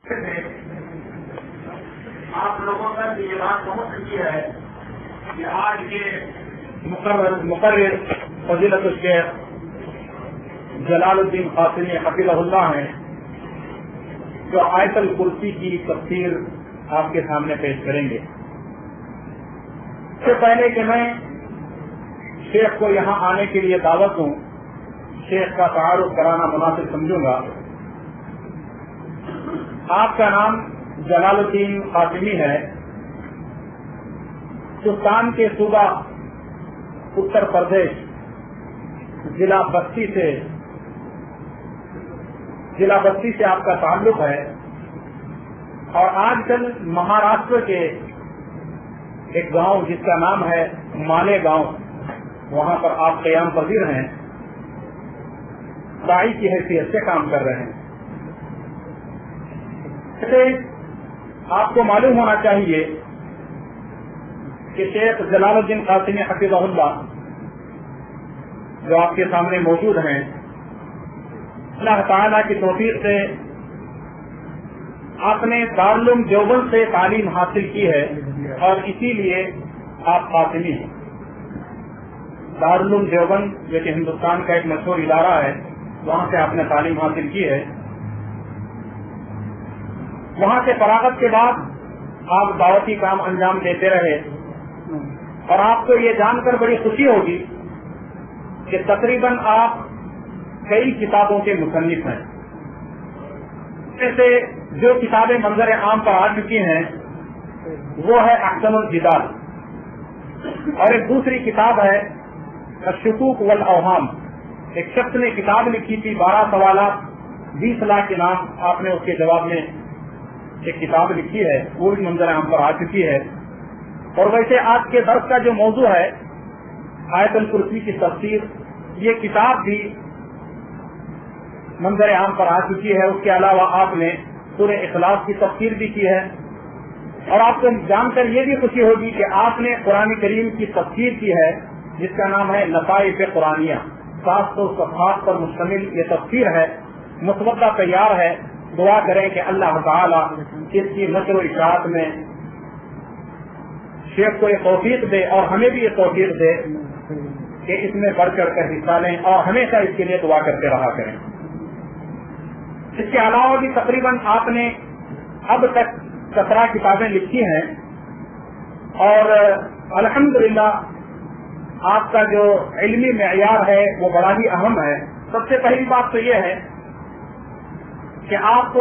آپ لوگوں تک یہ بات پہنچ چکی ہے کہ آج کے مقرر فضیلت الشیخ جلال الدین قاسمی حفظہ اللہ ہیں، جو آیت الکرسی کی تفسیر آپ کے سامنے پیش کریں گے۔ اس سے پہلے کہ میں شیخ کو یہاں آنے کے لیے دعوت دوں، شیخ کا تعارف کرانا مناسب سمجھوں گا۔ آپ کا نام جلال الدین قاسمی ہے، ہندوستان کے صوبہ اتر پردیش ضلع بستی سے آپ کا تعلق ہے، اور آج کل مہاراشٹر کے ایک گاؤں جس کا نام ہے مالے گاؤں، وہاں پر آپ قیام پذیر ہیں، داعی کی حیثیت سے کام کر رہے ہیں۔ آپ کو معلوم ہونا چاہیے کہ شیخ جلال الدین قاسمی حفظہ اللہ جو آپ کے سامنے موجود ہیں، اللہ تعالیٰ کی توفیق سے آپ نے دارالعلوم دیوبند سے تعلیم حاصل کی ہے، اور اسی لیے آپ قاسمی ہیں۔ دارالعلوم دیوبند جو کہ ہندوستان کا ایک مشہور ادارہ ہے، وہاں سے آپ نے تعلیم حاصل کی ہے۔ وہاں سے فراغت کے بعد آپ دعوتی کام انجام دیتے رہے، اور آپ کو یہ جان کر بڑی خوشی ہوگی کہ تقریباً آپ کئی کتابوں کے مصنف ہیں۔ جیسے جو کتابیں منظر عام پر آ چکی ہیں وہ ہے احسن الجدال، اور ایک دوسری کتاب ہے الشکوک والاوہام۔ ایک شخص نے کتاب لکھی تھی 12 سوالات 20 لاکھ انعام، آپ نے اس کے جواب میں ایک کتاب لکھی ہے، وہ بھی منظر عام پر آ چکی ہے۔ اور ویسے آج کے درس کا جو موضوع ہے آیت الکرسی کی تفسیر، یہ کتاب بھی منظر عام پر آ چکی ہے۔ اس کے علاوہ آپ نے سورہ اخلاص کی تفسیر بھی کی ہے، اور آپ کو جان کر یہ بھی خوشی ہوگی کہ آپ نے قرآن کریم کی تفسیر کی ہے جس کا نام ہے لطائف قرآنیہ۔ 700 صفحات پر مشتمل یہ تفسیر ہے، مسودہ تیار ہے۔ دعا کریں کہ اللہ تعالیٰ اس کی نشر و اشاعت میں شیخ کو یہ توفیق دے، اور ہمیں بھی یہ توفیق دے کہ اس میں بڑھ چڑھ کر حصہ لیں، اور ہمیشہ اس کے لیے دعا کرتے رہا کریں۔ اس کے علاوہ بھی تقریباً آپ نے اب تک 17 کتابیں لکھی ہیں، اور الحمدللہ آپ کا جو علمی معیار ہے وہ بڑا ہی اہم ہے۔ سب سے پہلی بات تو یہ ہے کہ آپ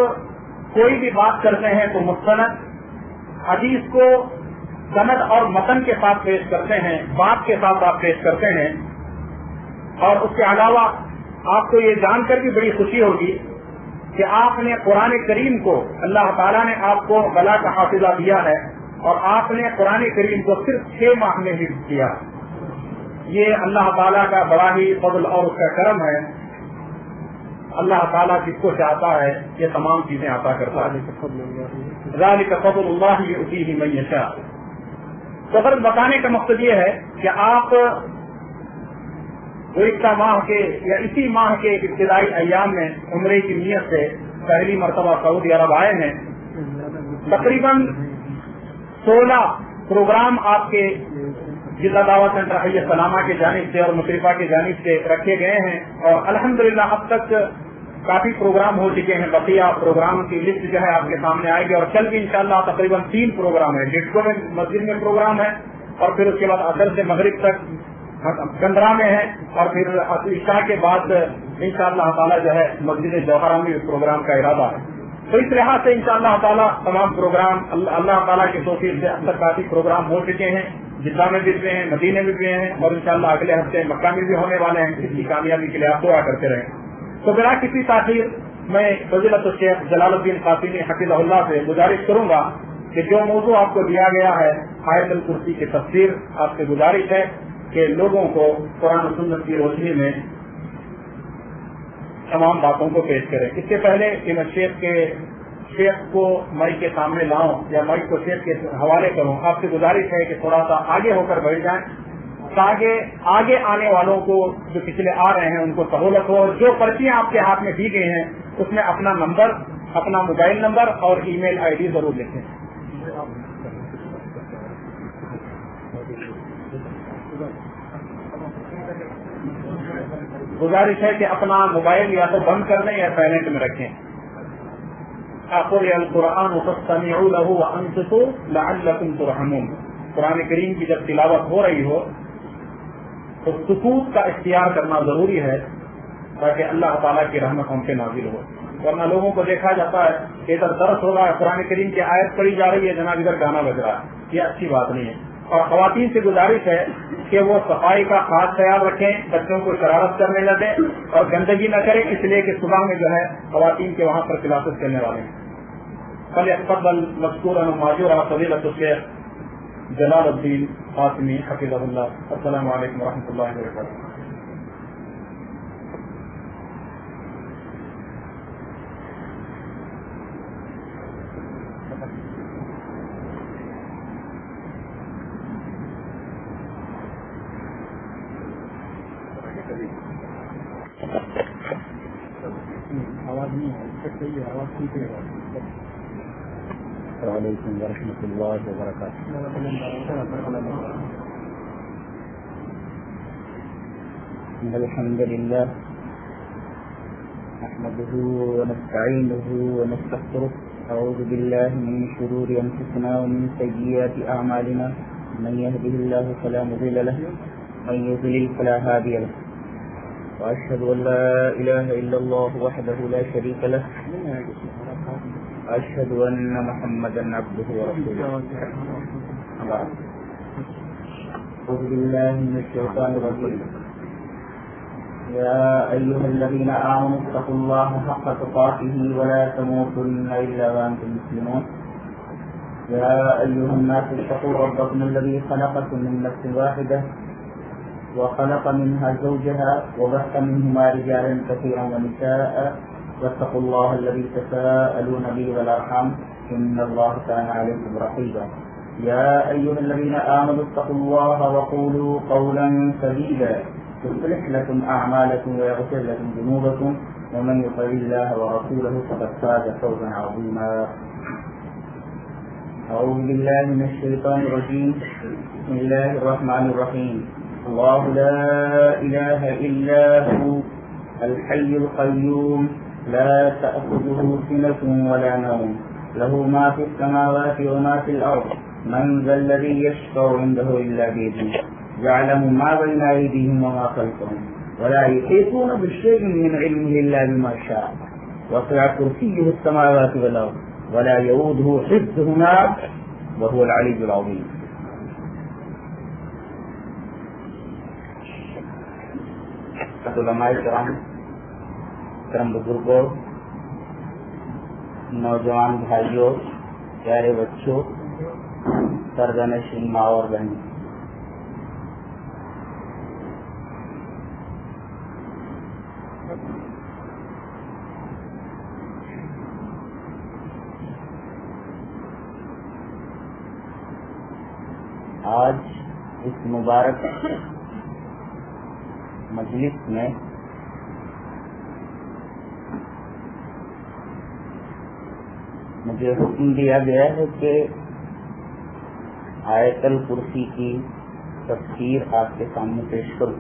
کوئی بھی بات کرتے ہیں تو مستند حدیث کو سند اور متن کے ساتھ پیش کرتے ہیں، بات کے ساتھ آپ پیش کرتے ہیں۔ اور اس کے علاوہ آپ کو یہ جان کر بھی بڑی خوشی ہوگی کہ آپ نے قرآن کریم کو، اللہ تعالیٰ نے آپ کو بلا کا حافظہ دیا ہے، اور آپ نے قرآن کریم کو صرف 6 ماہ میں حفظ کیا۔ یہ اللہ تعالیٰ کا بڑا ہی فضل اور اس کا کرم ہے۔ اللہ تعالیٰ جس کو چاہتا ہے یہ تمام چیزیں عطا کرتا ہے۔ ذالک فضل اللہ یؤتیہ من یشاء۔ تو فرض بتانے کا مقصد یہ ہے کہ آپ گزشتہ ماہ کے یا اسی ماہ کے ابتدائی ایام میں عمرے کی نیت سے پہلی مرتبہ سعودی عرب آئے ہیں۔ تقریباً 16 پروگرام آپ کے ضلع دعوت سینٹر حی سلامہ کی جانب سے اور مشرفہ کی جانب سے رکھے گئے ہیں، اور الحمدللہ اب تک کافی پروگرام ہو چکے ہیں۔ بقیہ پروگرام کی لسٹ جو ہے آپ کے سامنے آئے گی، اور کل بھی انشاءاللہ تقریباً 3 پروگرام ہے۔ ڈسکو میں مسجد میں پروگرام ہے، اور پھر اس کے بعد عصر سے مغرب تک گندرا میں ہے، اور پھر عشاء کے بعد انشاءاللہ تعالیٰ جو ہے مسجد جوہرہ میں اس پروگرام کا ارادہ ہے۔ تو اس لحاظ سے انشاءاللہ تعالیٰ تمام پروگرام اللہ تعالیٰ کے توفیق سے اب تک کافی پروگرام ہو چکے ہیں۔ جدہ میں بھی ہوئے ہیں، مدینے میں بھی ہیں، اور انشاءاللہ اگلے ہفتے مکہ میں بھی ہونے والے ہیں۔ اس کی کامیابی کے لیے آپ دعا کرتے رہیں۔ تو بلا کسی تاخیر میں فضیلت الشیخ جلال الدین قاسمی حفظہ اللہ سے گزارش کروں گا کہ جو موضوع آپ کو دیا گیا ہے آیت الکرسی کی تفسیر، آپ سے گزارش ہے کہ لوگوں کو قرآن و سنت کی روشنی میں تمام باتوں کو پیش کریں۔ اس سے پہلے کہ میں شیخ کو مائک کے سامنے لاؤں یا مائک کو شیخ کے حوالے کروں، آپ سے گزارش ہے کہ تھوڑا سا آگے ہو کر بیٹھ جائیں تاکہ آگے آنے والوں کو جو پچھلے آ رہے ہیں ان کو سہولت ہو، اور جو پرچیاں آپ کے ہاتھ میں دی گئی ہیں اس میں اپنا نمبر اپنا موبائل نمبر اور ای میل آئی ڈی ضرور لکھیں. گزارش ہے کہ اپنا موبائل یا تو بند کر لیں یا سائلنٹ میں رکھیں. اقرأ القرآن فاستمعوا له وانصتوا لعلكم ترحمون. قرآن کریم کی جب تلاوت ہو رہی ہو تو سکوت کا اختیار کرنا ضروری ہے تاکہ اللہ تعالیٰ کی رحمت ہم پہ نازل ہو. ورنہ لوگوں کو دیکھا جاتا ہے کہ ادھر درس ہو رہا ہے, قرآن کریم کی آیت پڑھی جا رہی ہے, جناب ادھر گانا بج رہا ہے. یہ اچھی بات نہیں ہے. اور خواتین سے گزارش ہے کہ وہ صفائی کا خاص خیال رکھیں, بچوں کو شرارت کرنے نہ دیں اور گندگی نہ کریں, اس لیے کہ صبح میں جو ہے خواتین کے وہاں پر کلاسز چلنے والے ہیں. فلیتفضل مشکورا ماجورا فضیلۃ الشیخ جلال الدین قاسمی حفظہ اللہ. السلام علیکم و رحمۃ اللہ وبرکاتہ. السلام علیکم ورحمۃ اللہ وبرکاتہ. الحمد للہ نحمده ونستعینه ونستغفره. اعوذ باللہ من شرور انفسنا ومن سیئات اعمالنا. من يهده الله فلا مضل له ومن يضلل فلا هادي له. واشهد ان لا اله الا الله وحده لا شريك له. أشهد أن محمدا عبده ورسوله. أعوذ بالله من الشيطان الرجيم. يا أيها الذين آمنوا اتقوا الله حق تقاته ولا تموتن إلا وأنتم مسلمون. يا أيها الناس اتقوا ربكم الذي خلقكم من نفس واحدة وخلق منها زوجها وبث منهما رجالا كثيرا ونساء واتقوا الله الذي تساءلون به والأرحام إن الله كان عليكم رقيبا. يا أيها الذين آمنوا اتقوا الله وقولوا قولا سديدا يصلح لكم أعمالكم ويغفر لكم ذنوبكم ومن يطع الله ورسوله فقد فاز فوزا عظيما. أعوذ بالله من الشيطان الرجيم. بسم الله الرحمن الرحيم. الله لا إله إلا هو الحي القيوم لا تأخذه سنة ولا نوم له ما في السماوات وما في الأرض من ذا الذي يشفع عنده إلا بإذنه يعلم ما بين أيديهم وما خلفهم ولا يحيطون بشيء من علمه إلا بما شاء وسع كرسيه السماوات والأرض ولا يؤوده حفظهما وهو العلي العظيم. علماء کرام، کرم بزرگوں، نوجوان بھائیوں، پیارے بچوں، سرگنشین ماں اور بہنیں، آج اس مبارک مجلس میں مجھے حکم دیا گیا ہے کہ آیت الکرسی کی تفسیر آپ کے سامنے پیش کروں.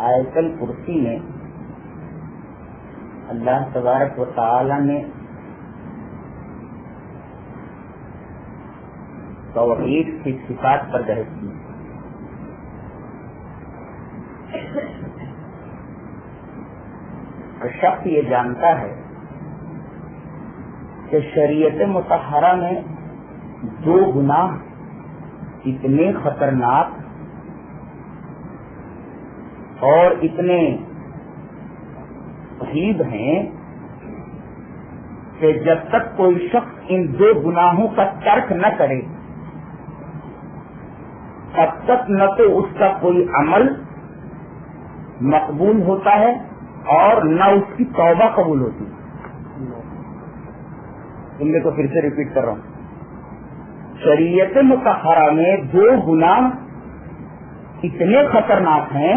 آیت الکرسی میں اللہ تبارک و تعالی نے توحید کی صفات پر بحث کی. شخص یہ جانتا ہے کہ شریعت مطہرہ میں دو گناہ اتنے خطرناک اور اتنے عجیب ہیں کہ جب تک کوئی شخص ان دو گناہوں کا ترک نہ کرے تب تک نہ تو اس کا کوئی عمل مقبول ہوتا ہے اور نہ اس کی توبہ قبول ہوتی. تم نے تو پھر سے ریپیٹ کر رہا ہوں، شریعت مطہرہ میں 2 گناہ اتنے خطرناک ہیں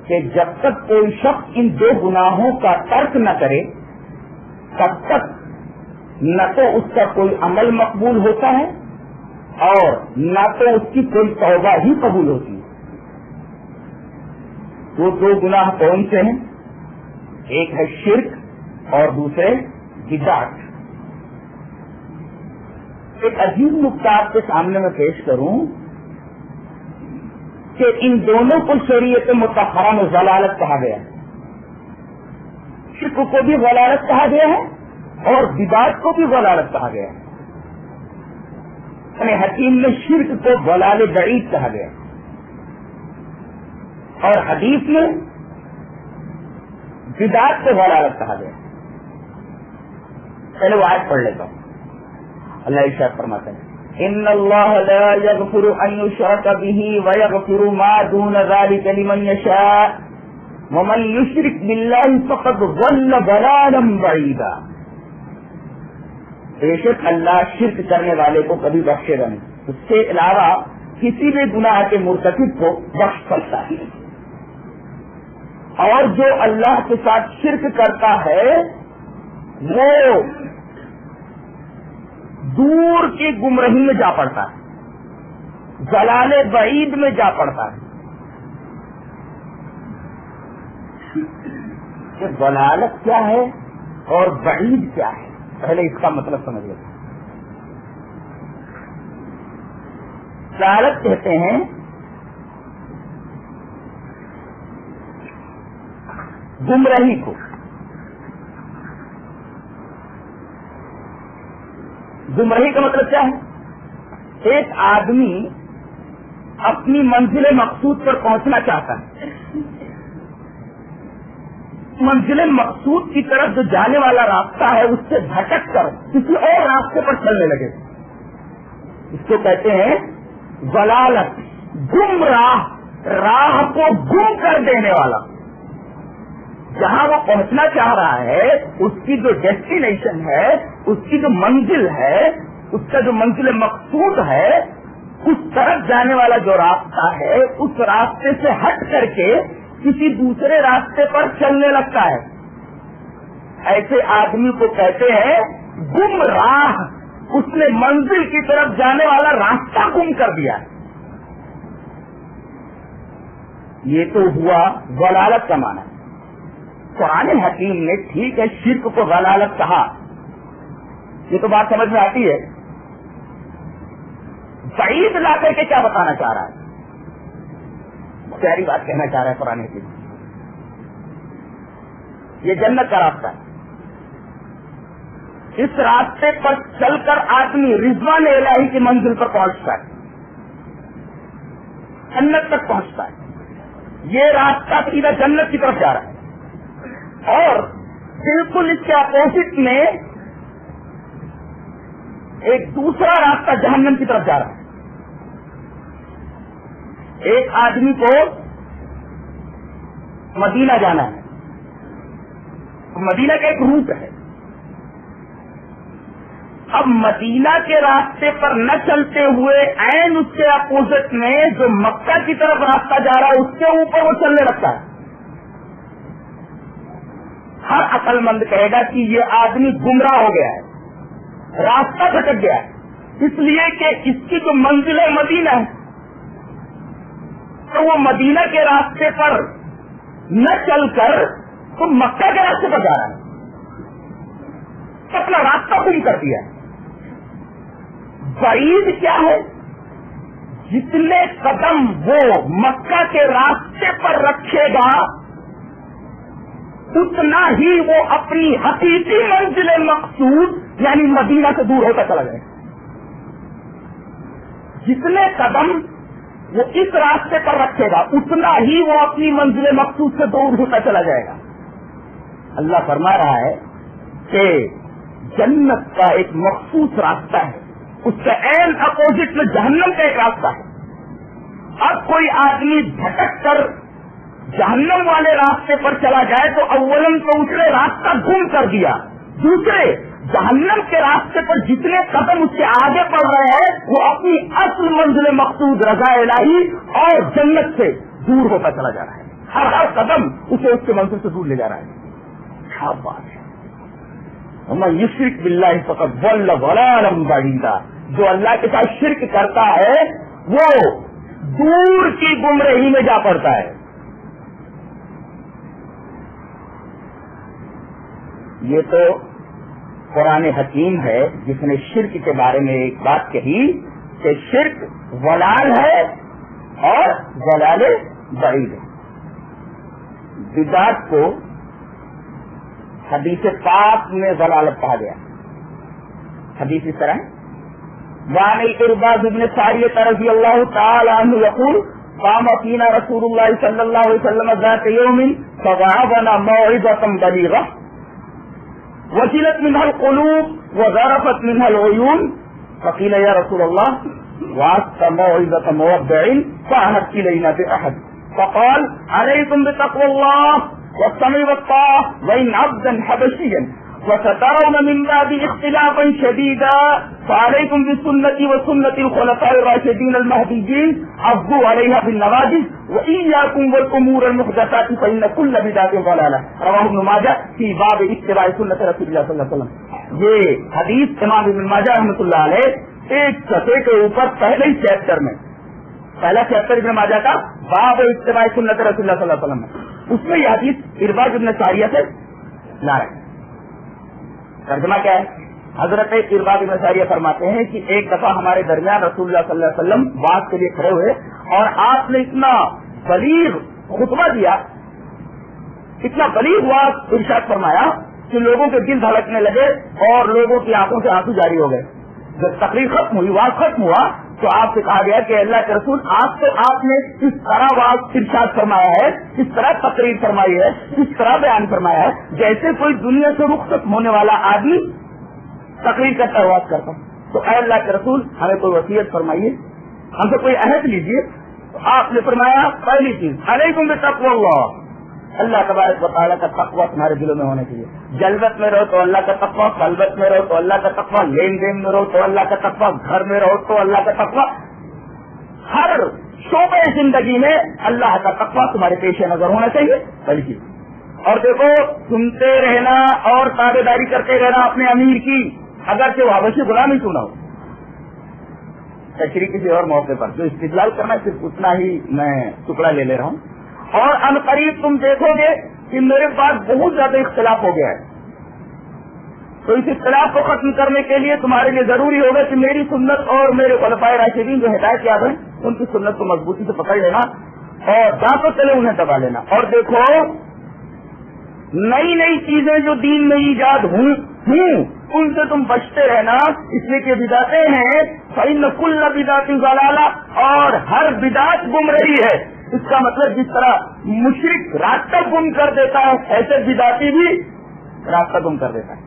کہ جب تک کوئی شخص ان 2 گناہوں کا ترک نہ کرے تب تک نہ تو اس کا کوئی عمل مقبول ہوتا ہے اور نہ تو اس کی کوئی توبہ ہی قبول ہوتی ہے۔ وہ 2 گناہ کون سے ہیں؟ ایک ہے شرک اور دوسرے بدعت۔ ایک عجیب نقطہ آپ کے سامنے میں پیش کروں کہ ان دونوں کو شریعت مطہرہ میں ضلالت کہا گیا ہے، شرک کو بھی ضلالت کہا گیا ہے اور بدعت کو بھی ضلالت کہا گیا ہے۔ یعنی حکیم نے شرک کو ضلال بعید کہا گیا اور حدیث میں بدعت کو ضلالت کہا گیا۔ پہلے وہ آیت پڑھ لیتا ہوں۔ اللہ ارشاد فرماتے ہیں ان اللہ لا یغفر ان یشرک به ویغفر ما دون ذلک لمن یشاء ومن یشرک باللہ فقد ضل ضلالا بعیدا۔ بے شک اللہ شرک کرنے والے کو کبھی بخشے گا نہیں، اس کے علاوہ کسی بھی گناہ کے مرتکب کو بخش سکتا ہے، اور جو اللہ کے ساتھ شرک کرتا ہے وہ دور کی گمراہی میں جا پڑتا ہے، ضلال بعید میں جا پڑتا ہے۔ کہ ضلالت کیا ہے اور بعید کیا ہے، پہلے اس کا مطلب سمجھ لیتے ہیں۔ ضلالت کہتے ہیں گمراہی کو، گمراہی کا مطلب کیا ہے؟ ایک آدمی اپنی منزل مقصود پر پہنچنا چاہتا ہے، منزل مقصود کی طرف جو جانے والا راستہ ہے اس سے بھٹک کر کسی اور راستے پر چلنے لگے، اس کو کہتے ہیں ضلالت، گمراہ، راہ کو گم کر دینے والا۔ جہاں وہ پہنچنا چاہ رہا ہے اس کی جو ڈیسٹینیشن ہے، اس کی جو منزل ہے، اس کا جو منزل مقصود ہے، اس طرف جانے والا جو راستہ ہے اس راستے سے ہٹ کر کے کسی دوسرے راستے پر چلنے لگتا ہے، ایسے آدمی کو کہتے ہیں گمراہ، اس نے منزل کی طرف جانے والا راستہ گم کر دیا۔ یہ تو ہوا ضلالت کا معنی۔ قرآن حکیم نے ٹھیک ہے شرک کو ضلالت کہا، یہ تو بات سمجھ میں آتی ہے، بعید لا کر کے کیا بتانا چاہ رہا ہے؟ پیاری بات کہنا چاہ رہا ہے قرآن حکیم، یہ جنت کا راستہ ہے، اس راستے پر چل کر آدمی رضوان الہی کی منزل پر پہنچتا ہے، جنت تک پہنچتا ہے۔ یہ راستہ سیدھا جنت کی طرف جا رہا ہے، اور بالکل اس کے اپوزٹ میں ایک دوسرا راستہ جہنم کی طرف جا رہا ہے۔ ایک آدمی کو مدینہ جانا ہے، مدینہ کا ایک روٹ ہے، اب مدینہ کے راستے پر نہ چلتے ہوئے عین اس کے اپوزٹ میں جو مکہ کی طرف راستہ جا رہا ہے اس کے اوپر وہ چلنے لگتا ہے۔ ہر عقل مند کہے گا کہ یہ آدمی گمراہ ہو گیا ہے، راستہ بھٹک گیا ہے، اس لیے کہ اس کی جو منزل ہے مدینہ ہے، تو وہ مدینہ کے راستے پر نہ چل کر تو مکہ کے راستے پر جا رہا ہے، اپنا راستہ گم کر دیا۔ بعید کیا ہے؟ جتنے قدم وہ مکہ کے راستے پر رکھے گا اتنا ہی وہ اپنی حقیقی منزل مقصود یعنی مدینہ سے دور ہوتا چلا جائے گا۔ جتنے قدم وہ اس راستے پر رکھے گا اتنا ہی وہ اپنی منزل مقصود سے دور ہوتا چلا جائے گا۔ اللہ فرما رہا ہے کہ جنت کا ایک مخصوص راستہ ہے، اس کے عین اپوزٹ میں جہنم کا ایک راستہ ہے۔ اب کوئی آدمی بھٹک کر جہنم والے راستے پر چلا جائے تو اولن تو اس نے راستہ گم کر دیا، دوسرے جہنم کے راستے پر جتنے قدم اس سے آگے بڑھ رہے ہیں وہ اپنی اصل منزل مقصود رضا الہی اور جنت سے دور ہوتا چلا جا رہا ہے. ہر قدم اسے اس کے منزل سے دور لے جا رہا ہے. کیا بات ہے. ومن یشرک باللہ فقد ضل ضلالا بعیدا. جو اللہ کے ساتھ شرک کرتا ہے وہ دور کی گمراہی میں جا پڑتا ہے. یہ تو قرآن حکیم ہے جس نے شرک کے بارے میں ایک بات کہی کہ شرک ضلال ہے اور ضلال بعید ہے. بدعت کو حدیث پاک میں ضلالت کہا گیا. حدیث اس طرح وعن الارباز بن ساریہ رضی اللہ تعالی عنہ یقول قام فینا رسول اللہ صلی اللہ علیہ وسلم ذات یوم فوعظنا موعظة بلیغة وجلت منها القلوب وذرفت منها العيون فقيل يا رسول الله وعظت موعظة مودع فأهدت إلينا بأحد فقال عليكم بتقوى الله والسمع والطاعة وإن عبدا حبشيا وسترون من بعد اختلافا شديدا فعليكم بسنتي وسنة الخلفاء الراشدين المهديين عضوا عليها بالنواجذ وإياكم والأمور المحدثات فإن كل بدعة ضلالة. رواه ابن ماجہ في باب اتباع سنة رسول اللہ صلی اللہ علیہ وسلم. یہ حدیث امام ابن ماجہ رحمۃ اللہ علیہ ایک صفحے کے اوپر پہلے ہی چیپٹر میں پہلا چیپٹر ابن ماجہ کا باب اتباع سنت رسول اللہ صلی اللہ علیہ وسلم ہے. اس میں یہ حدیث ارباز ابن ساریہ سے لا رہے ہیں. ترجمہ کیا ہے؟ حضرت ارباز ابن ساریہ فرماتے ہیں کہ ایک دفعہ ہمارے درمیان رسول اللہ صلی اللہ علیہ وسلم بات کے لیے کھڑے ہوئے اور آپ نے اتنا بلیغ خطبہ دیا, اتنا بلیغ واضح ارشاد فرمایا کہ لوگوں کے دل دھڑکنے لگے اور لوگوں کی آنکھوں سے آنسو جاری ہو گئے. جب تقریر ختم ہوئی, واضح ختم ہوا, تو آپ سے کہا گیا کہ اللہ کے رسول آپ نے کس طرح واضح ارشاد فرمایا ہے, کس طرح تقریر فرمائی ہے, کس طرح بیان فرمایا ہے, جیسے کوئی دنیا سے رخصت ہونے والا آدمی تقریر کرتا ہوا کرتا. تو اے اللہ کے رسول ہمیں کوئی وصیت فرمائیے, ہم سے کوئی عہد لیجیے. تو آپ نے فرمایا پہلی چیز علیکم بتقوی اللہ, اللہ تبارک و تعالیٰ کا تقوی تمہارے دلوں میں ہونا چاہیے. جلوت میں رہو تو اللہ کا تقوی, خلوت میں رہو تو اللہ کا تقوی, لین دین میں رہو تو اللہ کا تقوی, گھر میں رہو تو اللہ کا تقوی. ہر شعبے زندگی میں اللہ کا تقوی تمہارے پیش نظر ہونا چاہیے پہلی چیز. اور دیکھو سنتے رہنا اور تابع داری کرتے رہنا اپنے امیر کی, اگرچہ وہ حبشی غلامی کیوں نہ ہو. تشریح کسی اور موقع پر جو استدلال کرنا ہے صرف اتنا ہی میں ٹکڑا لے رہا ہوں. اور عنقریب تم دیکھو گے کہ میرے پاس بہت زیادہ اختلاف ہو گیا ہے. تو اس اختلاف کو ختم کرنے کے لیے تمہارے لیے ضروری ہوگا کہ میری سنت اور میرے خلفائے راشدین جو ہدایت یاب ہیں ان کی سنت کو مضبوطی سے پکڑ لینا اور جہاں تو چلے انہیں دبا لینا. اور دیکھو نئی نئی چیزیں جو دین میں ایجاد ہوں ان سے تم بچتے رہنا, اس لیے کہ بدعتیں ہیں فإن كل بدعۃ ضلالہ, اور ہر بدعت گمراہی ہے. اس کا مطلب جس طرح مشرک راستہ گم کر دیتا ہے ایسے بدعتی بھی راستہ گم کر دیتا ہے.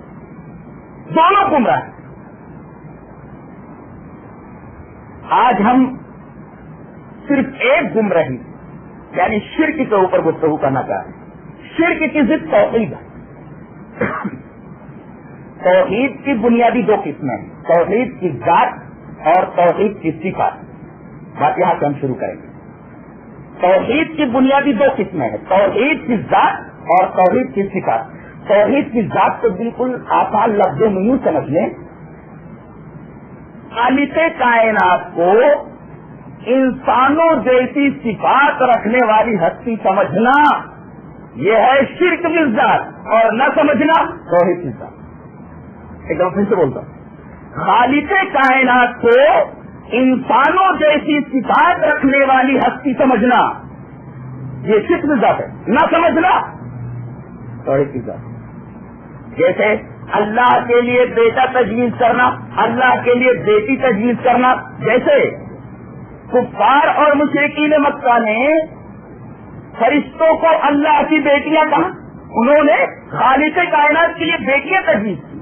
دونوں گمراہ ہیں. آج ہم صرف ایک گمراہی یعنی شرک کے اوپر گفتگو کرنا چاہ رہے ہیں. شرک کی ضد توحید ہے. توحید کی بنیادی دو قسمیں ہیں, توحید کی ذات اور توحید کی صفات. بات یہاں سے ہم شروع کریں گے. توحید کی بنیادی دو قسمیں ہیں, توحید کی ذات اور توحید کی صفات. توحید کی ذات کو بالکل آسان لفظوں میں یوں سمجھ لیں, خالق کائنات کو انسانوں جیسی صفات رکھنے والی ہستی سمجھنا یہ ہے شرک بالذات, اور نہ سمجھنا توحید کی ذات. ایک دفعہ پھر سے بولتا ہوں, خالق کائنات کو انسانوں جیسی صفات رکھنے والی ہستی سمجھنا یہ شرک بالذات ہے, نہ سمجھنا توحید کی ذات. جیسے اللہ کے لیے بیٹا تجویز کرنا, اللہ کے لیے بیٹی تجویز کرنا. جیسے کفار اور مشرکین مکہ نے فرشتوں کو اللہ کی بیٹیاں کہا, انہوں نے خالق کائنات کے لیے بیٹیاں تجویز کی.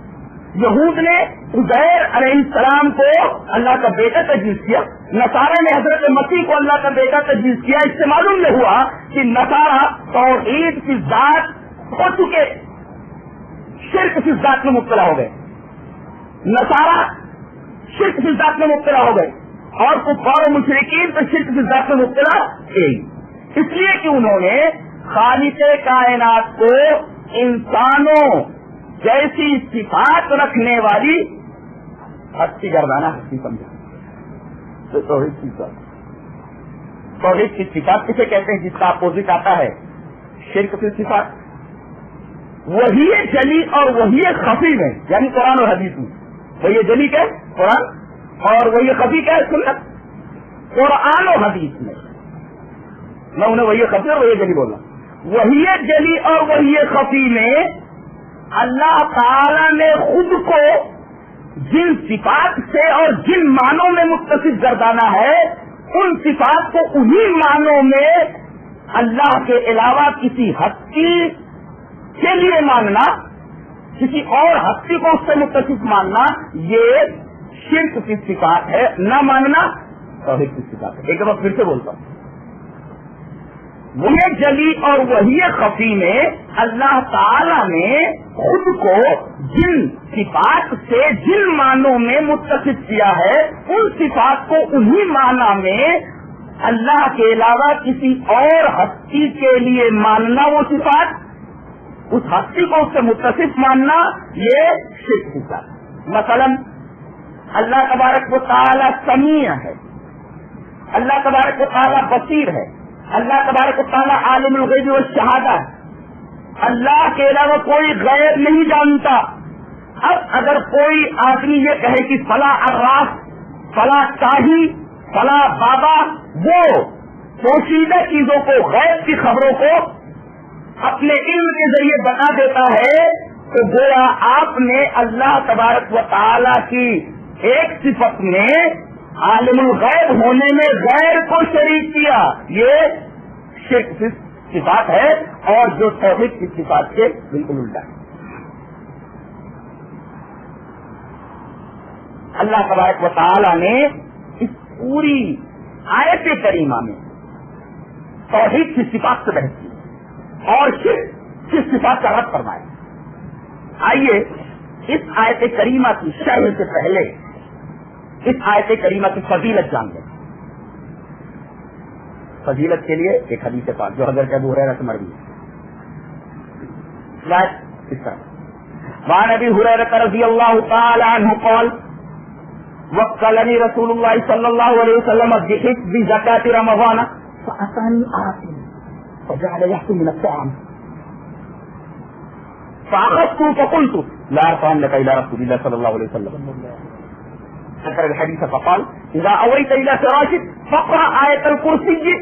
یہود نے عزیر علیہ السلام کو اللہ کا بیٹا تجویز کیا, نصارہ نے حضرت مسیح کو اللہ کا بیٹا تجویز کیا. اس سے معلوم یہ ہوا کہ نصارہ توحید کی ذات ہو چکے, شرک کی ذات میں مبتلا ہو گئے. نصارا شرک فی ذات میں مبتلا ہو گئے اور کفار و مشرکین تو شرک فی ذات میں مبتلا تھے، اس لیے کہ انہوں نے خالق کائنات کو انسانوں جیسی صفات رکھنے والی ہستی گردانہ ہستی سمجھا۔ تو توحید کی صفات کسے کہتے ہیں؟ جس کا اپوزٹ آتا ہے شرک کی صفات، وہی جلی اور وہی خفی میں، یعنی قرآن اور حدیث میں وہی جلی کیا ہے قرآن اور وہی خفی کیا ہے سنت۔ قرآن و حدیث میں میں انہیں وہی خفی اور وہی جلی بول رہا، وہی جلی اور وہی خفی میں اللہ تعالی نے خود کو جن صفات سے اور جن معنوں میں متصف گردانا ہے، ان صفات کو انہی معنوں میں اللہ کے علاوہ کسی ہستی کے لیے ماننا، کسی اور ہستی کو اس سے متصف ماننا، یہ شرک کی صفات ہے، نہ ماننا توحید کی صفات ہے۔ ایک دفعہ پھر سے بولتا ہوں، وہی جلی اور وہی خفی میں اللہ تعالی نے خود کو جن صفات سے جن معنوں میں متصف کیا ہے، ان صفات کو انہی معنی میں اللہ کے علاوہ کسی اور ہستی کے لیے ماننا، وہ صفات اس ہستی کو اس سے متصف ماننا، یہ شرک کی صفات۔ مثلا اللہ تبارک و تعالی سمیع ہے، اللہ تبارک و تعالی بصیر ہے، اللہ تبارک و تعالی عالم الغیب والشہادہ ہے، اللہ کے علاوہ کوئی غیر نہیں جانتا۔ اب اگر کوئی آدمی یہ کہے کہ فلاں عراف، فلاں شاہی، فلاں بابا وہ پوشیدہ چیزوں کو، غیب کی خبروں کو اپنے علم کے ذریعے بتا دیتا ہے، تو گویا آپ نے اللہ تبارک و تعالی کی ایک صفت میں عالم الغیب ہونے میں غیر کو شریک کیا، یہ شرک کی صفات ہے اور جو توحید کی صفات سے بالکل الٹا ہے۔ اللہ تبارک و تعالی نے اس پوری آیت کریمہ میں توحید کی صفات سے بحث کی اور شرک کی صفات کا رد فرمایا۔ آئیے اس آیت کریمہ کی شرح سے پہلے اس آیت کریمہ کی فضیلت جان لیں۔ فضیلت کے لیے ایک حدیث پاک جو حضرت ابو ہریرہ سے مروی ہے، اس طرح وعن ابی ہریرہ رضی اللہ تعالی عنہ قال وکلنی رسول اللہ صلی اللہ علیہ وسلم بحفظ زکاۃ رمضان فأتاني آت فجعل يحكم من الطعام فأخذت فقلت لا أرفعنك إلى رسول الله صلى الله عليه وسلم ذكر الحديث فقال إذا أويت إلى فراشك فاقرأ آية الكرسي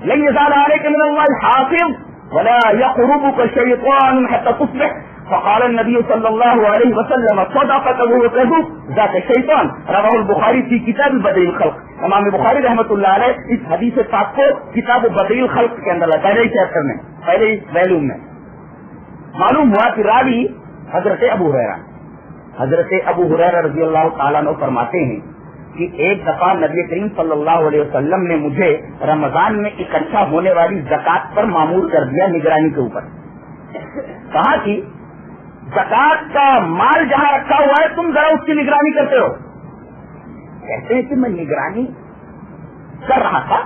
لن يزال عليك من الله حافظ ولا يقربك شيطان حتى تصبح فقال النبي صلى الله عليه وسلم صدقك وهو كذوب ذاك الشيطان رواه البخاري في كتاب بديع الخلق۔ امام بخاری رحمۃ اللہ علیہ اس حدیث پاک کو کتاب بدیع الخلق کے اندر پہلے ہی چیپٹر میں پہلے ہی ویلیوم میں معلوم ہوا کہ راوی حضرت ابو ہریرہ رضی اللہ تعالیٰ عنہ فرماتے ہیں کہ ایک دفعہ نبی کریم صلی اللہ علیہ وسلم نے مجھے رمضان میں اکٹھا ہونے والی زکوٰۃ پر مامور کر دیا، نگرانی کے اوپر۔ کہا کہ زکوٰۃ کا مال جہاں رکھا ہوا ہے تم ذرا اس کی نگرانی کرتے ہو۔ کہتے ہیں کہ میں نگرانی کر رہا تھا،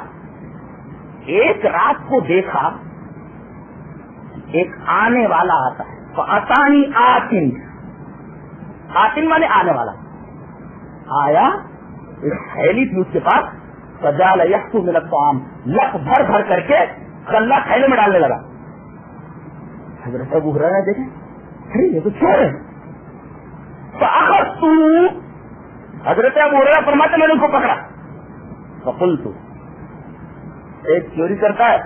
ایک رات کو دیکھا ایک آنے والا آتا ہے، فَأَتَانِي آتٍ، آتٍ مانے آنے والا، آیا ایک تھیلی تھی اس کے پاس، فَجَعَلَ يَحْكُ مِنَ الطَّعَامِ، لک بھر بھر کر کے غلہ تھیلے میں ڈالنے لگا۔ حضرت ابو ہریرہ دیکھیں ارے یہ تو چور ہے، فَأَخَذْتُهُ، حضرت ابو ہریرہ فرماتے میں نے اس کو پکڑا، فقلت، ایک چوری کرتا ہے،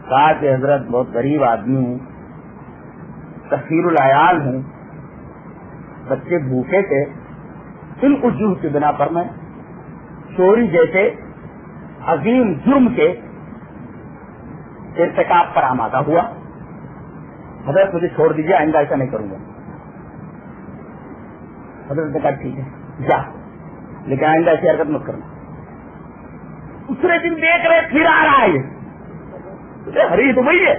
کہا کہ حضرت بہت غریب آدمی ہوں، کثیر العیال ہوں، بچے بھوکے تھے، ان وجوہ کی بنا پر میں چوری جیسے عظیم جرم کے ارتکاب پر آمادہ ہوا، حضرت مجھے چھوڑ دیجیے، آئندہ ایسا نہیں کروں گا۔ حضرت نے کہا ٹھیک ہے جا، لیکن آئندہ ایسی حرکت مت کرنا۔ دوسرے دن دیکھ رہے پھر آ رہا ہے، ہری تو وہی ہے،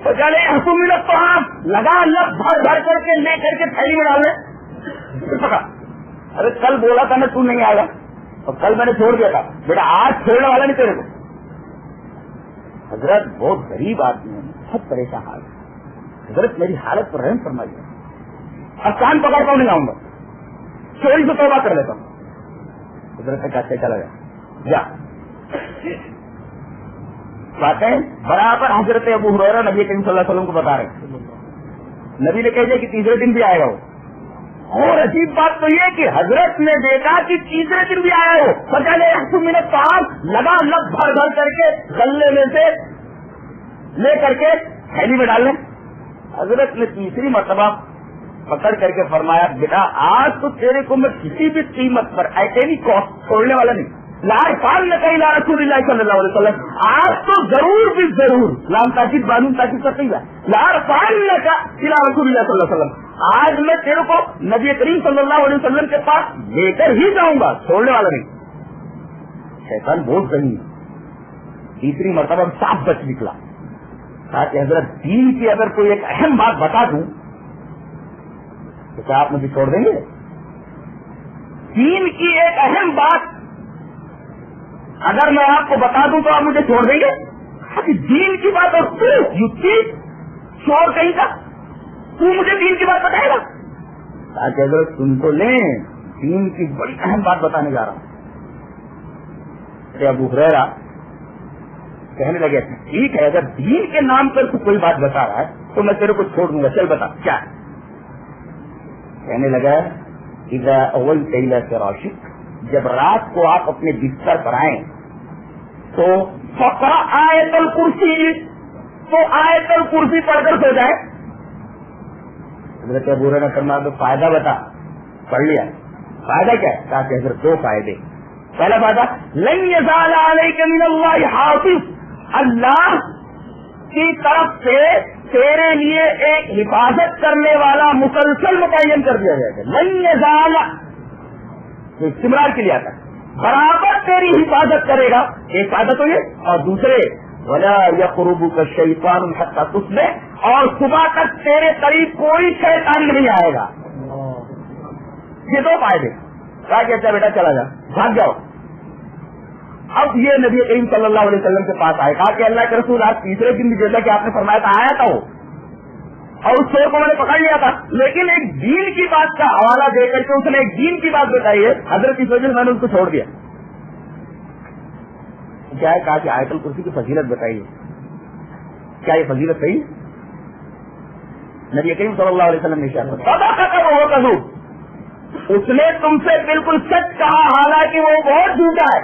تو چلے حکومت تو آپ لگا لگ بھر بھر کر کے لے کر کے تھیلی میں ڈالے، پکا, ارے کل بولا تھا نا تو نہیں آئے گا, اور کل میں نے چھوڑ دیا تھا, بیٹا آج چھوڑنے والا نہیں تیرے کو. حضرت بہت غریب آدمی ہے, بہت پریشان حال ہے, حضرت میری حالت پر رحم فرمائیے, اب کان پکڑتا ہوں نہیں آؤں گا, چوری سے توبہ کر لیتا ہوں. حضرت نے کہتے چلا گیا جا. باتیں برابر حضرت ابو ہریرہ نبی کریم صلی اللہ علیہ وسلم کو بتا رہے ہیں. نبی نے کہہ دیا کہ تیسرے دن بھی آئے گا وہ. اور عجیب بات تو یہ کہ حضرت نے دیکھا کہ تیسرے دن بھی آیا ہو, پچانے 100 منٹ پاس لگا لگ بھر بھر کر کے گلے میں سے لے کر کے تھیلی میں ڈالنے. حضرت نے تیسری مرتبہ پکڑ کر کے فرمایا, بیٹا آج تو تیرے کو میں کسی بھی قیمت پر ایٹ اینی کاسٹ چھوڑنے والا نہیں. لار پال نے کہی لا رسول اللہ صلی اللہ علیہ وسلم, آج تو ضرور بھی ضرور, لام تاکید بانون تاکید کا صحیح ہے, لار پال نے کہا لا رسول اللہ صلی اللہ علیہ وسلم, آج میں تیرے کو نبی کریم صلی اللہ علیہ وسلم کے پاس لے کر ہی جاؤں گا, چھوڑنے والا نہیں. شیطان بہت صحیح. تیسری مرتبہ صاف بچ نکلا, کہا کہ حضرت دین کی اگر کوئی ایک اہم بات بتا دوں تو کیا آپ مجھے چھوڑ دیں گے؟ دین کی ایک اہم بات اگر میں آپ کو بتا دوں تو آپ مجھے چھوڑ دیں گے؟ دین کی بات, اور تو چور کہیں کا, تو مجھے دین کی بات بتائے گا؟ تاکہ حضرت سن تو لیں, دین کی بڑی اہم بات بتانے جا رہا ہوں. ابو ہریرہ کہنے لگے ٹھیک ہے, اگر دین کے نام پر تو کوئی بات بتا رہا ہے تو میں تیرے کو چھوڑ دوں گا, چل بتا کیا. کہنے لگا اذا اولت الى فراشک, جب رات کو آپ اپنے بستر پر آئیں تو فقرا آیت الکرسی, تو آیت الکرسی پڑھ کر سو جائے. حضرت ابو ہریرہ نے فرمایا تو فائدہ بتا. پڑھ لیا. فائدہ کیا ہے؟ تاکہ حضرت دو فائدے. پہلا فائدہ لن یزال علیک من اللہ حافظ, اللہ کی طرف سے تیرے لیے ایک حفاظت کرنے والا مسلسل متعین کر دیا جائے گا. لن یزال استمرار کے لیے آتا ہے, برابر تیری حفاظت کرے گا. ایک فائدہ تو یہ, اور دوسرے ولا یقربک الشیطان حتی تصبح, اور صبح تک تیرے قریب کوئی شیطان نہیں آئے گا. یہ دو فائدے. کہا کہ اچھا بیٹا چلا جا, بھاگ جاؤ. اب یہ نبی کریم صلی اللہ علیہ وسلم کے پاس آئے, کہا کہ اللہ کے رسول آج تیسرے دن بھی جیسا کہ آپ نے فرمایا تھا آیا تھا وہ, اور اس چور کو میں نے پکڑ لیا تھا, لیکن ایک دین کی بات کا حوالہ دے کر کے اس نے ایک دین کی بات بتائی ہے. حضرت اس وجہ سے میں نے اس کو چھوڑ دیا. کیا ہے؟ کہا کہ آیت الکرسی کی فضیلت بتائیے. کیا یہ فضیلت صحیح؟ نبی کریم صلی اللہ علیہ وسلم نے کہا اس نے تم سے بالکل سچ کہا, حالانکہ وہ بہت جھوٹا ہے.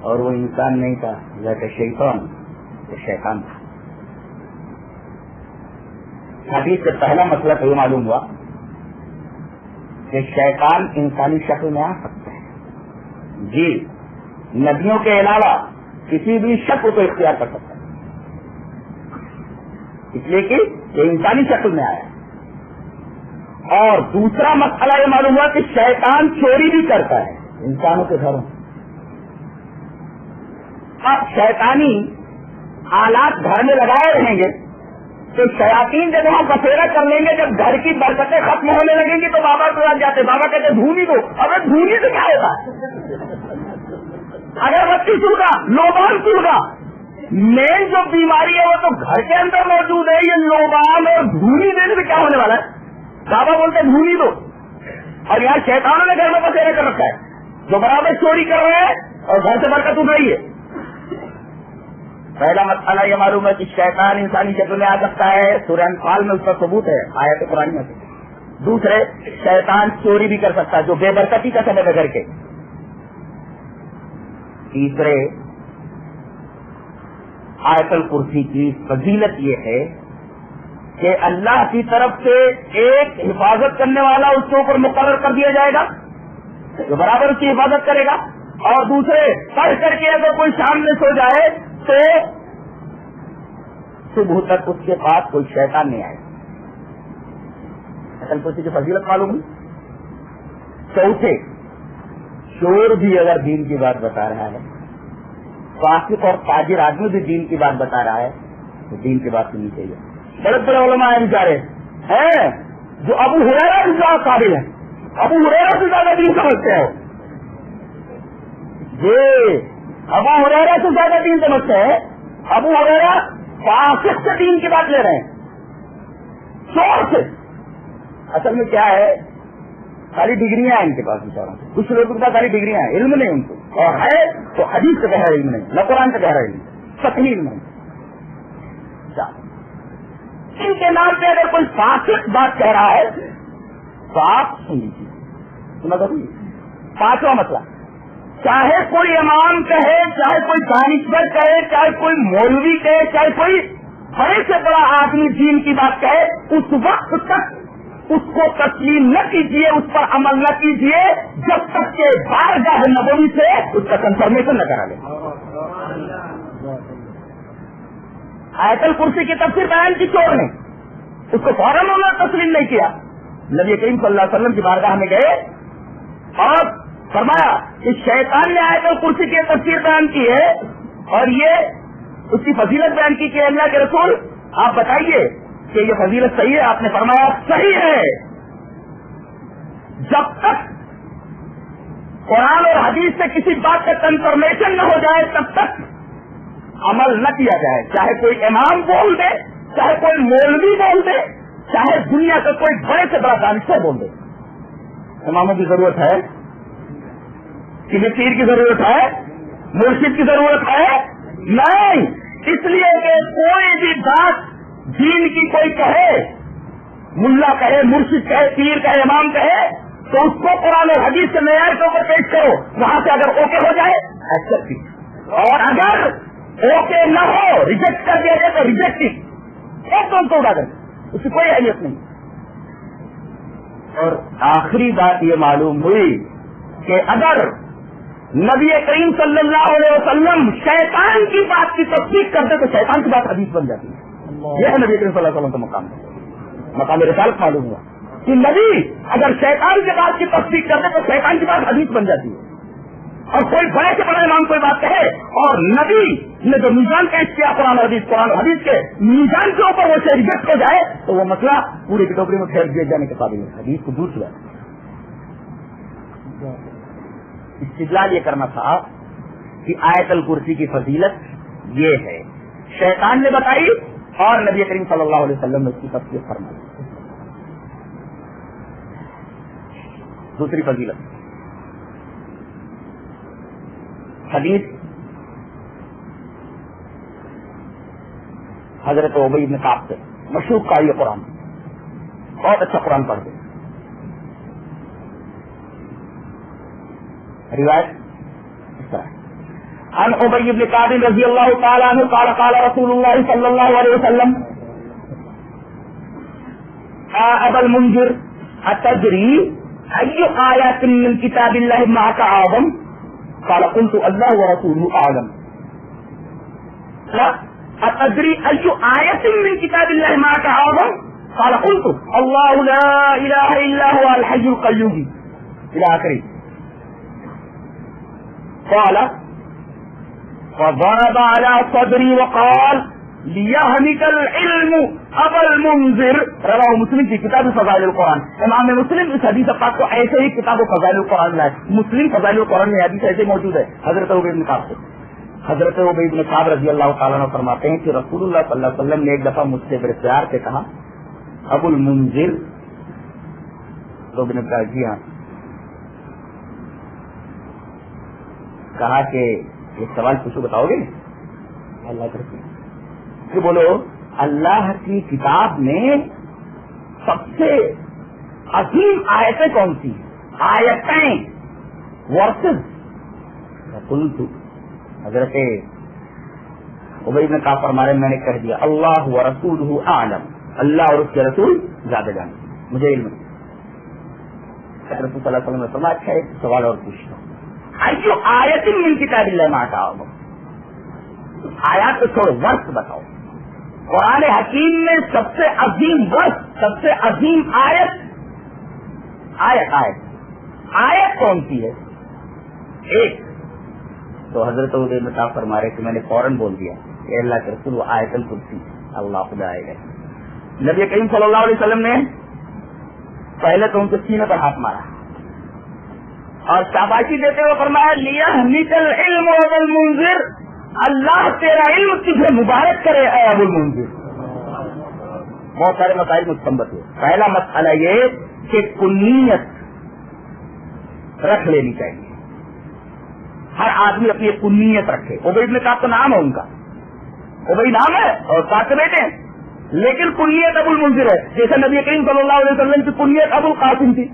اور وہ انسان نہیں تھا, ذات شیطان, وہ شیطان تھا. حدیث سے پہلا مسئلہ تو یہ معلوم ہوا کہ شیطان انسانی شکل میں آ سکتا ہے. جی, نبیوں کے علاوہ کسی بھی شکل کو اختیار کر سکتا ہے, اس لیے کہ یہ انسانی شکل میں آیا. اور دوسرا مسئلہ یہ معلوم ہوا کہ شیطان چوری بھی کرتا ہے انسانوں کے گھروں. اب شیطانی آلات گھر میں لگائے رہیں گے تو شیاطین جب وہاں بسیرا کر لیں گے, جب گھر کی برکتیں ختم ہونے لگیں گی تو بابا کو لگ جاتے. بابا کہتے دھونی دو. اگر دھونی سے کیا ہوگا؟ اگر بچی سلگا, لوبان سلگا, مین جو بیماری ہے وہ تو گھر کے اندر موجود ہے. یہ لوبان اور دھونی دینے سے کیا ہونے والا ہے؟ بابا بولتے دھونی دو. اور یہاں شیطانوں نے گھر میں بسیرا کر رکھا ہے جو برابر چوری کر رہے ہیں اور گھر سے برکت اٹھ رہی ہے. پہلا مسئلہ یہ معلوم ہے کہ شیطان انسانی شکل میں آ سکتا ہے, سورہ انفال میں اس کا ثبوت ہے آیت قرآن میں. دوسرے, شیطان چوری بھی کر سکتا ہے جو بے برکتی کا سبب ہے گھر کے. تیسرے, آیت الکرسی کی فضیلت یہ ہے کہ اللہ کی طرف سے ایک حفاظت کرنے والا اس کے اوپر مقرر کر دیا جائے گا جو برابر اس کی حفاظت کرے گا. اور دوسرے, پڑھ کر کے اگر کوئی سامنے سو جائے تو صبح تک اس کے پاس کوئی شیطان نہیں آئے. آیت الکرسی کی فضیلت معلوم ہوئی. چوتھے, چور بھی اگر دین کی بات بتا رہا ہے, فاسق اور تاجر آدمی بھی دین کی بات بتا رہا ہے تو دین کی بات سننی چاہیے. بڑے بڑے علماء ہیں بیچارے ہیں, جو ابو ہریرہ سے زیادہ قابل ہے، ابو ہریرہ سے زیادہ دین سمجھتے ہیں، یہ ابو ہریرہ سے زیادہ دین سمجھتے ہیں. ابو ہریرہ فاسق سے دین کی بات لے رہے ہیں، چور سے. اصل میں کیا ہے، ساری ڈگریاں ہیں ان کے پاس بیچاروں سے. کچھ لوگوں کے پاس ساری ڈگریاں ہیں، علم نہیں ان کو، اور ہے تو حدیث سے گہرا علم نہیں، نہ قرآن سے گہرا علم، سطحی علم نہیں. ان کے نام پہ اگر کوئی فاسق بات کہہ رہا ہے تو آپ سن لیجیے. پانچواں مسئلہ، چاہے کوئی امام کہے، چاہے کوئی دانشور کہے، چاہے کوئی مولوی کہے، چاہے کوئی بڑے سے بڑا آدمی دین کی بات کہے، اس وقت تک اس کو تسلیم نہ کیجیے، اس پر عمل نہ کیجیے جب تک کہ بارگاہ نبوی سے اس کا کنفرمیشن نہ کرا لے. آیت الکرسی کی تفسیر بیان کی چور نے، اس کو فوراً انہوں نے تسلیم نہیں کیا. نبی کریم صلی اللہ علیہ وسلم کی بارگاہ میں گئے اور فرمایا کہ شیطان نے آیت الکرسی کی تفسیر بیان کی ہے اور یہ اس کی فضیلت بیان کی کہ اللہ کے رسول آپ بتائیے کہ یہ فضیلت صحیح ہے. آپ نے فرمایا صحیح ہے. جب تک قرآن اور حدیث سے کسی بات کا کنفرمیشن نہ ہو جائے تب تک عمل نہ کیا جائے، چاہے کوئی امام بول دے، چاہے کوئی مولوی بول دے، چاہے دنیا کا کوئی بڑے سے بڑا دانشور بول دے. اماموں کی ضرورت ہے، کسی پیر کی ضرورت ہے، مرشد کی ضرورت ہے نہیں. اس لیے کہ کوئی بھی بات دین کی کوئی کہے، ملا کہے، مرشد کہے، پیر کہے، امام کہے، تو اس کو قرآن اور حدیث کے معیار کے اوپر پیش کرو. وہاں سے اگر اوکے ہو جائے ایکسپٹ، اور اگر اوکے نہ ہو، ریجیکٹ کر دیا جائے تو ریجیکٹنگ ایک دم کو اڑا کر، اس کی کوئی اہمیت نہیں. اور آخری بات یہ معلوم ہوئی کہ اگر نبی کریم صلی اللہ علیہ وسلم شیطان کی بات کی تصدیق کرتے تو شیطان کی بات حدیث بن جاتی ہے. یہ ہے نبی کریم صلی اللہ علیہ وسلم کا مقام رسالت معلوم ہوا کہ نبی اگر شیطان کی بات کی تصدیق کرتے تو شیطان کی بات حدیث بن جاتی ہے. اور کوئی بڑے سے بڑا امام کوئی بات کہے اور نبی نے جو میزان پیش کیا قرآن حدیث کے میزان کے اوپر وہ سے ریجیکٹ ہو جائے تو وہ مسئلہ پوری کی ٹوکری میں پھیر دیے جانے کے قابل ہے. حدیث کو دور کیا. استدلال یہ کرنا تھا کہ آیت الکرسی کی فضیلت یہ ہے، شیطان نے بتائی اور نبی کریم صلی اللہ علیہ وسلم نے اس کی تفسیر فرمائی. دوسری فضیلت، حدیث حضرت ابی بن کعب سے مشہور قاری قرآن، بہت اچھا قرآن پڑھتے. روایت اس طرح، عن ابی بن کعب رضی اللہ تعالی عنہ قال قال رسول اللہ صلی اللہ علیہ وسلم ابا المنذر اتدری ای آیات من کتاب اللہ معک اعظم قال قلت اللہ ورسولہ اعلم. اتدری ای آیات من کتاب اللہ معک اعظم قال قلت اللہ لا الہ الا هو الحی القیوم الى آخره. قال فضرب على صدري وقال ليهنك العلم ابا المنذر. رواه مسلم کی کتاب فضائل القرآن. امام مسلم اس حدیث پاک کو ایسے ہی کتاب فضائل القرآن لائے. مسلم فضائل القرآن میں حدیث ایسے موجود ہے حضرت ابی بن کعب سے. حضرت ابی بن کعب رضی اللہ تعالیٰ عنہ فرماتے ہیں کہ رسول اللہ صلی اللہ علیہ وسلم نے ایک دفعہ مجھ سے بڑے پیار سے کہا ابو المنذر. لوگوں نے کہا جی ہاں. کہا کہ ایک سوال پوچھو بتاؤ گے؟ اللہ کرتے کہ بولو اللہ کی کتاب میں سب سے عظیم آیتیں کون سی؟ آیتیں ورسز. حضرت ابی بن کعب فرما رہے میں نے کہہ دیا اللہ ورسولہ اعلم، اللہ اور اس کے رسول زیادہ جانتے، مجھے علم نہیں. رسول صلی اللہ علیہ وسلم نے فرمایا اچھا ایک سوال اور پوچھتا ہوں، ایو آیت من کتاب اللہ معک اعظم. آیات کو چھوڑو، ورس بتاؤ. قرآن حکیم میں سب سے عظیم ورس، سب سے عظیم آیت کون سی ہے؟ ایک تو حضرت ابی بن کعب فرما رہے کہ میں نے فوراً بول دیا کہ اللہ کے رسول وہ آیت الکرسی. اللہ خدا آئے گا. نبی کریم صلی اللہ علیہ وسلم نے پہلے تو ان کے سینے پر ہاتھ مارا اور شاباشی دیتے ہوئے فرمایا لیہنک العلم ابا المنذر، اللہ تیرا علم تجھے مبارک کرے اے ابو المنذر۔ بہت سارے مسائل مستنبط ہوئے۔ پہلا مسئلہ یہ کہ کنیت رکھ لینی چاہیے، ہر آدمی اپنی ایک کنیت رکھے۔ ابی بن کعب کا نام ہے، ان کا ابی نام ہے اور کعب کے بیٹے ہیں، لیکن کنیت ابو المنذر ہے، جیسے نبی کریم صلی اللہ علیہ وسلم کی کنیت ابو القاسم تھی،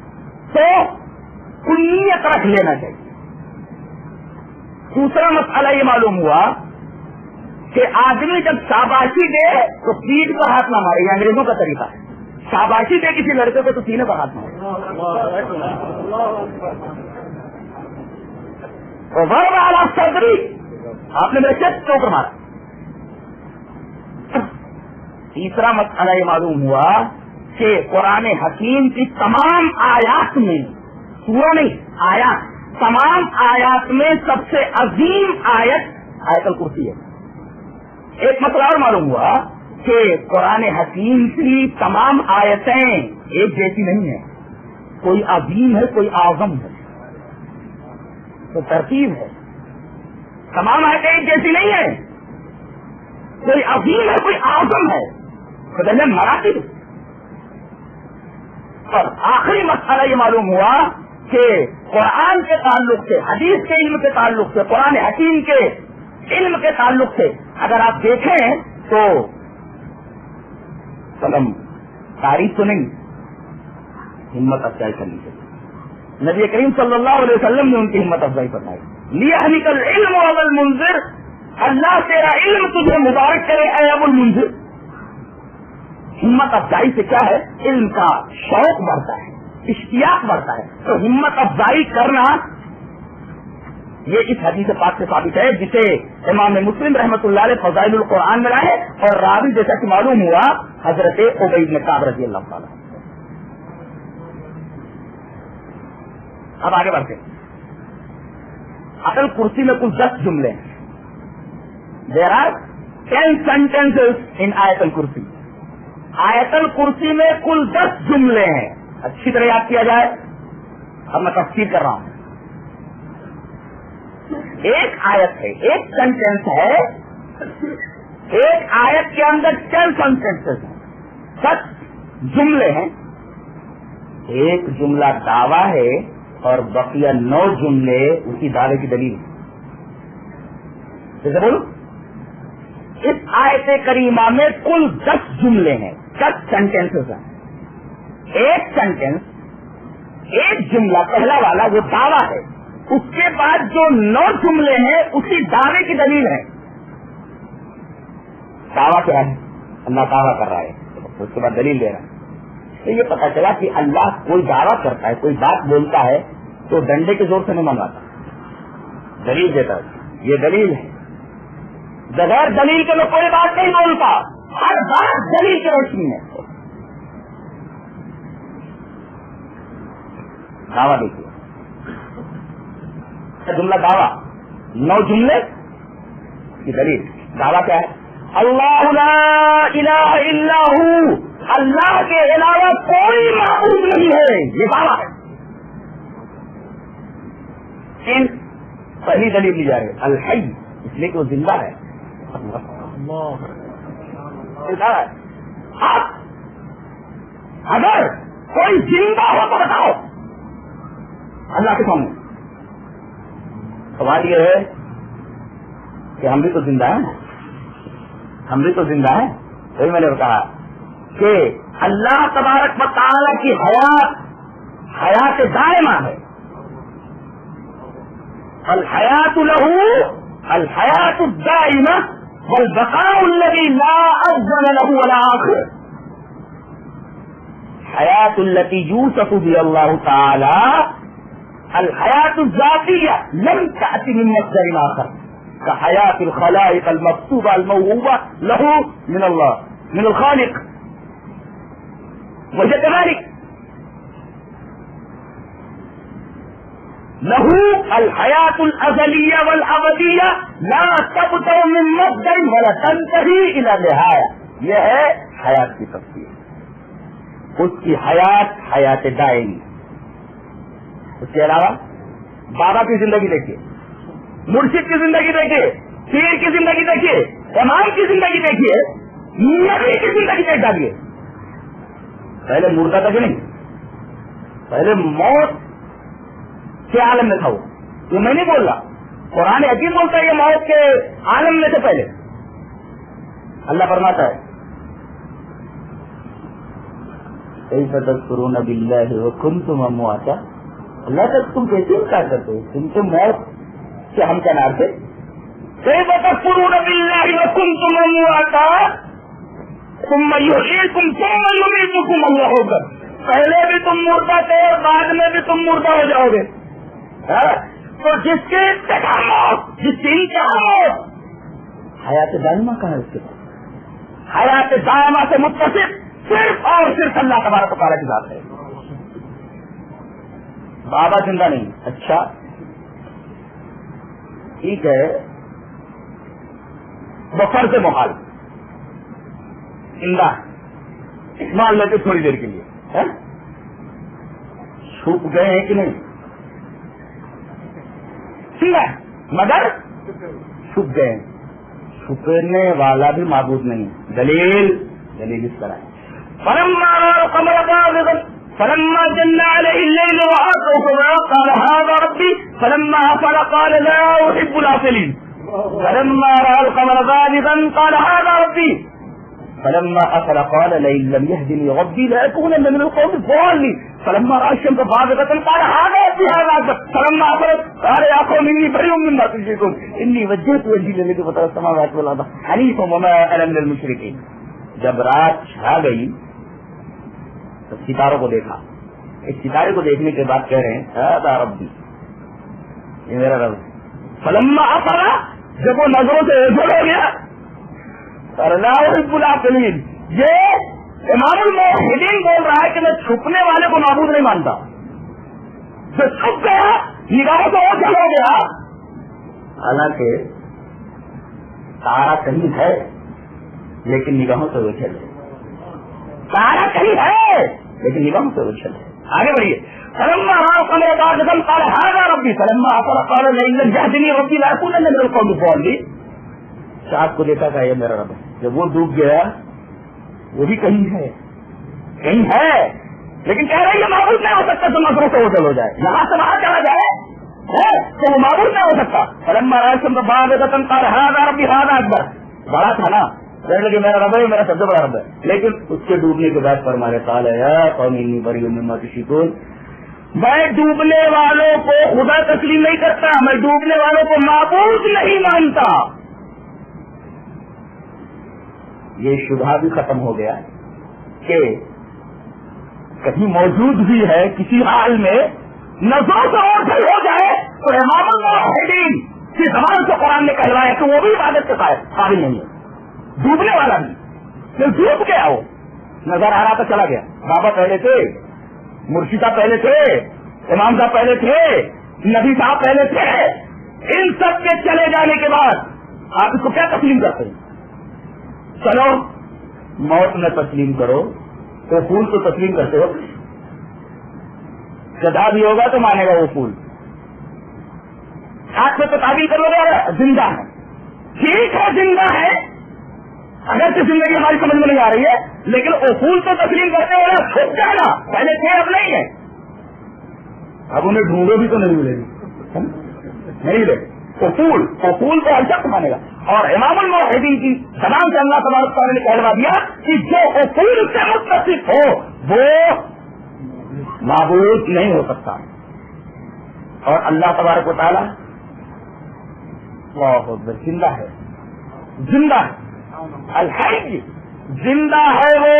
تو کنیت رکھ لینا چاہیے۔ دوسرا مسئلہ یہ معلوم ہوا کہ آدمی جب شاباشی دے تو پیٹھ پر ہاتھ نہ مارے، یہ انگریزوں کا طریقہ ہے۔ شاباشی دے کسی لڑکے کو تو سینے پر ہاتھ مارے، صدری، آپ نے میرے چیسٹ کے اوپر مارا۔ تیسرا مسئلہ یہ معلوم ہوا کہ قرآن حکیم کی تمام آیات میں، سورہ نہیں آیات، تمام آیات میں سب سے عظیم آیت آیت الکرسی ہے۔ ایک مسئلہ اور معلوم ہوا کہ قرآن حکیم کی تمام آیتیں ایک جیسی نہیں ہیں، کوئی عظیم ہے کوئی اعظم ہے، تو ترتیب ہے۔ تمام آیتیں ایک جیسی نہیں ہیں، کوئی عظیم ہے کوئی اعظم ہے، خدا نے مراتب۔ اور آخری مسئلہ یہ معلوم ہوا کہ قرآن کے تعلق سے، حدیث کے علم کے تعلق سے، قرآن حکیم کے علم کے تعلق سے اگر آپ دیکھیں تو قلم تعریف تو نہیں، ہمت افزائی کرنی چاہیے۔ نبی کریم صلی اللہ علیہ وسلم نے ان کی ہمت افزائی فرمائی، لیہنک العلم ابا المنذر، اللہ تیرا علم تجھے مبارک کرے اے ابو المنذر۔ ہمت افزائی سے کیا ہے؟ علم کا شوق بڑھتا ہے، اشتیاق بڑھتا ہے، تو ہمت افزائی کرنا یہ اس حدیث پاک سے ثابت ہے، جسے امام مسلم رحمۃ اللہ علیہ فضائل القرآن میں لائے، اور راوی جیسا کہ معلوم ہوا حضرت ابی بن کعب رضی اللہ تعالیٰ۔ اب آگے بڑھتے ہیں۔ اصل کرسی میں کل 10 جملے ہیں۔ دیر آر 10 sentences in آیت الکرسی۔ آیت الکرسی میں کل 10 جملے ہیں، اچھی طرح یاد کیا جائے۔ اب میں تفصیل کر رہا ہوں۔ ایک آیت ہے، ایک سینٹینس ہے، ایک آیت کے اندر 10 sentences ہیں، 10 جملے ہیں۔ ایک جملہ دعویٰ ہے اور بقیہ 9 جملے اسی دعوے کی دلیل ہے۔ جیسے بولو، اس آیت کریمہ میں کل 10 جملے ہیں، 10 sentences ہیں۔ ایک سینٹینس، ایک جملہ پہلا والا وہ دعویٰ ہے، اس کے بعد جو 9 جملے ہیں اسی دعوے کی دلیل ہے۔ دعویٰ کیا ہے؟ اللہ دعویٰ کر رہا ہے، اس کے بعد دلیل دے رہا ہے۔ تو یہ پتا چلا کہ اللہ کوئی دعویٰ کرتا ہے، کوئی بات بولتا ہے تو ڈنڈے کے زور سے نہیں منواتا، دلیل دیتا ہے، یہ دلیل ہے۔ بغیر دلیل کے میں کوئی بات نہیں بولتا، ہر بات دلیل کی روشنی ہے۔ دعویٰ دیکھیے، جملہ دعویٰ، 9 جملے کی دلیل۔ دعویٰ کیا ہے؟ اللہ لا الہ الا ہو، اللہ کے علاوہ کوئی معبود نہیں ہے، یہ دعویٰ ہے۔ پہلی دلیل لی جا رہی ہے الحی، اس لیے کہ وہ زندہ ہے۔ اگر کوئی زندہ ہو تو بتاؤ اللہ کے سامنے۔ سوال یہ ہے کہ ہم بھی تو زندہ ہیں، ہم بھی تو زندہ ہیں۔ وہی میں نے کہا کہ اللہ تبارک و تعالی کی حیات دائمہ ہے، الحیات لہ الحیات الدائمہ والبقاء الذی لا اول لہ ولا آخر۔ حیات التي یوصف بها اللہ تعالی الحیات الذاتیہ لم تأتی من مصدر آخر كحیات الخلائق المکتوبہ الموہوبہ لہ من اللہ من الخالق، وجہ كذلك لہ الحیات الازلیہ والابدیہ لا تبدأ من مصدر ولا تنتہی الى نہایہ۔ یہ ہے حیات کی تفسیر۔ اس کی حیات دائمی. اس کے علاوہ بابا کی زندگی دیکھیے, مرشد کی زندگی دیکھیے, پیر کی زندگی دیکھیے, امام کی زندگی دیکھیے, نبی کی زندگی دیکھ ڈالیے. پہلے مردہ تھا کہ نہیں, پہلے موت کے عالم میں تھا وہ. یہ میں نہیں بول رہا, قرآن حکیم بولتا ہے یہ موت کے عالم میں سے پہلے. اللہ فرماتا ہے کیف تذکرون باللہ وکنتم امواتا, اللہ تک تم کیسے انکار کرتے ہو, تم تو موت سے ہم کنار تھے. کیف تذکرون باللہ وکنتم امواتا ثم یحییکم ثم یمیتکم, اللہ ہوگا پہلے بھی تم مردہ تھے اور بعد میں بھی تم مردہ ہو جاؤ گے. تو جس کی ابتدا موت, جس کی انتہا موت, حیات دائمہ کہاں ہے اس کے پاس؟ حیات دائمہ سے متصف صرف اور صرف اللہ تبارک و تعالیٰ کی ذات ہے. بابا زندہ نہیں. اچھا ٹھیک ہے, بفر سے محال زندہ مان لیتے تھوڑی دیر کے لیے, چھپ گئے ہیں کہ نہیں, مگر چھپ گئے ہیں. چھپنے والا بھی معبود نہیں. دلیل اس طرح ہے. فلما رأى القمر بازغا فلما جن عليه الليل رأى كوكبا قال هذا ربي فلما أفل قال لا أحب الآفلين. فلما رأى القمر بازغا قال هذا ربي فلما أفل قال لئن لم يهدني ربي لأكونن من القوم الضالين. فلما رأى الشمس بازغة قال هذا ربي هذا أكبر. فلما أفلت قال يا قوم إني بريء مما تشركون إني وجهت وجهي للذي فطر السماوات والأرض حنيفا وما أنا من المشركين. جب رات چھا گئی تو ستاروں کو دیکھا. اس ستارے کو دیکھنے کے بعد کہہ رہے ہیں هذا ربی, یہ میرا رب. فلما أفل, جب وہ نظروں سے اوجھل ہو گیا, لا أحب الآفلين. یہ امام الموحدین بول رہا ہے کہ میں چھپنے والے کو معبود نہیں مانتا. جو چھپ گیا نگاہوں سے اوجھل ہو گیا, حالانکہ تارا کہیں ہے لیکن نگاہوں سے اوجھل ہے. تارا کہیں ہے لیکن نگاہوں سے اوجھل ہے. آگے بڑھیے. فلما رأى القمر بازغا قال هذا ربي فلما أفل قال لئن لم يهدني ربي لأكونن من القوم الضالين. چاند کو دیکھا تھا یہ میرا رب ہے. جب وہ ڈوب گیا وہ بھی کہیں ہے لیکن کہہ رہے یہ معبود نہیں ہو سکتا تو نظروں سے اوجھل ہو جائے, یہاں سے وہاں چلا جائے تو وہ معبود نہیں ہو سکتا. فلما رأى الشمس بازغة قال هذا ربي هذا أكبر. بڑا تھا نا, کہنے لگے میرا رب ہے, میرا سب سے بڑا رب ہے. لیکن اس کے ڈوبنے کے بعد فرمایا قال یا قوم انی بریء مما تشركون, میں ڈوبنے والوں کو خدا تسلیم نہیں کرتا, میں ڈوبنے والوں کو معبود نہیں مانتا. یہ شبہ بھی ختم ہو گیا کہ کہیں موجود بھی ہے کسی حال میں نظروں سے اوجھل ہو جائے تو امام الموحدین کی زبان سے قرآن نے کہلوایا کہ وہ بھی عبادت کے قابل نہیں ہے. ڈوبنے والا بھی پھر ڈوب گیا, وہ نظر آ رہا تھا چلا گیا. بابا پہلے تھے, مرشد صاحب پہلے تھے, امام صاحب پہلے تھے, نبی صاحب پہلے تھے. ان سب کے چلے جانے کے بعد آپ اس کو کیا تسلیم کرتے ہیں؟ چلو موت میں تسلیم کرو تو پھول تو تسلیم کرتے ہو, گدھا بھی ہوگا تو مانے گا وہ پھول. ہاتھ میں تو تعبیر کر لو گے زندہ ہے, ٹھیک ہے زندہ ہے, اگر سے زندگی ہماری سمجھ میں نہیں آ رہی ہے, لیکن وہ پھول تو تسلیم کرتے ہو نا, چھوٹ جائے نا, پہلے تھے اب نہیں ہے. اب انہیں ڈھونڈو بھی تو نہیں ملے گی, نہیں لے وہ پھول کو الجھت مانے گا. اور امام الموحدین کی زبان سے اللہ تبارک و تعالیٰ نے کہلوا دیا کہ جو اصول سے متصف ہو وہ معبود نہیں ہو سکتا. اور اللہ تبارک و تعالیٰ زندہ ہے, الحی زندہ ہے. وہ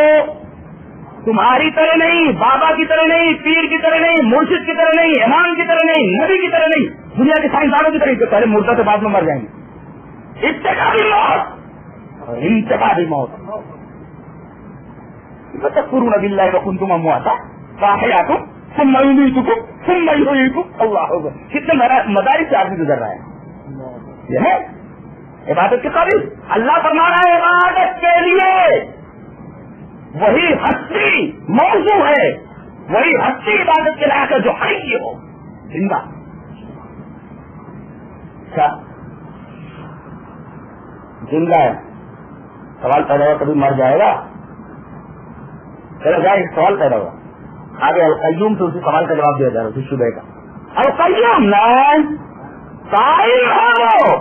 تمہاری طرح نہیں, بابا کی طرح نہیں, پیر کی طرح نہیں, مرشد کی طرح نہیں, امام کی طرح نہیں, نبی کی طرح نہیں, دنیا کے سائنسدانوں کی طرح. پہلے مردہ سے بعد میں مر جائیں گے. ابتدائی موت اور انتقالی موت. تذکرون باللہ وکنتم امواتا فاحیاکم ثم یمیتکم ثم یحییکم. اللہ اکبر, کتنے مدارس سے آدمی گزر رہا ہے. یہ ہے عبادت کے قابل. اللہ فرما رہا ہے عبادت کے لیے وہی ہستی موضوع ہے، وہی ہستی عبادت کے لائق ہے جو حی ہو، زندہ. اچھا زندہ ہے، سوال پیدا ہوا کبھی مر جائے گا؟ چلو جائے سوال پیدا ہوا آگے القیوم سے اسی سوال کا جواب دیا جا رہا ہے اسی شبہ کا. القیوم نہیں قائم ہے،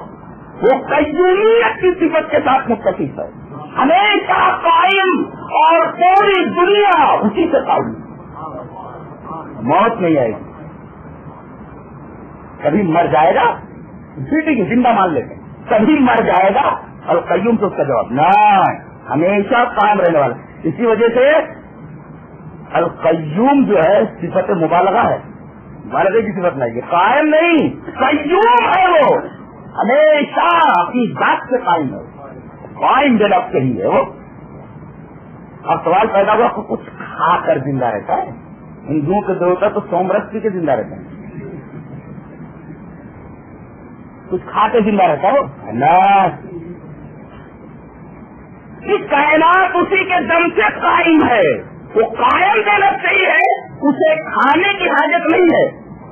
وہ قیومیت کی صفت کے ساتھ متصف ہے، ہمیشہ قائم، اور پوری دنیا اسی سے قائم. موت نہیں آئے گی، کبھی مر جائے گا ٹھیک ہے زندہ مان لیتے ہیں، کبھی مر جائے گا. القیوم سے اس کا جواب نہیں، ہمیشہ قائم رہنے والا. اسی وجہ سے القیوم جو ہے صفت مبالغہ ہے، مبالغے کی صفت نہیں ہے، قائم نہیں قیوم ہے، وہ ہمیشہ اپنی ذات سے قائم ہے، قائم بنفس سے ہی ہے وہ. اب سوال پیدا ہوا کہ کچھ کھا کر زندہ رہتا ہے؟ ہندوؤں کے دیوتا تو سومرس پی کے زندہ رہتے ہیں، کچھ کھا کے زندہ رہتا ہو اللہ. کائنات اسی کے دم سے قائم ہے، وہ قائم بنفس سے ہی ہے، اسے کھانے کی حاجت نہیں ہے.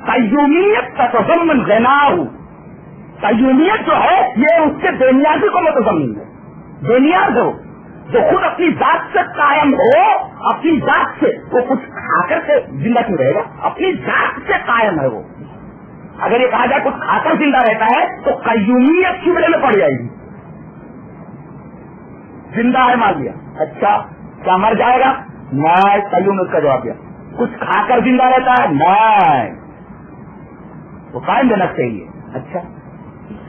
قیومیت تتضمن غناہ، قیومیت جو ہے یہ اس کے بنیادی کو متضمن ہے. بنیاد ہو جو خود اپنی ذات سے قائم ہو، اپنی ذات سے، وہ کچھ کھا کر کے زندہ کیوں رہے گا؟ اپنی ذات سے قائم ہے وہ. اگر یہ کہا جائے کچھ کھا کر زندہ رہتا ہے تو قیومیت شبلے میں پڑ جائے گی. زندہ ہے مان لیا، اچھا کیا مر جائے گا؟ نہیں، قیومیت کا جواب دیا. کچھ کھا کر زندہ رہتا ہے؟ نہیں، وہ قائم بنفس سے ہی ہے. اچھا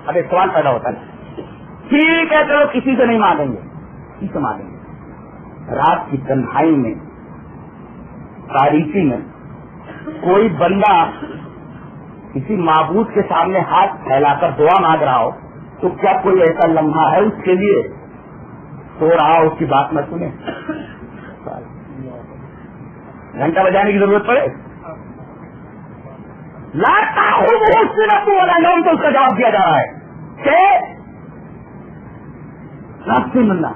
اب ایک سوال پیدا ہوتا ہے، ٹھیک ہے چلو کسی سے نہیں مانگیں گے، کسی سے مانگیں گے. رات کی تنہائی میں، تاریکی میں کوئی بندہ کسی معبود کے سامنے ہاتھ پھیلا کر دعا مانگ رہا ہو تو کیا کوئی ایسا لمحہ ہے اس کے لیے سو رہا ہو اس کی بات نہ سنے؟ گھنٹہ بجانے کی ضرورت پڑے؟ لاتا ہوں اس سے نہ تو اس کا جواب دیا جا رہا ہے کہ نفس ملنا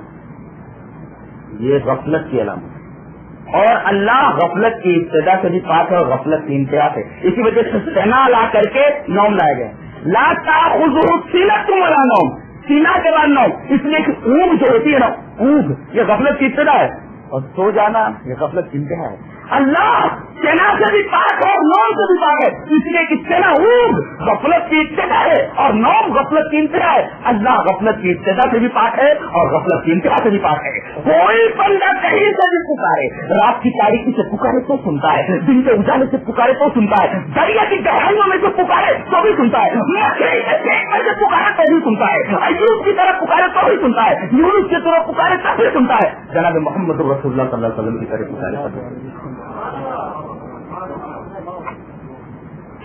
یہ غفلت کی علامت، اور اللہ غفلت کی ابتدا سے بھی پاک ہے اور غفلت کی انتہا سے. اسی وجہ سے سنا لا کر کے نوم لائے گئے. لا تاخذہ سینۃ ولا نوم، سینا کے بعد نوم، اس لیے کہ اونگ جو ہوتی ہے نا، اونگ یہ غفلت کی ابتدا ہے، اور سو جانا یہ غفلت کی انتہا ہے. اللہ سینا سے بھی پاک ہے اور نوم سے بھی پاک ہے، اس لیے کہ سینا اونگ غفلت کی ابتدا ہے اور نوم غفلت کی انتہا ہے. اللہ غفلت کی ابتدا سے بھی پاک ہے اور غفلت کی انتہا سے بھی پاک ہے. کوئی بندہ کہیں سے بھی پکارے، رات کی تاریکی سے پکارے تو سنتا ہے، دن کے اجالے سے پکارے تو سنتا ہے، دریا کی گہرائیوں میں سے پکارے تو بھی سنتا ہے، سے پکارے تو بھی سنتا ہے، ایوب کی طرف پکارے تو بھی سنتا ہے، یونس کی طرف پکارے تو بھی سنتا ہے، جناب محمد رسول اللہ صلی اللہ علیہ وسلم کی طرف پکارے.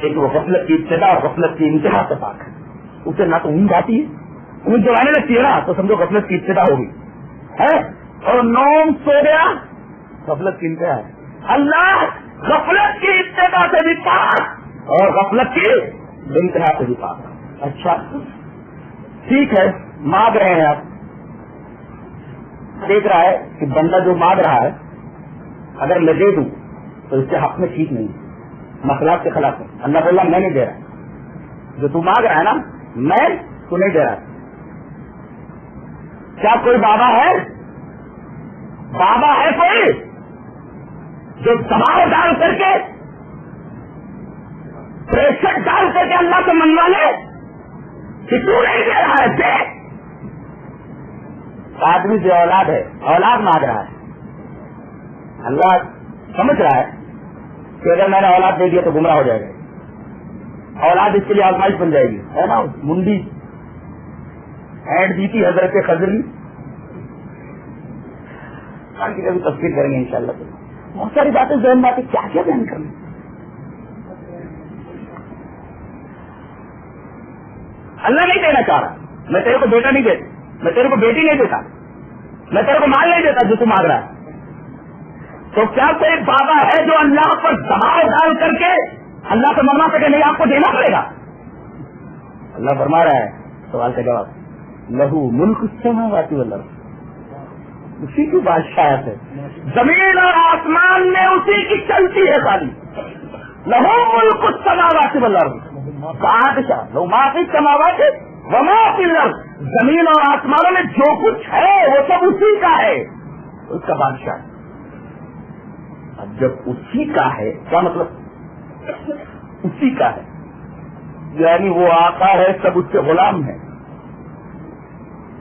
ایک وہ غفلت کی ابتدا اور غفلت کی انتہا سے پاک ہے. اسے نہ تو اونگ آتی ہے، اونگ جب آنے لگتی ہے نا تو سمجھو غفلت کی ابتدا ہوگی ہے، اور نوم سو گیا غفلت کی انتہا ہے. اللہ غفلت کی ابتدا سے بھی پاک اور غفلت کی انتہا سے بھی پاک. اچھا ٹھیک ہے، مانگ رہے ہیں آپ، دیکھ رہا ہے کہ بندہ جو مانگ رہا ہے اگر میں دے دوں تو اس کے حق میں ٹھیک نہیں، مسئلات کے خلاف ہے. اللہ تعالیٰ میں نہیں دے رہا، جو تو مانگ رہا ہے نا میں تو نہیں دے رہا. کیا کوئی بابا ہے؟ بابا ہے کوئی جو دباؤ ڈال کر کے پریشر ڈال کر کے اللہ سے منگوا لے کہ تو نہیں دے رہا ہے؟ دے. آدمی جو اولاد ہے، اولاد مانگ رہا ہے، اللہ سمجھ رہا ہے کہ اگر میں نے اولاد دے دیا تو گمراہ ہو جائے گا، اولاد اس کے لیے آزمائش بن جائے گی، ہے نا. منڈی ایڈ دی تھی حضرت خضری کی کبھی تفصیل کریں گے انشاءاللہ. بہت ساری باتیں ذہن میں آتی، کیا کیا بیان کریں. اللہ نہیں دینا چاہ رہا، میں تیرے کو بیٹا نہیں دیتا، میں تیرے کو بیٹی نہیں دیتا، میں تیرے کو مال نہیں دیتا جو تو مانگ رہا ہے. تو کیا کوئی بابا ہے جو اللہ پر دباؤ ڈال کر کے اللہ سے منگوا سکے؟ نہیں، آپ کو دینا پڑے گا. اللہ فرما رہا ہے، سوال کا جواب، لہو ملک السماوات والارض، اسی کی بادشاہت ہے. زمین اور آسمان میں اسی کی چلتی ہے خالی. لہو ملک السماوات والارض, بادشاہ لو ما فی السماوات وما فی الارض, زمین اور آسمانوں میں جو کچھ ہے وہ سب اسی کا ہے, اس کا بادشاہ ہے. اب جب اسی کا ہے کیا مطلب؟ اسی کا ہے یعنی وہ آقا ہے, سب اس کے غلام ہیں.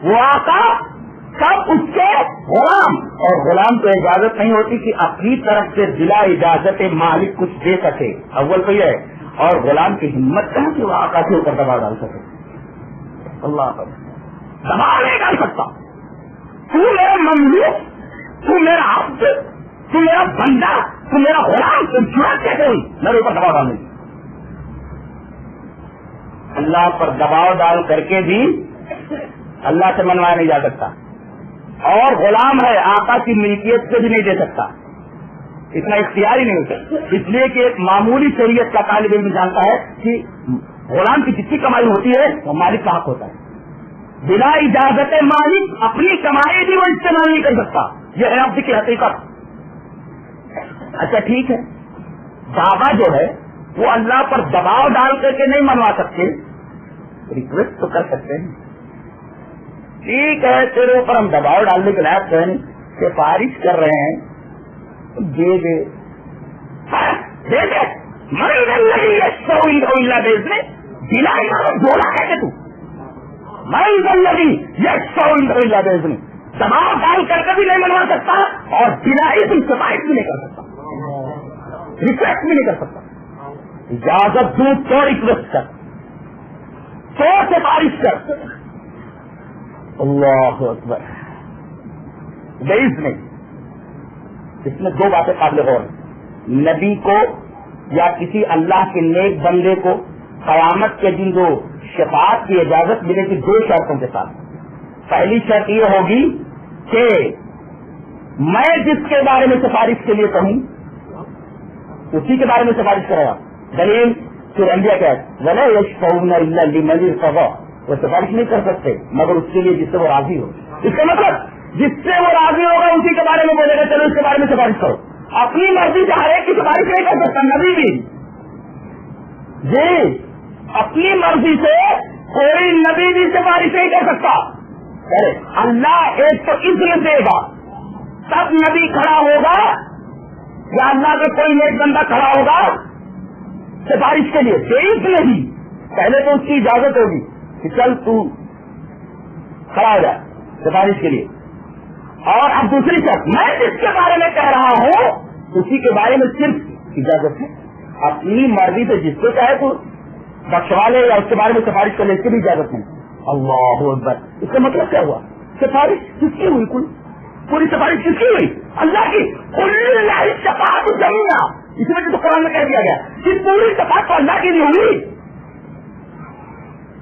وہ آقا سب اس کے غلام, اور غلام کو اجازت نہیں ہوتی کہ اپنی طرف سے بلا اجازت مالک کچھ دے سکے. اول تو یہ ہے, اور غلام کی ہمت ہے کہ وہ آقا کے اوپر دباؤ ڈال سکے. اللہ دباؤ نہیں ڈال سکتا. تو میرا مملوک, تو میرا عبد, تو میرا بندہ, تو میرا غلام, تم جرأت کیسے ہوئی میرے اوپر دباؤ ڈالنے کی؟ اللہ پر دباؤ ڈال کر کے بھی اللہ سے منوایا نہیں جا سکتا, اور غلام ہے آقا کی ملکیت سے بھی نہیں دے سکتا. اتنا اختیار ہی نہیں ہوتا. اس لیے کہ ایک معمولی شریعت کا طالب علم جانتا ہے کہ غلام کی جتنی کمائی ہوتی ہے وہ مالک کا حق ہوتا ہے. بنا اجازت مالک اپنی کمائی بھی وہ استعمال نہیں کر سکتا. یہ ہے عبد کی حقیقت. اچھا ٹھیک ہے, بابا جو ہے وہ اللہ پر دباؤ ڈال کر کے نہیں منوا سکتے, ریکویسٹ تو کر سکتے ہیں. ٹھیک ہے, تیرے اوپر ہم دباؤ ڈالنے کے لائق ہیں, سفارش کر رہے ہیں, دے دے دے دے. بیچنے بلا بولا ہے کہ تو بیچنے دباؤ ڈال کر کے بھی نہیں منوا سکتا, اور بلا تم سفارش بھی نہیں کر سکتا, ریکویسٹ بھی نہیں کر سکتا. اجازت دوں تو ریکویسٹ کر, تو سفارش کر. اللہ اکبر. نہیں, اس میں دو باتیں قابل غور ہیں. نبی کو یا کسی اللہ کے نیک بندے کو قیامت کے دن جو شفاعت کی اجازت ملے گی دو شرطوں کے ساتھ. پہلی شرط یہ ہوگی کہ میں جس کے بارے میں سفارش کے لیے کہوں اسی کے بارے میں سفارش کرے گا. دلیل سورہ انبیاء کیا ہے, وَلَا يَشْفَعُونَ إِلَّا لِمَنِ ارْتَضَىٰ, وہ سفارش نہیں کر سکتے مگر اس کے لیے جس سے وہ راضی ہو. اس کا مطلب جس سے وہ راضی ہوگا اسی کے بارے میں بولے گا چلو اس کے بارے میں سفارش کرو. اپنی مرضی سے ہر ایک کی سفارش نہیں کر سکتا نبی بھی. جی, اپنی مرضی سے کوئی نبی بھی سفارش نہیں کر سکتا. اللہ ایک تو اذن دے گا تب نبی کھڑا ہوگا, یا اللہ کا کوئی نیک بندہ کھڑا ہوگا سفارش کے لیے. تیز نہیں, پہلے تو اس کی اجازت ہوگی کہ چل تو کھڑا ہو جائے سفارش کے لیے. اور اب دوسری شرط, میں جس کے بارے میں کہہ رہا ہوں اسی کے بارے میں صرف اجازت ہے. اپنی مرضی سے جس کو چاہے تو بخشوا لے یا اس کے بارے میں سفارش کر لے, اس کی بھی اجازت نہیں. اللہ اکبر. اس کا مطلب کیا ہوا؟ سفارش کس کی ہوئی؟ پوری سفارش کس کی ہوئی؟ اللہ کی. شفاعت جمیعا, اسی وجہ سے قرآن میں کہہ دیا گیا کہ پوری شفاعت تو اللہ کی نہیں ہوئی.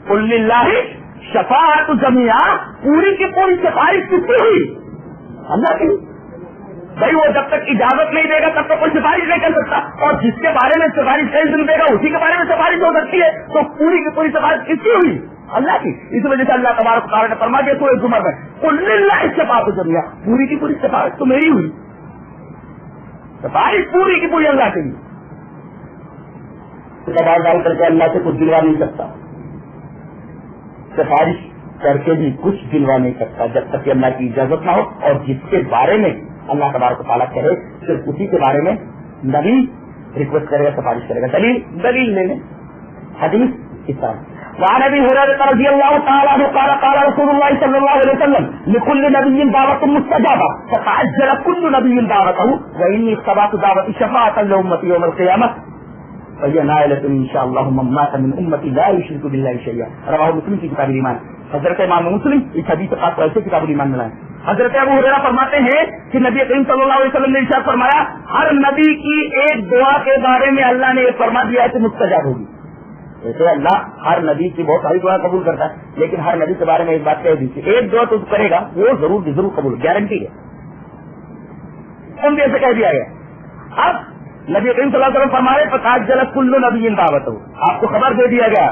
قل للہ شفاعت جمیعا, پوری کی پوری سفارش کس کی ہوئی؟ اللہ کی. بھائی وہ جب تک اجازت نہیں دے گا تب تک کوئی سفارش نہیں کر سکتا, اور جس کے بارے میں سفارش کا اذن دے گا اسی کے بارے میں سفارش ہو سکتی ہے. تو پوری کی پوری سفارش کس کی ہوئی؟ اللہ کی. اس وجہ سے اللہ تبارک و تعالیٰ نے فرما دیا سورہ زمر میں قل للہ شفاعت جمیعا, پوری کی پوری سفارش تو میری ہوئی. سفارش پوری کی پوری اللہ کے لیے. دباؤ ڈال کر کے اللہ سے کچھ دلوا نہیں سکتا, سفارش کر کے بھی کچھ دلوا نہیں سکتا جب تک کہ اللہ کی اجازت نہ ہو. اور جس کے بارے میں اللہ تبارک و تعالیٰ کرے صرف اسی کے بارے میں نبی ریکویسٹ کرے گا, سفارش کرے گا. دلیل لے لیں. حدیث اس طرح وعن ابي هريره رضي الله تعالى عنه قال قال رسول الله صلى الله عليه وسلم لكل نبي دعوة مستجابة فتعجل كل نبي دعوته وإني اختبأت دعوتي شفاعة لأمتي يوم القيامة فهي نائلة إن شاء الله من مات من أمتي لا يشرك بالله شيئا. رواه مسلم في كتاب الإيمان. حضرت امام مسلم اس حدیث کا ایسے کتاب الایمان میں لائے. حضرت ابو ہریرہ فرماتے ہیں کہ نبی کریم صلی اللہ علیہ وسلم نے ارشاد فرمایا ہر نبی کی ایک دعا کے بارے میں اللہ نے یہ فرما دیا ہے کہ مستجاب ہوگی. ایسے اللہ ہر نبی کی بہت ساری دعا قبول کرتا ہے, لیکن ہر نبی کے بارے میں ایک بات کہہ دی کہ ایک دعا تو کرے گا وہ ضرور قبول, گارنٹی ہے. ایسے کہہ دیا گیا. اب نبی کریم صلی اللہ علیہ وسلم فرمائے فقاد جلت کل نبی دعوت ہو, آپ کو خبر دے دیا گیا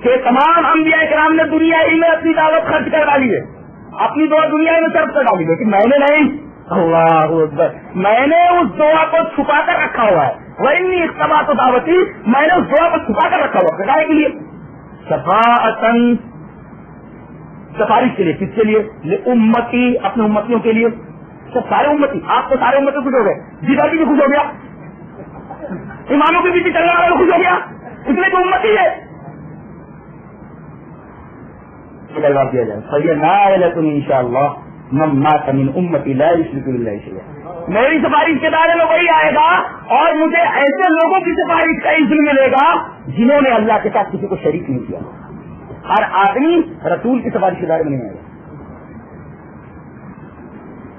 کہ تمام انبیاء کرام نے دنیا ہی میں اپنی دعوت خرچ کر ڈالی ہے, اپنی دعا دنیا میں طرف سے ڈالی, لیکن میں نے نہیں. اللہ اکبر, میں نے اس دعا کو چھپا کر رکھا ہوا ہے. وہی اختبار تو دعوتی, میں نے اس دعا کو چھپا کر رکھا ہوا ہے کے لیے, شفاعتن, سفارش کے لیے. کس کے لیے؟ امتی, اپنے امتیوں کے لیے. سارے امتی, آپ تو سارے امتی خوش ہو گئے, جدھر بھی خوش ہو گیا, اماموں کے پیچھے چلنے والے خوش ہو گیا, اس لیے تو امتی ہے. جواب دیا جائے فَيَنَالَكُمْ إِنْ شَاءَ اللَّهُ مَن مَّاتَ مِنْ أُمَّتِي لَا يُشْرِكُ بِاللَّهِ شَيْئًا. میری سفارش کے دائرے میں وہی آئے گا, اور مجھے ایسے لوگوں کی سفارش کا اذن ملے گا جنہوں نے اللہ کے ساتھ کسی کو شریک نہیں کیا. ہر آدمی رسول کی سفارش کے دائرے میں نہیں آئے گا.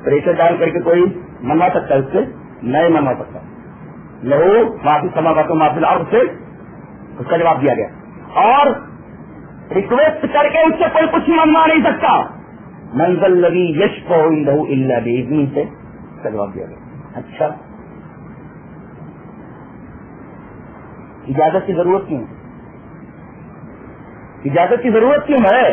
پریشر ڈال کر کے کوئی منوا سکتا ہے, اس سے نہیں منوا سکتا. لہو معافی سماوات و معافی الارض سے اس کا جواب دیا گیا, اور ریکویسٹ کر کے اس سے کوئی کچھ منوا نہیں سکتا. من ذا الذی یشفع عنده الا باذنہ سے اس کا جواب دیا گیا. اچھا, اجازت کی ضرورت کیوں ہے؟ اجازت کی ضرورت کیوں ہے؟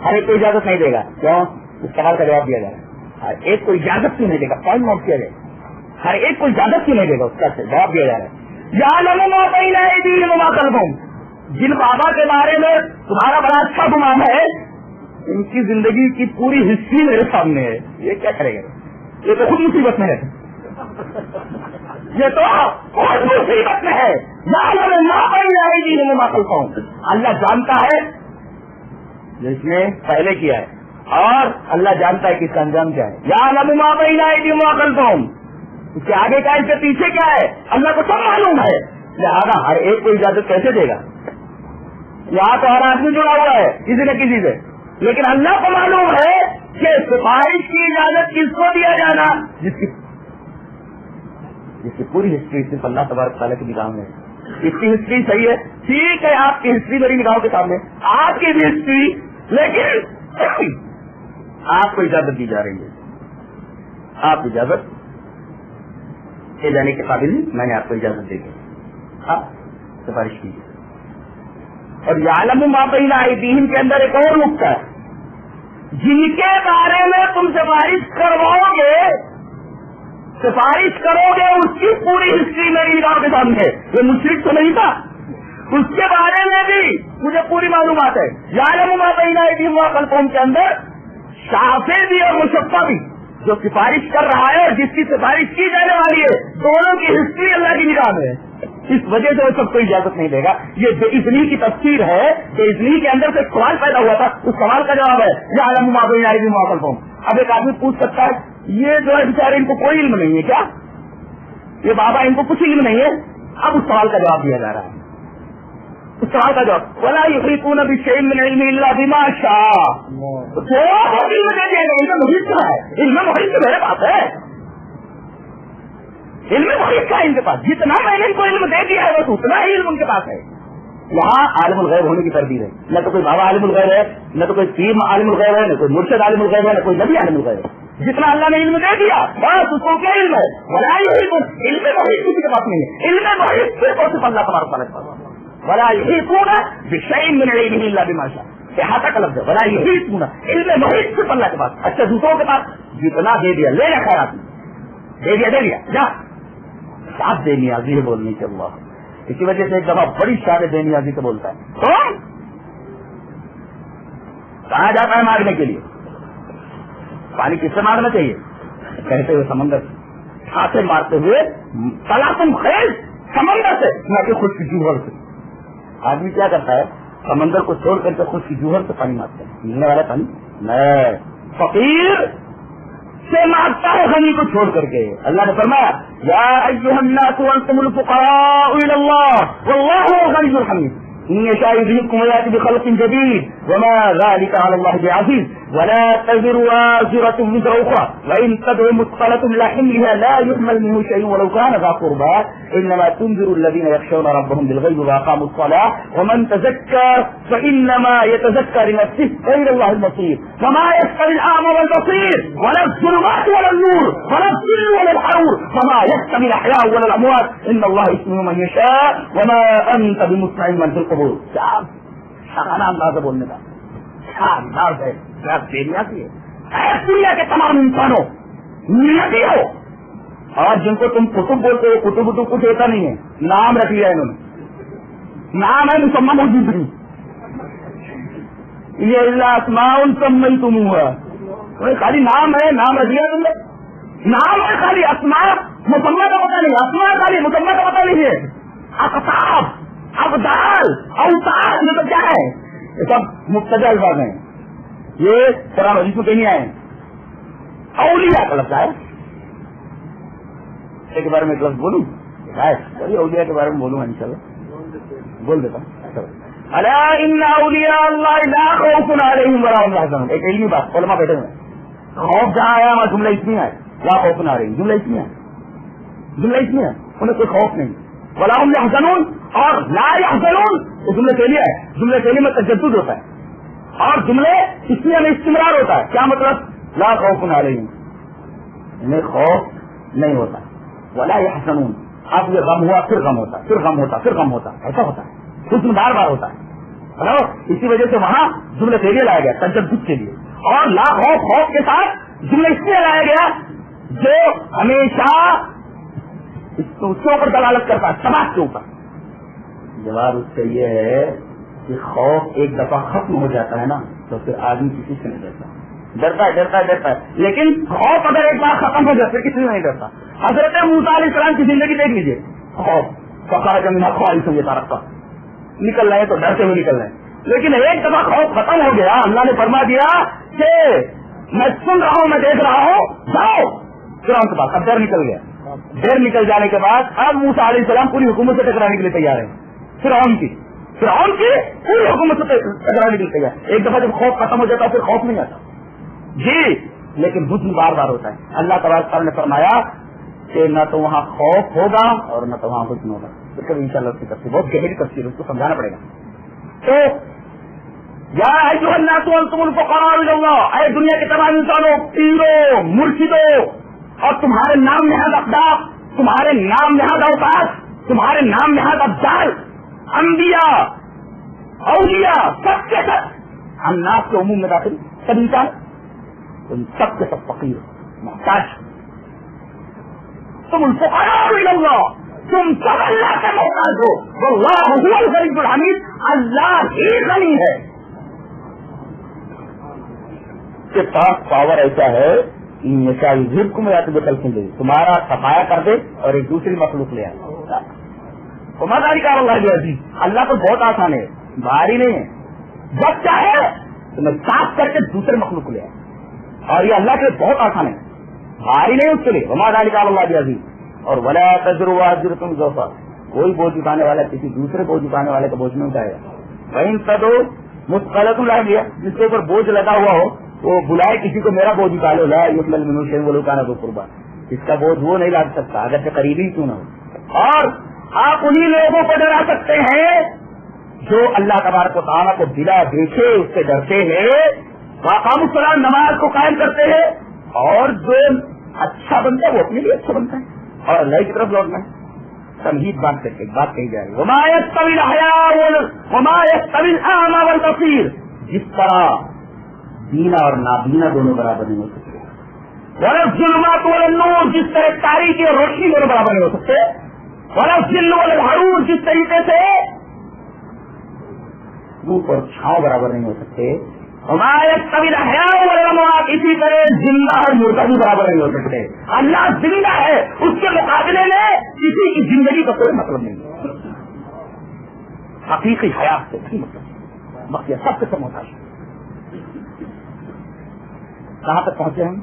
ہر ایک کو اجازت نہیں دے گا. کیوں؟ اس سوال کا جواب دیا جائے. ہر ایک کو اجازت کیوں نہیں دے گا؟ پوائنٹ نوٹ کیا جائے. ہر ایک کو اجازت کیوں نہیں دے گا؟ اس کا جواب دیا جا رہا ہے. یعلم ما بین ایدیہم وما خلفہم. جن بابا کے بارے میں تمہارا بڑا اچھا گمان ہے, ان کی زندگی کی پوری ہسٹری میرے سامنے ہے. یہ کیا کرے گا؟ یہ تو خود مصیبت میں ہے, یہ تو خود مصیبت میں ہے. یعلم ما بین ایدیہم وما خلفہم. اللہ جانتا ہے جو اس نے پہلے کیا ہے, اور اللہ جانتا ہے کہ اس کا انجام کیا ہے. یعلم ما بین ایدیہم وما خلفہم. اس کے آگے کا, اس کے پیچھے کیا ہے, اللہ کو سب معلوم ہے. لہٰذا ہر ایک کو اجازت کیسے دے گا؟ یہاں تو ہر آدمی جڑا ہوا ہے کسی نہ کسی سے, لیکن اللہ کو معلوم ہے کہ سفارش کی اجازت کس کو دیا جانا, جس کی پوری ہسٹری صرف اللہ تبارک تعالیٰ کی نگاہوں میں. اس کی ہسٹری صحیح ہے, ٹھیک ہے, آپ کی ہسٹری میری نگاہوں کے سامنے, آپ کی بھی ہسٹری, لیکن آپ کو اجازت دی جا رہی ہے. آپ اجازت لے جانے کے قابل نہیں, میں نے آپ کو اجازت دے دی, آپ سفارش کی. اور یعلم ما بین ایدیہم کے اندر ایک اور نقطہ ہے, جن کے بارے میں تم سفارش کرواؤ گے, سفارش کرو گے, اس کی پوری ہسٹری میری نگاہوں کے سامنے ہے. یہ مشرک تو نہیں تھا, اس کے بارے میں بھی مجھے پوری معلومات ہے. یعلم ما بین ایدیہم وما خلفہم کے اندر شافع بھی اور مشفع بھی, جو سفارش کر رہا ہے اور جس کی سفارش کی جانے والی ہے, دونوں کی ہسٹری اللہ کی نگاہ میں ہے. اس وجہ سے وہ سب کو اجازت نہیں دے گا. یہ بے اذنی کی تفسیر ہے. بے اذنی کے اندر سے سوال پیدا ہوا تھا, اس سوال کا جواب ہے یعلم ما بین ایدیہم وما خلفہم. اب ایک آدمی پوچھ سکتا ہے, یہ جو ہے بیچارے ان کو کوئی علم نہیں ہے کیا, یہ بابا ان کو کچھ علم نہیں ہے. اب اس سوال کا جواب دیا جا رہا ہے. اس سوال کا جواب ولا یحیطون بشیء من علمہ الا بما شاء. علم دے دیا گیا, محیط کا ہے, علم محیط تو میرے پاس ہے, علم محیط کا ان کے پاس, جتنا میں نے ان کو علم دے دیا ہے بس اتنا ہی علم ان کے پاس ہے. وہاں عالم الغیب ہونے کی تردید ہے. نہ تو کوئی بابا عالم الغیب ہے, نہ تو کوئی پیر عالم الغیب ہے, نہ کوئی مرشد عالم الغیب ہے, نہ کوئی نبی عالم الغیب ہے. جتنا اللہ نے علم دے دیا بس اس کو کیا علم ہے. ولا یحیطون, علم محیط کسی کے پاس نہیں ہے. علم محیط صرف اور صرف اللہ تبارک تعالیٰ کے پاس. ولا یحیطون بشیء من علمہ الا بما شاء. احاطہ کا لفظ ہے. ولا یحیطون, علم محیط صرف اللہ کے پاس. اچھا, دوسروں کے پاس جتنا دے دیا لے رکھا ہے آدمی, دے دیا جا. آپ بے نیازی ہے بولنے کے اللہ. اسی وجہ سے ایک دفعہ بڑی شان بے نیازی سے بولتا ہے. کون کہاں جاتا ہے مانگنے کے لیے؟ پانی کس سے مانگنا چاہیے؟ کہتے ہوئے سمندر, ہاتھیں مارتے ہوئے تلاسم خیز سمندر سے, نہ کہ خود کی جوہر سے. آدمی کیا کرتا ہے, سمندر کو چھوڑ کر کے خود کی جوہر سے پانی مارتا ہے. ملنے والا پانی میں فقیر سے مانگتا ہے, غنی کو چھوڑ کر کے. اللہ نے فرمایا یا ایھا الناس انتم الفقراء الى الله والله هو الغني الحميد ان يشاء يذهبكم وياتي بخلق جديد وما ذلك على الله بعزيز ولا تزر وازرة وزر اخرى وان تدع مثقلة الى حملها لا يحمل منه شيء ولو كان ذا قربى انما تنذر الذين يخشون ربهم بالغيب واقاموا الصلاة ومن تزكى فانما يتزكى لنفسه والى الله المصير وما يستوي الاعمى والبصير ولا الظلمات ولا النور ولا الظل ولا الحرور وما يستوي الاحياء ولا الاموات ان الله يسمع من يشاء وما انت بمسمع من في القبور. شاہانہ انداز بولنے کا, کیا انداز ہے، کیا بےنیازی ہے. اے دنیا کے تمام انسانوں نیتی ہو، اور جن کو تم کتب بولتے ہو، کتب کچھ ہوتا نہیں ہے، نام رکھ لیا انہوں نے، نام ہے مسمى موجود نہیں. یہ اللہ اسماء سمیتموها، خالی نام ہے، نام رکھ لیا تم نے، نام ہے خالی، اسماء مسمى کا پتا نہیں، اسماء خالی مسمى کا پتا نہیں ہے. اقطاب، ابدال، اوتار، یہ تو کیا ہے؟ یہ سب مبتدع الفاظ ہیں، یہ قرآن حدیث میں کہیں نہیں آئے. اولیاء کا لفظ ہے، کے بارے میں ایک لفظ بولوں، اولیاء کے بارے میں بولوں انشاءاللہ، بول دیتا ہوں. الا ان اولیاء اللہ لا خوف علیہم ولا هم يحزنون. ایک علمی بات، علماء بیٹھے ہوئے، خوف جہاں آیا ہمارا جملہ اس میں ہے، لا خوف علیہم جملہ اس میں ہے، جملہ اس میں ہے، انہیں کوئی خوف نہیں. ولا هم يحزنون اور لا يحزنون وہ جملے کے لیے ہے، جملے کے لیے میں تجدد ہوتا ہے، اور جملے اس میں ہمیں استمرار ہوتا ہے. کیا مطلب؟ لا خوف علیہم، انہیں خوف نہیں ہوتا. ولا يحزنون، اب یہ غم ہوا پھر غم ہوتا، پھر غم ہوتا، پھر غم ہوتا، ایسا ہوتا ہے، حزن بار بار ہوتا ہے. اسی وجہ سے وہاں جملے کے لیے لایا گیا، تجدد کے لیے. اور لا خوف، خوف کے ساتھ جملے اس لیے لایا گیا جو ہمیشہ اس کے اوپر دلالت کرتا ہے، سماج کے اوپر. جواب اس سے یہ ہے کہ خوف ایک دفعہ ختم ہو جاتا ہے نا تو پھر آدمی کسی سے نہیں ڈرتا، ڈرتا ہے. لیکن خوف اگر ایک بار ختم ہو جائے پھر کسی سے نہیں ڈرتا. حضرت موسیٰ علیہ السلام کی زندگی دیکھ لیجیے، خوف فخرج منها خائفا يترقب، نکل رہے تو ڈرتے ہوئے نکل رہے ہیں. لیکن ایک دفعہ خوف ختم ہو گیا، اللہ نے فرما دیا کہ میں سن رہا ہوں، میں دیکھ رہا ہوں، جاؤ فرعون کے پاس. اب ڈر نکل گیا. ڈر نکل جانے کے بعد اب موسیٰ علیہ السلام پوری حکومت سے ٹکرانے کے لیے تیار ہیں. فرعون کی پوری حکومت سے ٹکرانے کے لیے تیار. ایک دفعہ جب خوف ختم ہو جاتا پھر خوف نہیں آتا جی، لیکن حزن بار بار ہوتا ہے. اللہ تبارک تعالیٰ نے فرمایا کہ نہ تو وہاں خوف ہوگا اور نہ تو وہاں حزن ہوگا. پھر کبھی انشاءاللہ اس کی تفسیر بہت گہری تفسیر، اس کو سمجھانا پڑے گا. تو یا ایھا الناس انتم الفقراء الی اللہ، اے دنیا کے تمام انسانوں، پیروں، مرشدوں اور تمہارے نام نہاد اقدام، تمہارے نام نہاد اوقات، تمہارے نام نہاد ابدال، انبیاء، اولیاء، سب کے سب الناس کے عموم میں داخل سب انسان، تم سب کے سب فقیر محتاج، تم الفقراء الی اللہ، تم سب اللہ کے محتاج ہو. واللہ هو الغنی الحمید، اللہ ہی غنی ہے، کے پاس پاور ایسا ہے تمہارا صفایا کر دے اور ایک دوسری مخلوق لے آئے. تمہاری کار اللہ عزیز، اللہ تو بہت آسان ہے، بھاری نہیں ہے. جب چاہے تمہیں صاف کر کے دوسرے مخلوق لے آئے، اور یہ اللہ کے بہت آسان ہے، بھاری نہیں اس کے لیے. تمہاری کار اللہ عزیز. اور ولا تزر وازرۃ وزر اخرى، کوئی بوجھ اٹھانے والا کسی دوسرے بوجھ اٹھانے والے کا بوجھ نہیں اٹھائے گا. وَإِن تَدْعُ مُثْقَلَةٌ إِلَى حِمْلِهَا، جس کے اوپر بوجھ لگا ہوا ہو وہ بلائے کسی کو میرا بوجھ اٹھا لو، لا يحمل منه شيء ولو كان ذو قربى، اس کا بوجھ وہ نہیں لاگ سکتا اگر سے قریبی کیوں نہ ہو. اور آپ انہی لوگوں کو ڈرا سکتے ہیں جو اللہ تبارک و تعالیٰ کو بلا دیکھے اس سے ڈرتے ہیں، واقام الصلاۃ، نماز کو قائم کرتے ہیں، اور جو اچھا بنتا ہے وہ اپنے لیے اچھا بنتا ہے اور اللہ کی طرف لوٹنا ہے. تمہید بات کر کے بات کہی جائے گی، وما يستوي الأحياء وما يستوي الأعمى والبصير، جس طرح بینا اور نابینا دونوں برابر نہیں ہو سکتے. ولا الظلمات ولا النور، جس طرح تاریکی اور روشنی دونوں برابر نہیں ہو سکتے. ولا الظل ولا الحرور، جس طریقے سے دھوپ اور چھاؤں برابر نہیں ہو سکتے. وما يستوي الأحياء والأموات، اسی طرح زندہ اور مردہ بھی برابر نہیں ہو سکتے. اللہ زندہ ہے، اس کے مقابلے میں کسی کی زندگی کا کوئی مطلب نہیں. حقیقی حیات سے کوئی مطلب، باقی سب سے سب محتاج. کہاں تک پہنچے ہم؟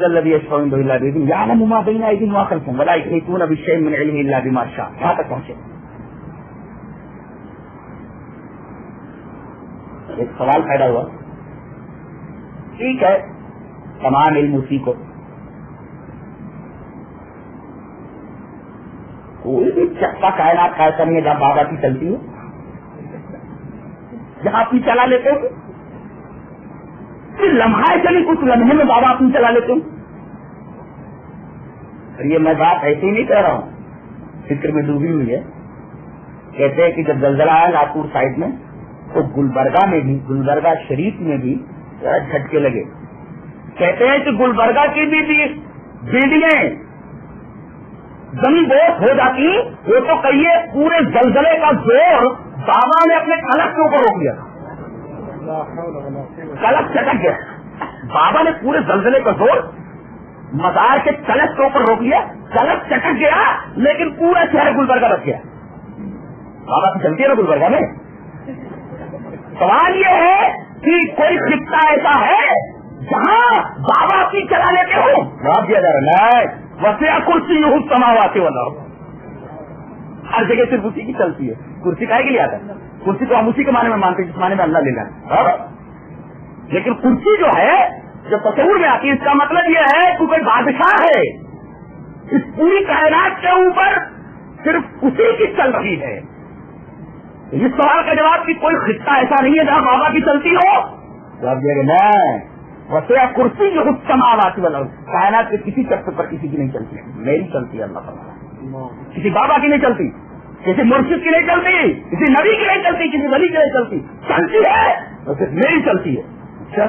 الذي يشفع عنده الا باذنه يعلم ما بين ايديهم وما خلفهم ولا يحيطون بشيء من علمه الا بما شاء. کہاں تک پہنچے؟ ایک سوال پیدا ہوا، ٹھیک ہے تمام علم اسی کو، کوئی بھی چکا کائنات کا ایسا نہیں ہے جہاں بابا کی چلتی ہو، جہاں اپنی چلا لیتے ہو. لمحہ چلی کچھ لمحے میں بابا اپنی چلا لیتے ہوں. اور یہ میں بات ایسے ہی نہیں کہہ رہا ہوں، فکر میں ڈوبی ہوئی ہے. کہتے ہیں کہ جب زلزلہ آیا ناگپور سائڈ میں تو گلبرگہ میں بھی، گلبرگہ شریف میں بھی جھٹکے لگے. کہتے ہیں کہ گلبرگہ کی بھی بلڈنگیں زمین بوس ہو جاتی، وہ تو کہیے پورے زلزلے کا زور بابا نے اپنے کلش کے اوپر روک لیا. کلش چٹک گیا، بابا نے پورے زلزلے کا زور مزار کے کلش کے اوپر روک لیا. کلش چٹک گیا لیکن پورا شہر گلبرگہ رکھ گیا. بابا کی چلتی ہے نا گلبرگہ میں. سوال یہ ہے کہ کوئی خطہ ایسا ہے جہاں بابا کی چلا لیتے ہو؟ جواب دیا جا رہا ہے وسیع کرسی ہوں سماواتے والا. ہر جگہ صرف اسی کی چلتی ہے. کرسی کہے کے لیے آتا ہے؟ کرسی تو ہم اسی کے معنی میں مانتے ہیں جس معنی میں اللہ لے جائے. لیکن کرسی جو ہے جو تصور میں آتی ہے، اس کا مطلب یہ ہے کہ کوئی بادشاہ ہے اس پوری کائنات کے اوپر، صرف اسی کی چل رہی ہے. اس سوال کا جواب کہ کوئی خطہ ایسا نہیں ہے جہاں بابا کی چلتی ہو. جواب دیا گیا نہیں، وسیع کرسی جو خود سماواتی والا، کائنات کے کسی چکر پر کسی کی نہیں چلتی، میری چلتی ہے اللہ تعالیٰ. کسی بابا کی نہیں چلتی، کسی مرشد کی نہیں چلتی، کسی نبی کی نہیں چلتی، کسی ولی کی نہیں چلتی. چلتی ہے تو صرف میری چلتی ہے. اچھا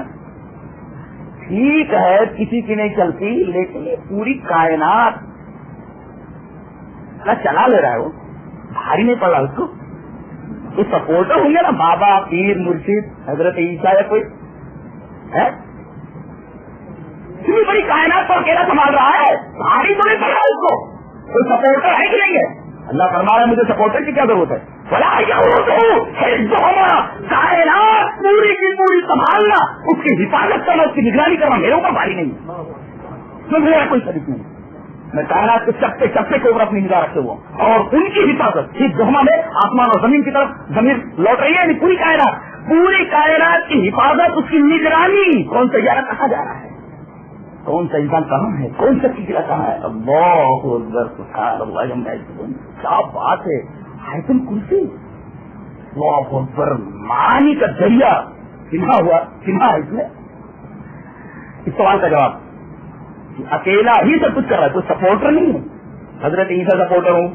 ٹھیک ہے کسی کی نہیں چلتی، لیکن یہ پوری کائنات چلا لے رہا ہے، وہ بھاری نہیں پڑ رہا اس کو. کوئی سپورٹر ہوں گے نا، بابا پیر مرشد حضرت عیسیٰ یا کوئی ہے، اتنی بڑی کائنات کو اکیلا سنبھال رہا ہے، بھاری تو نہیں پڑ رہا اس کو. کوئی سپورٹر ہے کہ نہیں ہے؟ اللہ فرما رہا ہے مجھے سپورٹر کی کیا ضرورت ہے. کائنات پوری کی پوری سنبھالنا، اس کی حفاظت کرنا، اس کی نگرانی کرنا میرے اوپر بھاری نہیں ہے. میرا کوئی شریک نہیں. میں کائنات کے چپے چپے کے اوپر اپنی نگاہ رکھتے ہوا اور ان کی حفاظت اس زحمہ میں آسمان اور زمین کی طرف زمین لوٹ رہی ہے. پوری کائنات کی حفاظت، اس کی نگرانی. کون سا سیارہ کہاں جا رہا ہے، کون سا انسان کہاں ہے، کون سا چیز کہاں ہے. اللہ اکبر سبحان اللہ، کیا بات ہے. آیتن کرسی اللہ اکبر، معنی کا دریا سنہا ہوا سنہا ہے اس میں. اس سوال کا جواب اکیلا ہی سب کچھ کر رہا ہے، کوئی سپورٹر نہیں ہے. حضرت عیسیٰ سپورٹر ہوں،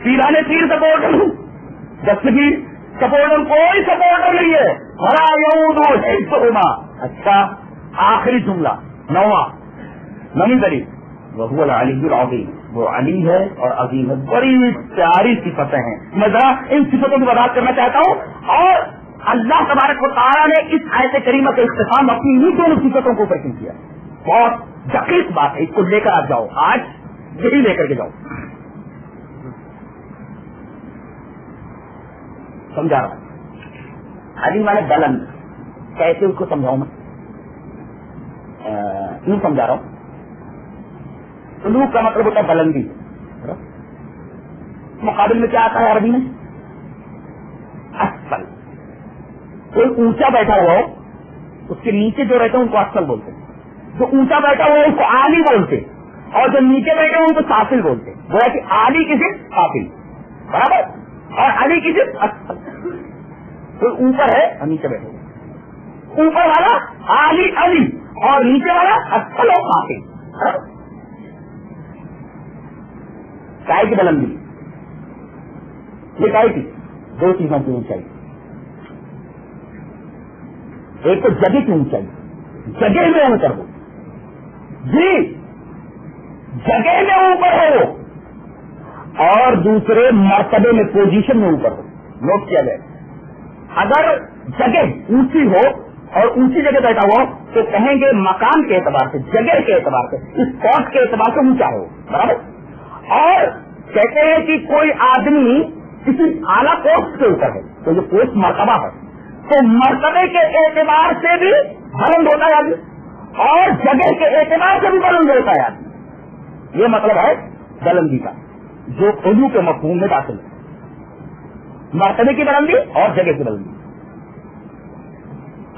پیرانے پیر سپورٹر ہوں، دستگیر سپورٹر، کوئی سپورٹر نہیں ہے. بڑا یہود ہونا. اچھا آخری جملہ 9واں نویں طریق وہ العلی العظیم، وہ علی ہے اور عظیم ہے. بڑی پیاری صفتیں ہیں. میں ذرا ان صفتوں کی وضاحت کرنا چاہتا ہوں. اور اللہ تبارک و تعالیٰ نے اس آیت کریمہ کا اختتام اپنی انہیں دونوں صفتوں کو اوپر کیا. بہت دقیق بات ہے، اس کو لے کر آپ جاؤ، آج یہی لے کر کے جاؤ. سمجھا رہا ہوں علی مانے بلند. کیسے اس کو سمجھاؤں میں؟ کیوں سمجھا رہا ہوں؟ سلوک کا مطلب ہوتا ہے بلندی. مقابل میں کیا آتا ہے عربی میں؟ اسفل. کوئی اونچا بیٹھا ہوا ہو، اس کے نیچے جو رہتے ہیں ان کو اسفل بولتے ہیں. جو اونچا بیٹھا ہوا ہے اس کو عالی بولتے، اور جو نیچے بیٹھے ہوئے ان کو سافل بولتے. وہ ہے کہ عالی کی صرف سافل برابر، اور علی کی صرف اسفل. کوئی اوپر ہے اور نیچے بیٹھے ہوئے، اوپر والا عالی علی اور نیچے والا اسفل اور سافل. کائے کی بلندی یہ کائے کی دو چیزوں کی اونچائی. ایک تو جگہ کی اونچائی، جگہ میں اوپر ہو، جی جگہ میں اوپر ہو، اور دوسرے مرتبے میں پوزیشن میں اوپر ہو. نوٹ کیا جائے، اگر جگہ اونچی ہو اور اونچی جگہ بیٹھا ہوا تو کہیں گے مکان کے اعتبار سے، جگہ کے اعتبار سے، اسپاٹ کے اعتبار سے اونچا ہو برابر. اور کہتے ہیں کہ کوئی آدمی کسی اعلیٰ پوسٹ کے اوپر ہے تو یہ پوسٹ مرتبہ ہے، تو مرتبے کے اعتبار سے بھی بلند ہوتا ہے آدمی اور جگہ کے اعتبار سے بھی بلند ہوتا ہے آدمی. یہ مطلب ہے بلندی کا جو علو کے مفہوم میں داخل ہے. مرتبے کی بلندی اور جگہ کی بلندی.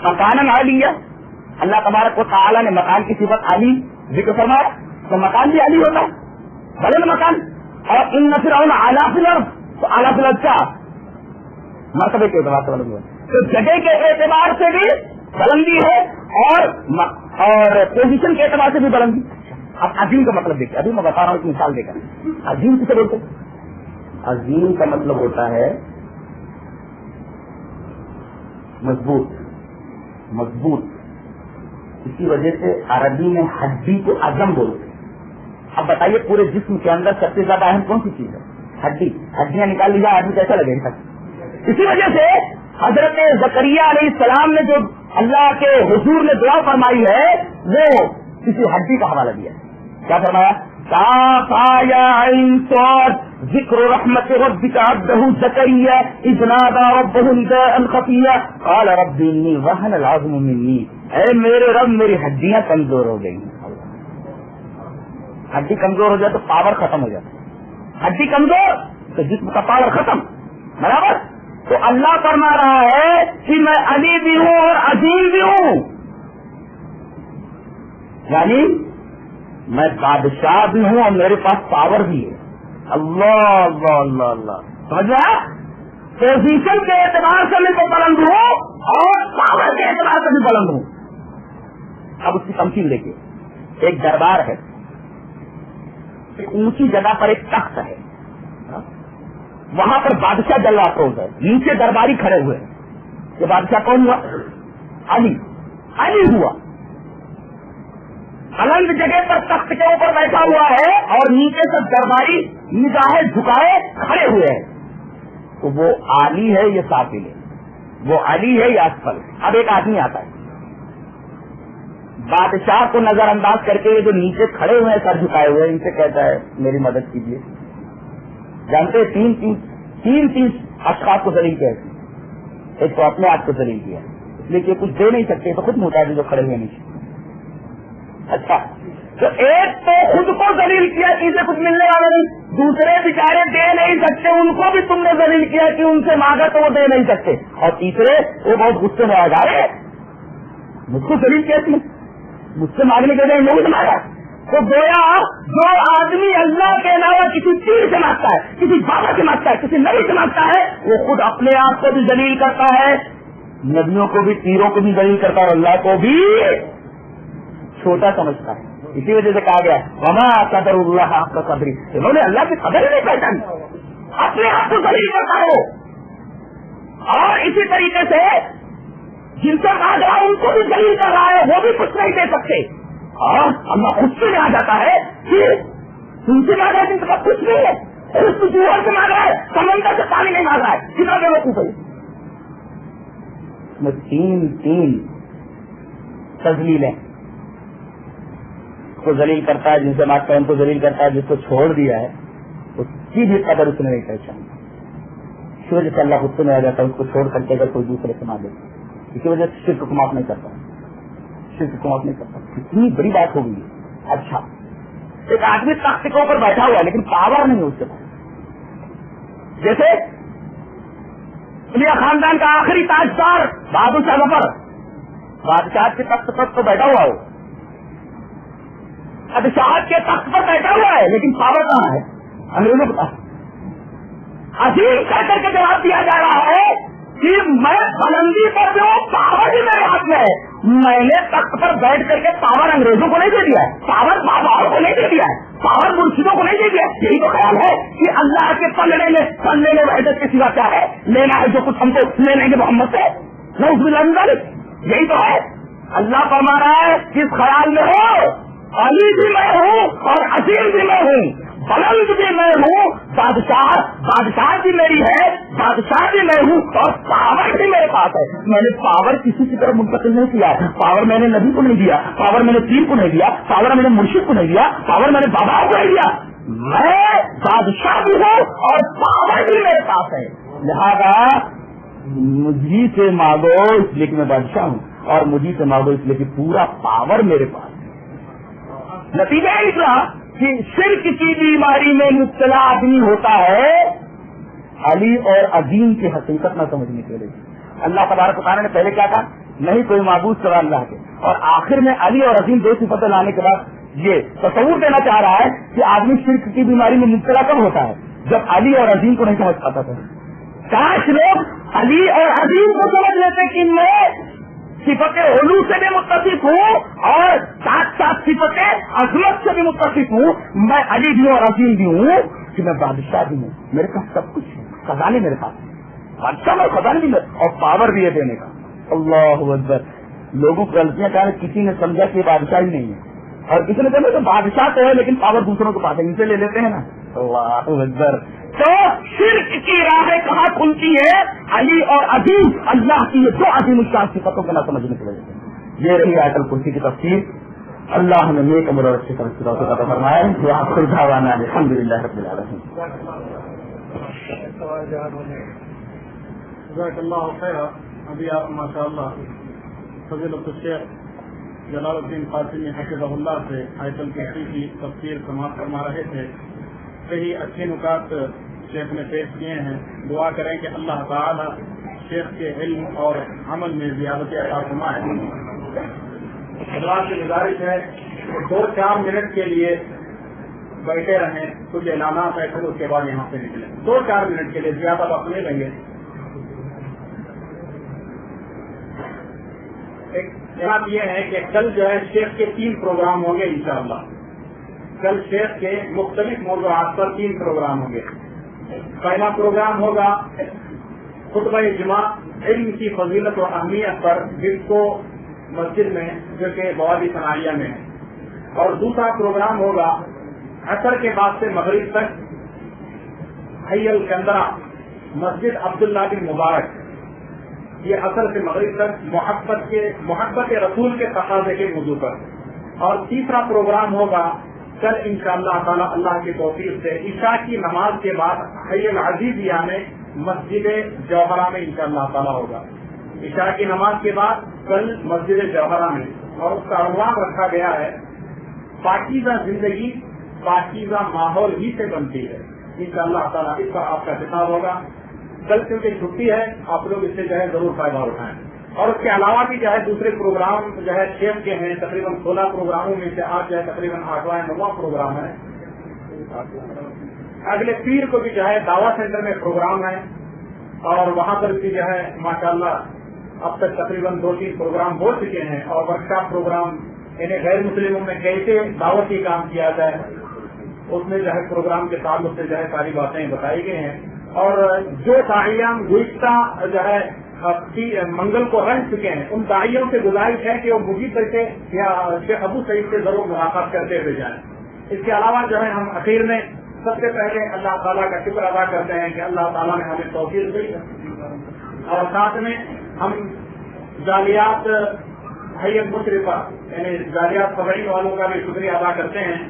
مکان عالیہ، اللہ تبارک و تعالیٰ نے مکان کی صفت علی ذکر فرمایا تو مکان بھی علی ہوتا ہے، بلند مکان. اور ان فرعون علی فی الارض، تو اعلیٰ فی الارض کیا مرتبے کے اعتبار سے بلند ہوا، تو جگہ کے اعتبار سے بھی بلندی ہے اور پوزیشن کے اعتبار سے بھی بلندی. اب عظیم کا مطلب دیکھیے، ابھی میں بتا رہا ہوں ایک مثال دے کر. عظیم کسے بولتے ہیں؟ عظیم کا مطلب ہوتا ہے مضبوط. اسی وجہ سے عربی میں ہڈی کو عظم بولتے ہیں. اب بتائیے پورے جسم کے اندر سب سے زیادہ اہم کون سی چیز ہے؟ ہڈی. ہڈیاں نکال لی جائے آدمی کیسا لگے گا؟ اسی وجہ سے حضرت زکریا علیہ السلام نے جو اللہ کے حضور نے دعا فرمائی ہے وہ کسی ہڈی کا حوالہ دیا. کیا فرمایا؟ ذکر رحمت ربک عبدہ زکریا اذ نادى ربہ نداء خفیا قال رب انی وہن العظم منی. اے میرے رب میری ہڈیاں کمزور ہو گئی. ہڈی کمزور ہو جائے تو پاور ختم ہو جاتا ہے. ہڈی کمزور تو جسم کا پاور ختم. برابر. تو اللہ فرما رہا ہے کہ میں علی بھی ہوں اور عظیم بھی ہوں، یعنی میں بادشاہ بھی ہوں اور میرے پاس پاور بھی ہے. اللہ اللہ اللہ اللہ. سمجھ رہا؟ پوزیشن کے اعتبار سے میں تو بلند ہوں اور پاور کے اعتبار سے بھی بلند ہوں. اب اس کی تمثیل دیکھیے. ایک دربار ہے، ایک اونچی جگہ پر ایک تخت ہے، وہاں پر بادشاہ جلوہ افروز ہے، نیچے درباری کھڑے ہوئے ہیں. یہ بادشاہ کون ہوا؟ علی ہوا. بلند جگہ پر تخت کے اوپر بیٹھا ہوا ہے اور نیچے سے درباری نگاہیں جھکائے کھڑے ہوئے ہیں. تو وہ عالی ہے یہ سافل ہے، وہ علی ہے یا اسفل. اب ایک آدمی آتا ہے بادشاہ کو نظر انداز کر کے، یہ جو نیچے کھڑے ہوئے ہیں سر جھکائے ہوئے ان سے کہتا ہے میری مدد کیجیے. جانتے تین اشخاص کو ذلیل کیا. ایک تو اپنے آپ کو ذلیل کیا اس لیے کہ کچھ دے نہیں سکتے تو خود محتاج جو کھڑے ہوئے نیچے. اچھا، تو ایک تو خود کو ذلیل کیا کہ اسے کچھ ملنے والا نہیں، دوسرے بیچارے دے نہیں سکتے ان کو بھی تم نے ذلیل کیا کہ ان سے مانگا تو وہ دے نہیں سکتے، اور تیسرے وہ بہت غصے میں آ جا رہے مجھ کو ذلیل کیا تھی، مجھ سے مانگنے کے لیے نہیں مانگا. تو گویا جو آدمی اللہ کے علاوہ کسی پیر سے مانگتا ہے، کسی بابا سے مانگتا ہے، کسی نبی سے مانگتا ہے، وہ خود اپنے آپ کو بھی ذلیل کرتا ہے، نبیوں کو بھی، پیروں کو بھی ذلیل کرتا ہے اور اللہ کو بھی چھوٹا سمجھتا ہے. اسی وجہ سے کہا گیا وما قدر اللہ حق قدر. انہوں نے اللہ کی قدر ہی نہیں پہچانی، اپنے آپ کو ذلیل کرتا ہے وہ. اور اسی طریقے سے جن سے مانگ رہا ہے ان کو بھی ذلیل کر رہا ہے، وہ بھی کچھ نہیں دے سکتے. اور اللہ خود سے آ جاتا ہے کہ ان سے مانگ رہا ہے جن کے پاس کچھ نہیں ہے، خود کسی اور سے مانگ رہا ہے، سمندر سے پانی نہیں مانگ رہا ہے. کتنا دے وقوف ہے میں تین تذلیلیں کو ذلیل کرتا ہے، جن سے مانگتا ہے ان کو ذلیل کرتا ہے، جس کو چھوڑ دیا ہے اس کی بھی قدر اس نے نہیں پہچانی. اسی وجہ سے اللہ خود سے میں آ جاتا ہے اس کو چھوڑ کر کے اگر کوئی دوسرے سے مانگے. اسی وجہ سے شرک کو معاف نہیں کرتا، شرک کو معاف نہیں کرتا. اتنی بڑی بات ہو گئی ہے. اچھا، ایک آدمی تخت کے اوپر بیٹھا ہوا ہے لیکن پاور نہیں ہے اس کے پاس. جیسے انڈیا خاندان کا آخری تاجدار بہادر شاہ ظفر بادشاہ کے تخت پر تو بیٹھا ہوا ہو، بادشاہ کے تخت پر بیٹھا ہوا ہے لیکن پاور کہاں ہے؟ انگریزوں کے پاس. عظیم کہہ کر کے جواب دیا جا رہا ہے کہ میں بلندی پر بھی ہوں، پاور بھی میرے ہاتھ میں ہے. میں نے تخت پر بیٹھ کر کے پاور انگریزوں کو نہیں دے دیا ہے، پاور باباؤں کو نہیں دے دیا ہے، پاور مرشدوں کو نہیں دے دیا. یہی تو خیال ہے کہ اللہ کے پلڑے میں وحدت کے سوا کیا ہے؟ لینا ہے جو کچھ ہم کو لے لیں گے محمد سے. نعوذ باللہ من ذالک. یہی تو ہے. اللہ فرما رہا ہے جس خیال میں ہو علی بھی میں ہوں اور عظیم بھی میں ہوں، بلند بھی میں ہوں، بادشاہ بھی میری ہے، بادشاہ بھی میں ہوں اور پاور بھی میرے پاس ہے. میں نے پاور کسی کی طرف منتقل نہیں کیا، پاور میں نے نبی کو نہیں دیا، پاور میں نے پیر کو نہیں دیا، پاور میں نے مرشد کو نہیں دیا، پاور میں نے باباؤں کو نہیں دیا. میں بادشاہ بھی ہوں اور پاور بھی میرے پاس ہے. لہذا مجھے سے مانگو اس لیے کہ میں بادشاہ ہوں، اور مجھے سے مانگو اس لیے کہ پورا پاور میرے پاس ہے. نتیجہ نکلا کہ شرک کی بیماری میں مبتلا آدمی ہوتا ہے علی اور عظیم کی حقیقت نہ سمجھنے کے لیے. اللہ تبارک و تعالیٰ نے پہلے کیا کہا؟ نہیں کوئی معبود سوا اللہ کے، اور آخر میں علی اور عظیم دو صفتیں لانے کے بعد یہ تصور دینا چاہ رہا ہے کہ آدمی شرک کی بیماری میں مبتلا کب ہوتا ہے؟ جب علی اور عظیم کو نہیں سمجھ پاتا تھا. کاش لوگ علی اور عظیم کو سمجھ لیتے کہ میں صفت علو سے بھی متصف ہوں اور ساتھ ساتھ صفت عظمت سے بھی متصف ہوں. میں علی بھی ہوں اور عظیم بھی ہوں کہ میں بادشاہ بھی ہوں، میرے پاس سب کچھ ہے، خزانے میرے پاس ہے، بادشاہ میں خزانے بھی اور پاور بھی ہے دینے کا. اللہ اکبر. لوگوں کو غلطیاں کہا کسی نے سمجھا کہ بادشاہ ہی نہیں ہے, اور کسی نے کہا تو بادشاہ تو ہے لیکن پاور دوسروں کو پاس ہے, ان سے لے لیتے ہیں نا. اللہ اکبر. تو شرک کی راہیں کہاں کھلتی ہے؟ علی اور عظیم اللہ کی یہ دو عظیم الشان صفتوں کو نہ سمجھنے کی وجہ سے. یہ رہی آیت الکرسی کی تفسیر. اللہ نے نیک عمر اور اچھی طرح عطا فرمایا. وآخر دعوانا الحمدللہ رب العالمین. جزاک اللہ خیر. ابھی آپ ماشاء اللہ فضیلت الشیخ جلال الدین قاسمی حفظہ اللہ سے آیت الکرسی کی تفسیر سماعت فرما رہے تھے. کئی اچھے نکات شیخ نے پیش کیے ہیں. دعا کریں کہ اللہ تعالی شیخ کے علم اور عمل میں زیادتی عطا فرمائے. حضرات سے گزارش ہے 2-4 منٹ کے لیے بیٹھے رہیں. کچھ اعلانات ہے پھر اس کے بعد یہاں سے نکلیں. 2-4 منٹ کے لیے, زیادہ وقت نہیں لیں گے. ایک بات یہ ہے کہ کل جو ہے شیخ کے 3 پروگرام ہوں گے انشاءاللہ. کل شیخ کے مختلف موضوعات پر 3 پروگرام ہوں گے. پہلا پروگرام ہوگا خطبہ جمعہ علم کی فضیلت و اہمیت پر, جس کو مسجد میں جو کہ بوادی ثنائیہ میں ہے. اور دوسرا پروگرام ہوگا عصر کے بعد سے مغرب تک حی الکندرہ مسجد عبداللہ بن مبارک. یہ عصر سے مغرب تک محبت رسول کے تقاضے کے موضوع پر. اور تیسرا پروگرام ہوگا کل انشاءاللہ تعالی اللہ کی توفیق سے عشاء کی نماز کے بعد حی العزیزیہ میں مسجد جوہرہ میں انشاءاللہ تعالی ہوگا. عشاء کی نماز کے بعد کل مسجد جوہرہ میں, اور اس کا عنوان رکھا گیا ہے پاکیزہ زندگی پاکیزہ ماحول ہی سے بنتی ہے. انشاءاللہ تعالی اس پر آپ کا خطاب ہوگا. کل کیونکہ چھٹی ہے, آپ لوگ اس سے جو ہے ضرور فائدہ اٹھائیں. اور اس کے علاوہ بھی جو ہے دوسرے پروگرام جو ہے شیخ کے ہیں. تقریباً 16 پروگراموں میں سے آج جو ہے تقریباً 8واں پروگرام ہے. اگلے پیر کو بھی جو ہے دعویٰ سینٹر میں پروگرام ہے, اور وہاں پر بھی جو ہے ماشاءاللہ اب تک تقریباً 2-3 پروگرام ہو چکے ہیں. اور ورکشاپ پروگرام یعنی غیر مسلموں میں کیسے دعوتی کام کیا جائے, اس میں جو ہے پروگرام کے تعلق سے جو ہے ساری باتیں بتائی گئی ہیں. اور جو داعیان گزشتہ جو ہے منگل کو رہ چکے ہیں, ان داعیوں سے گزارش ہے کہ وہ مجھے کر کے یا شیخ ابو سعید سے ضرور ملاقات کرتے ہوئے جائیں. اس کے علاوہ جو ہے ہم اخیر میں سب سے پہلے اللہ تعالیٰ کا شکر ادا کرتے ہیں کہ اللہ تعالیٰ نے ہمیں توفیق دی, اور ساتھ میں ہم جالیات حیت مشرفہ یعنی جالیات فبرین والوں کا بھی شکریہ ادا کرتے ہیں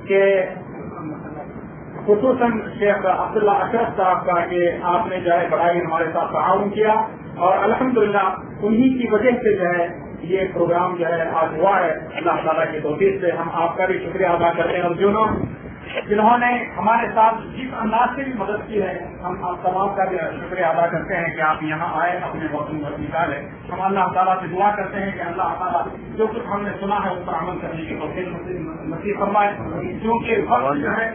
کہ خصوصاً شیخ عبداللہ اشرف صاحب کا کہ آپ نے جو ہے بڑائی ہمارے ساتھ تعاون کیا, اور الحمدللہ انہی کی وجہ سے جو ہے یہ پروگرام جو ہے آج ہوا ہے. اللہ تعالیٰ کی توفیق سے ہم آپ کا بھی شکریہ ادا کرتے ہیں, اور جنہوں نے ہمارے ساتھ جس انداز سے بھی مدد کی ہے ہم آپ تمام کا بھی شکریہ ادا کرتے ہیں کہ آپ یہاں آئے, اپنے وقت نکالے. ہم اللہ تعالیٰ سے دعا کرتے ہیں کہ اللہ تعالیٰ جو کچھ ہم نے سنا ہے اس پر عمل کرنے کی توفیق نصیب فرمائے. کیونکہ وقت جو ہے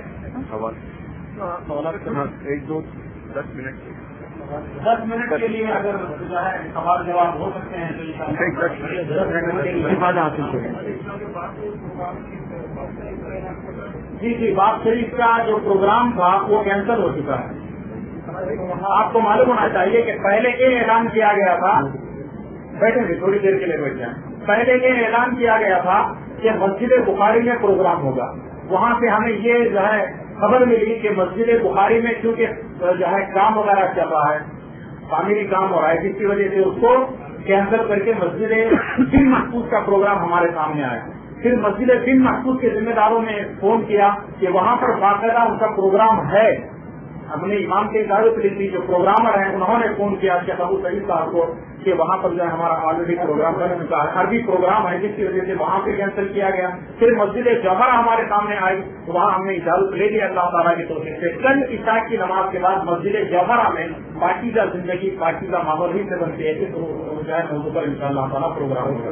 10 منٹ کے لیے اگر جو ہے سوال جواب ہو سکتے ہیں تو جی بات شریف کا جو پروگرام تھا وہ کینسل ہو چکا ہے. آپ کو معلوم ہونا چاہیے کہ پہلے یہ اعلان کیا گیا تھا, بیٹھیں گے تھوڑی دیر کے لیے بیٹھ جائیں. پہلے یہ اعلان کیا گیا تھا کہ مسجد بخاری میں پروگرام ہوگا. وہاں سے ہمیں یہ جو ہے خبر ملی کہ مسجد بخاری میں چونکہ جو ہے کام وغیرہ چل رہا ہے, تعمیری کام ہو رہا ہے, جس کی وجہ سے اس کو کینسل کر کے مسجد بن محفوظ کا پروگرام ہمارے سامنے آیا. پھر مسجد بن محفوظ کے ذمہ داروں نے فون کیا کہ وہاں پر باقاعدہ ان کا پروگرام ہے. اپنے امام کے اجازت لی تھی, جو پروگرامر ہیں انہوں نے فون کیا شیخ ابو سعید صاحب کو کہ وہاں پر جو ہے ہمارا آلریڈی پروگرام بن چکا ہے, عربی پروگرام ہے, جس کی وجہ سے وہاں پہ کینسل کیا گیا. پھر مسجد جوہرہ ہمارے سامنے آئی, وہاں ہم نے اجازت لے لی اللہ تعالیٰ کی توفیق سے. کل عشاء کی نماز کے بعد مسجد جوہرہ میں پاکیزہ زندگی پاکیزہ ماحول ہی سے بنتی ہے, اس جو ہے موضوع پر انشاءاللہ تعالیٰ پروگرام ہوگا.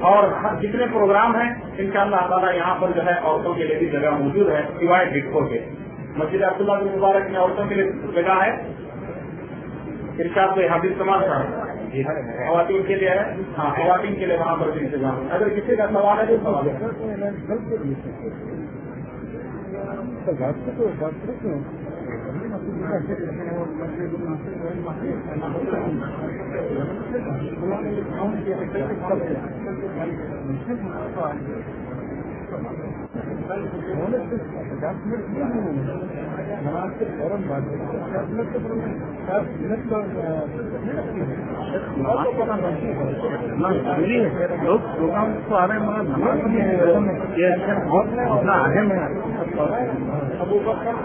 اور جتنے پروگرام ہیں انشاءاللہ تعالیٰ یہاں پر جو ہے عورتوں کے لیے بھی جگہ موجود ہے, سوائے ڈسکو کے. مسجد عبداللہ بن مبارک میں عورتوں کے لیے جگہ ہے, ارشاد حافظ کمال صاحب خواتین کے لیے ہے. ہاں خواتین کے لیے وہاں پر بھی انتظام ہے. اگر کسی کا سوال ہے تو سوال ہے. لوگ پروگرام کو آ رہے ہیں مگر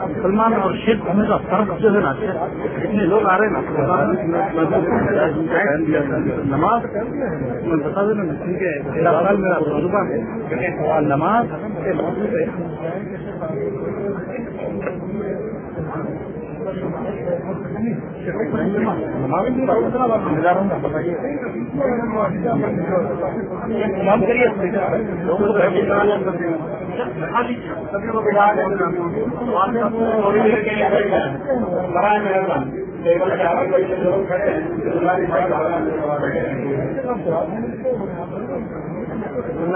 مسلمان اور شرک ہونے کا فرق جو ہے نا، اتنے لوگ آ رہے ہیں نا نماز میں بتا دینا میرا تجربہ ہے نماز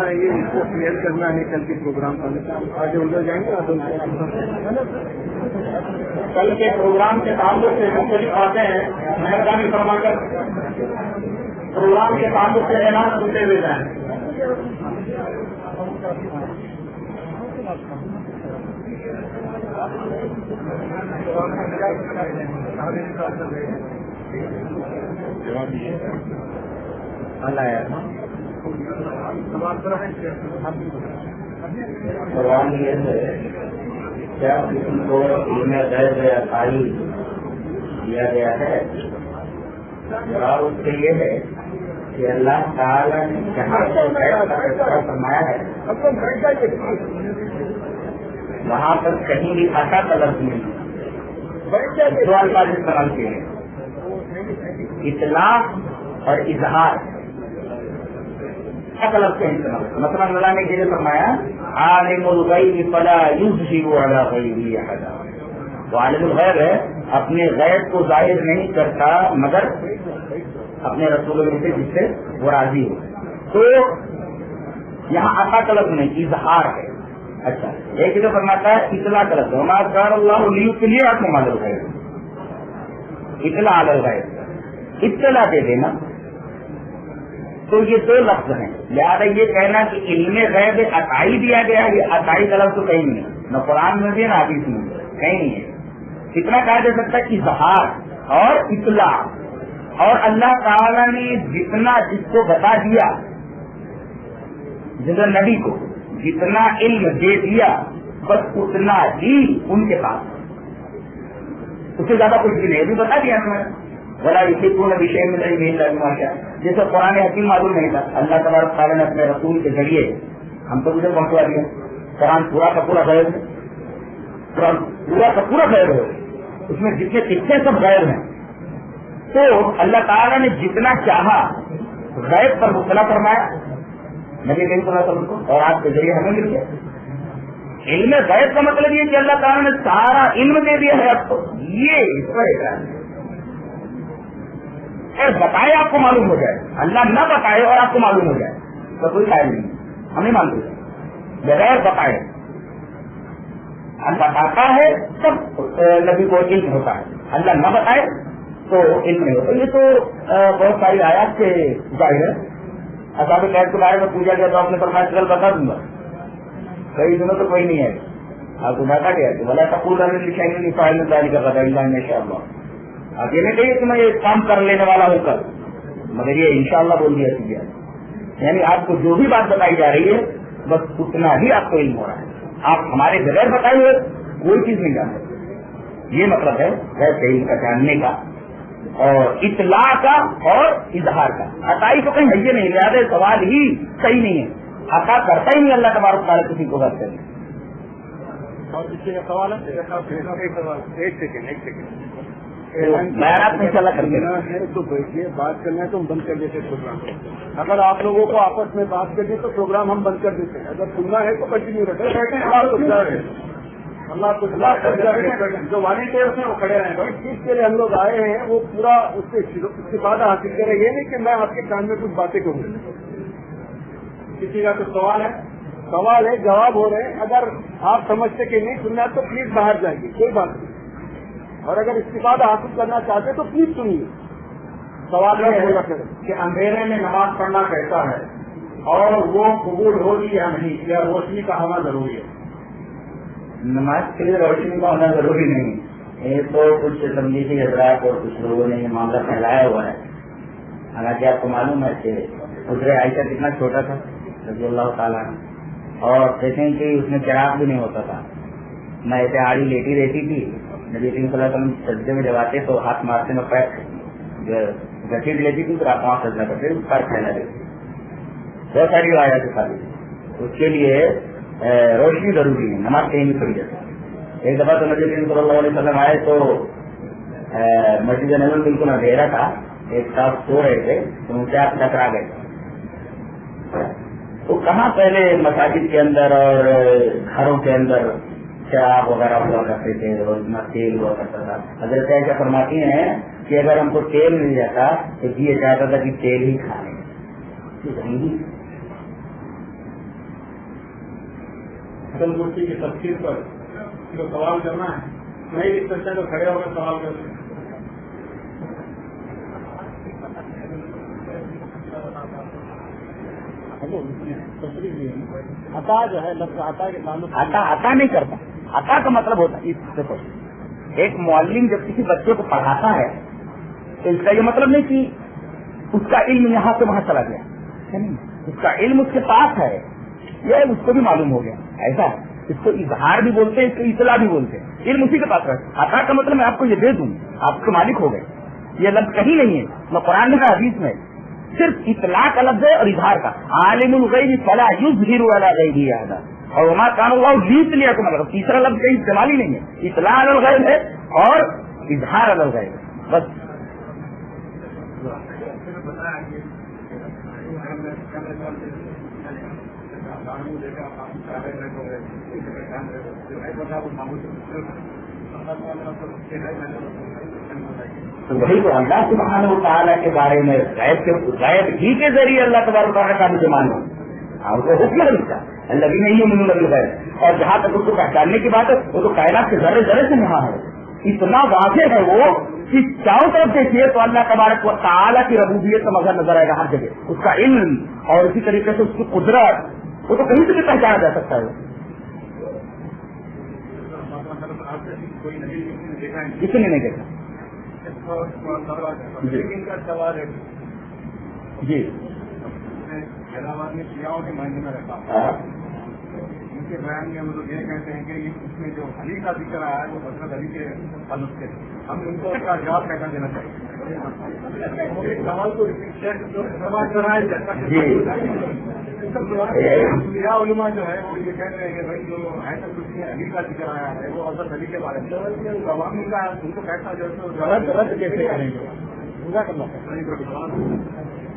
یہ اس کو کلیئر کرنا ہے کل کے پروگرام کا آگے ادھر جائیں گے. کل کے پروگرام کے تعلق سے مختلف باتیں ہیں، مہربانی فرما کر پروگرام کے تعلق سے اعلان سنتے ہوئے جائیں. سوال یہ ہے کیا کسی کو علم غیب عطائی دیا گیا ہے؟ جواب اس سے یہ ہے کہ اللہ تعالیٰ نے جہاں فرمایا ہے وہاں پر کہیں بھی عطا طلب نہیں، دو الفاظ استعمال کیے ہیں، اطلاع اور اظہار. طلب سے مثلا اللہ نے یہ فرمایا عالم الغیب فلا یظہر علی غیبہ احدا، وہ عالم الغیب ہے، اپنے غیب کو ظاہر نہیں کرتا مگر اپنے رسول سے جس سے وہ راضی ہو. تو یہاں عطا طلب نہیں، اظہار ہے. اچھا ایک جو فرماتا ہے اطلاع طلب، وما کان اللہ لیطلعکم علی الغیب، اطلاع علی الغیب، اطلاع دے دینا. تو یہ دو لفظ ہیں، لہٰذا یہ کہنا کہ علم غیب عطائی دیا گیا ہے، یہ عطائی طلب تو کہیں نہیں، نہ قرآن میں بھی نہ حدیث میں کہیں نہیں ہے. اتنا کہا جا سکتا ہے اظہار اور اطلاع. اور اللہ تعالیٰ نے جتنا جس کو بتا دیا، جس نبی کو جتنا علم دے دیا بس اتنا ہی ان کے پاس، اس سے زیادہ کچھ بھی نہیں. بھی بتا دیا ہمیں بلا یحیطون بشیء من علمہ الا بما شاء، جیسے قرآن حکیم معلوم نہیں تھا، اللہ تبارک تعالیٰ نے اپنے رسول کے ذریعے ہم تو مجھے پہنچوا دیا. قرآن پورا کا پورا غیب ہے، قرآن پورا کا پورا غیب ہے، اس میں جتنے قصے سب غیب ہیں. تو اللہ تعالیٰ نے جتنا چاہا غیب پر مطلع فرمایا نبی کریم صلی اللہ علیہ وسلم کو، اور آپ کے ذریعے ہمیں مل گیا. علم غیب کا مطلب یہ کہ اللہ تعالیٰ نے سارا علم دے دیا ہے آپ کو، یہ اس پر بتائے آپ کو معلوم ہو جائے، اللہ نہ بتائے اور آپ کو معلوم ہو جائے تو کوئی فائدہ نہیں. ہم نہیں مانتے بغیر بتائے. اللہ بتاتا ہے تب نبی کو علم ہوتا ہے، اللہ نہ بتائے تو علم نہیں ہوتا. یہ تو بہت ساری آیات سے ظاہر ہے. اصحاب کہف کے بارے میں پوچھا گیا تو آپ نے فرمایا کل بتا دوں گا، کئی دنوں تو کوئی نہیں ہے. آپ کو بتا گیا کہ بلا تقولن لشیء فاعل ذلک غدا الا ان شاء اللہ. آپ یہ نہیں کہیے کہ میں یہ کام کر لینے والا ہوں کل، مگر یہ انشاءاللہ بول دیا کیا. یعنی آپ کو جو بھی بات بتائی جا رہی ہے بس اتنا ہی آپ کو علم ہو رہا ہے، آپ ہمارے بغیر بتائے ہوئے کوئی چیز نہیں جانتے. یہ مطلب ہے غیب کے علم کا جاننے کا اور اطلاع کا اور اظہار کا. عطائی تو کہیں ہے نہیں، لہٰذا سوال ہی صحیح نہیں ہے. عطا کرتا ہی نہیں اللہ تبارک تعالیٰ کسی کو بات کریں. اور کسی کا سوال ہے؟ ایک سیکنڈ بیانات میں چلا کر دینا ہے تو بیٹھیے، بات کرنا ہے تو ہم بند کر دیتے پروگرام. اگر آپ لوگوں کو آپس میں بات کرنی تو پروگرام ہم بند کر دیتے ہیں، اگر سننا ہے تو کنٹینیو رکھیں. اللہ کچھ جو والنٹیئرس ہیں وہ کھڑے رہیں. اس چیز کے لیے ہم لوگ آئے ہیں وہ پورا اس سے استفادہ حاصل کریں. یہ نہیں کہ میں آپ کے کان میں کچھ باتیں کروں. کسی کا کچھ سوال ہے؟ سوال ہے، جواب ہو رہے ہیں. اگر آپ سمجھتے کہ نہیں سننا تو پلیز باہر جائیے، کوئی بات نہیں. اور اگر استفادہ حاصل کرنا چاہتے تو پلیز سنیے. سوال یہ ہے کہ اندھیرے میں نماز پڑھنا کیسا ہے اور وہ قبول ہوگی یا نہیں, یا روشنی کا ہونا ضروری ہے؟ نماز کے لیے روشنی کا ہونا ضروری نہیں. یہ تو کچھ تبلیغی حضرات اور کچھ لوگوں نے یہ معاملہ پھیلایا ہوا ہے. حالانکہ آپ کو معلوم ہے کہ حضرت عائشہ کتنا چھوٹا تھا رضی اللہ تعالیٰ, اور دیکھیں کہ اس میں چراغ بھی نہیں ہوتا تھا. میں ایسے آڑی لیٹی رہتی تھی, نبی کریم صلی اللہ علیہ وسلم سجدے میں جب آتے تو ہاتھ مارتے میں پیر گھسیٹ لیتی تھی, تو آپ سجدہ کرتے پیر پھیلا دیتی. بہت ساری روایات دکھاتی تھی. اس کے لیے روشنی ضروری ہے, نماز کہیں بھی پڑھی جاتی. ایک دفعہ تو نبی کریم صلی اللہ علیہ وسلم آئے تو مسجد نبوی بالکل اندھیرا تھا, ایک صاحب سو رہے تھے تو ان سے آپ ٹکرا گئے. تو کہاں پہلے مساجد کے اندر اور گھروں کے اندر شراب وغیرہ ہوا کرتے تھے اور اتنا تیل ہوا کرتا تھا. حضرت عائشہ فرماتی ہیں کہ اگر ہم کو تیل مل جاتا تو یہ چاہتا تھا کہ تیل ہی کھا لیں. حسن مفتی کی تفسیر پر جو سوال کرنا ہے نہیں لکھ سکتے تو کھڑے ہو کر سوال کر سکتے. عطا جو ہے لفظ عطا کے تعلق عطا نہیں کرتا. عطا کا مطلب ہوتا ہے ایک معلم جب کسی بچے کو پڑھاتا ہے تو اس کا یہ مطلب نہیں کہ اس کا علم یہاں سے وہاں چلا گیا, اس کا علم اس کے پاس ہے, یہ اس کو بھی معلوم ہو گیا. ایسا ہے, اس کو اظہار بھی بولتے ہیں, اس کو اطلاع بھی بولتے ہیں. علم اسی کے پاس ہے. عطا کا مطلب میں آپ کو یہ دے دوں, آپ کے مالک ہو گئے. یہ لفظ کہیں نہیں ہے, نہ قرآن میں حدیث میں, صرف اطلاع کا لفظ ہے اور اظہار کا. عالم الغیب فلا یظہر علی غیبہ احدا, اور وما کان اللہ لیطلعکم, مطلب تیسرا لفظ کہیں استعمال ہی نہیں ہے. اطلاع علی الغیب ہے اور اظہار علی الغیب ہے بس. تو وہی تو اللہ سبحانہ و تعالیٰ کے بارے میں غیب ہی کے ذریعے اللہ تبارک و تعالیٰ کا بھی مان ہے. اس کو حکم ملتا ہے اللہ بھی نہیں ہے غیر. اور جہاں تک اس کو پہچاننے کی بات ہے وہ تو کائنات کے ذرے ذرے سے یہاں ہے. اتنا واضح ہے وہ کہ چاروں طرف دیکھیے تو اللہ تبارک و تعالیٰ کی ربوبیت کا مظہر نظر آئے گا ہر جگہ. اس کا علم اور اسی طریقے سے اس کی قدرت وہ تو کہیں سے بھی پہچانا جا سکتا ہے. کسی نے نہیں دیکھا. جی حیدرآباد میں شیعوں کے معنی میں رہتا ہے. ان کے بیان میں مطلب یہ کہتے ہیں کہ اس میں جو علی کا ذکر آیا ہے وہ حضرت علی کے تعلق سے ہم ان کو اس کا جواب کیسا دینا چاہیے. سوال کو شیعہ علماء جو ہے وہ یہ کہہ رہے ہیں کہ بھائی جو حیدر اس میں علی کا ذکر آیا ہے وہ حضرت علی کے بارے میں عوامی کا ان کو کیسا جو کیسے کریں گے.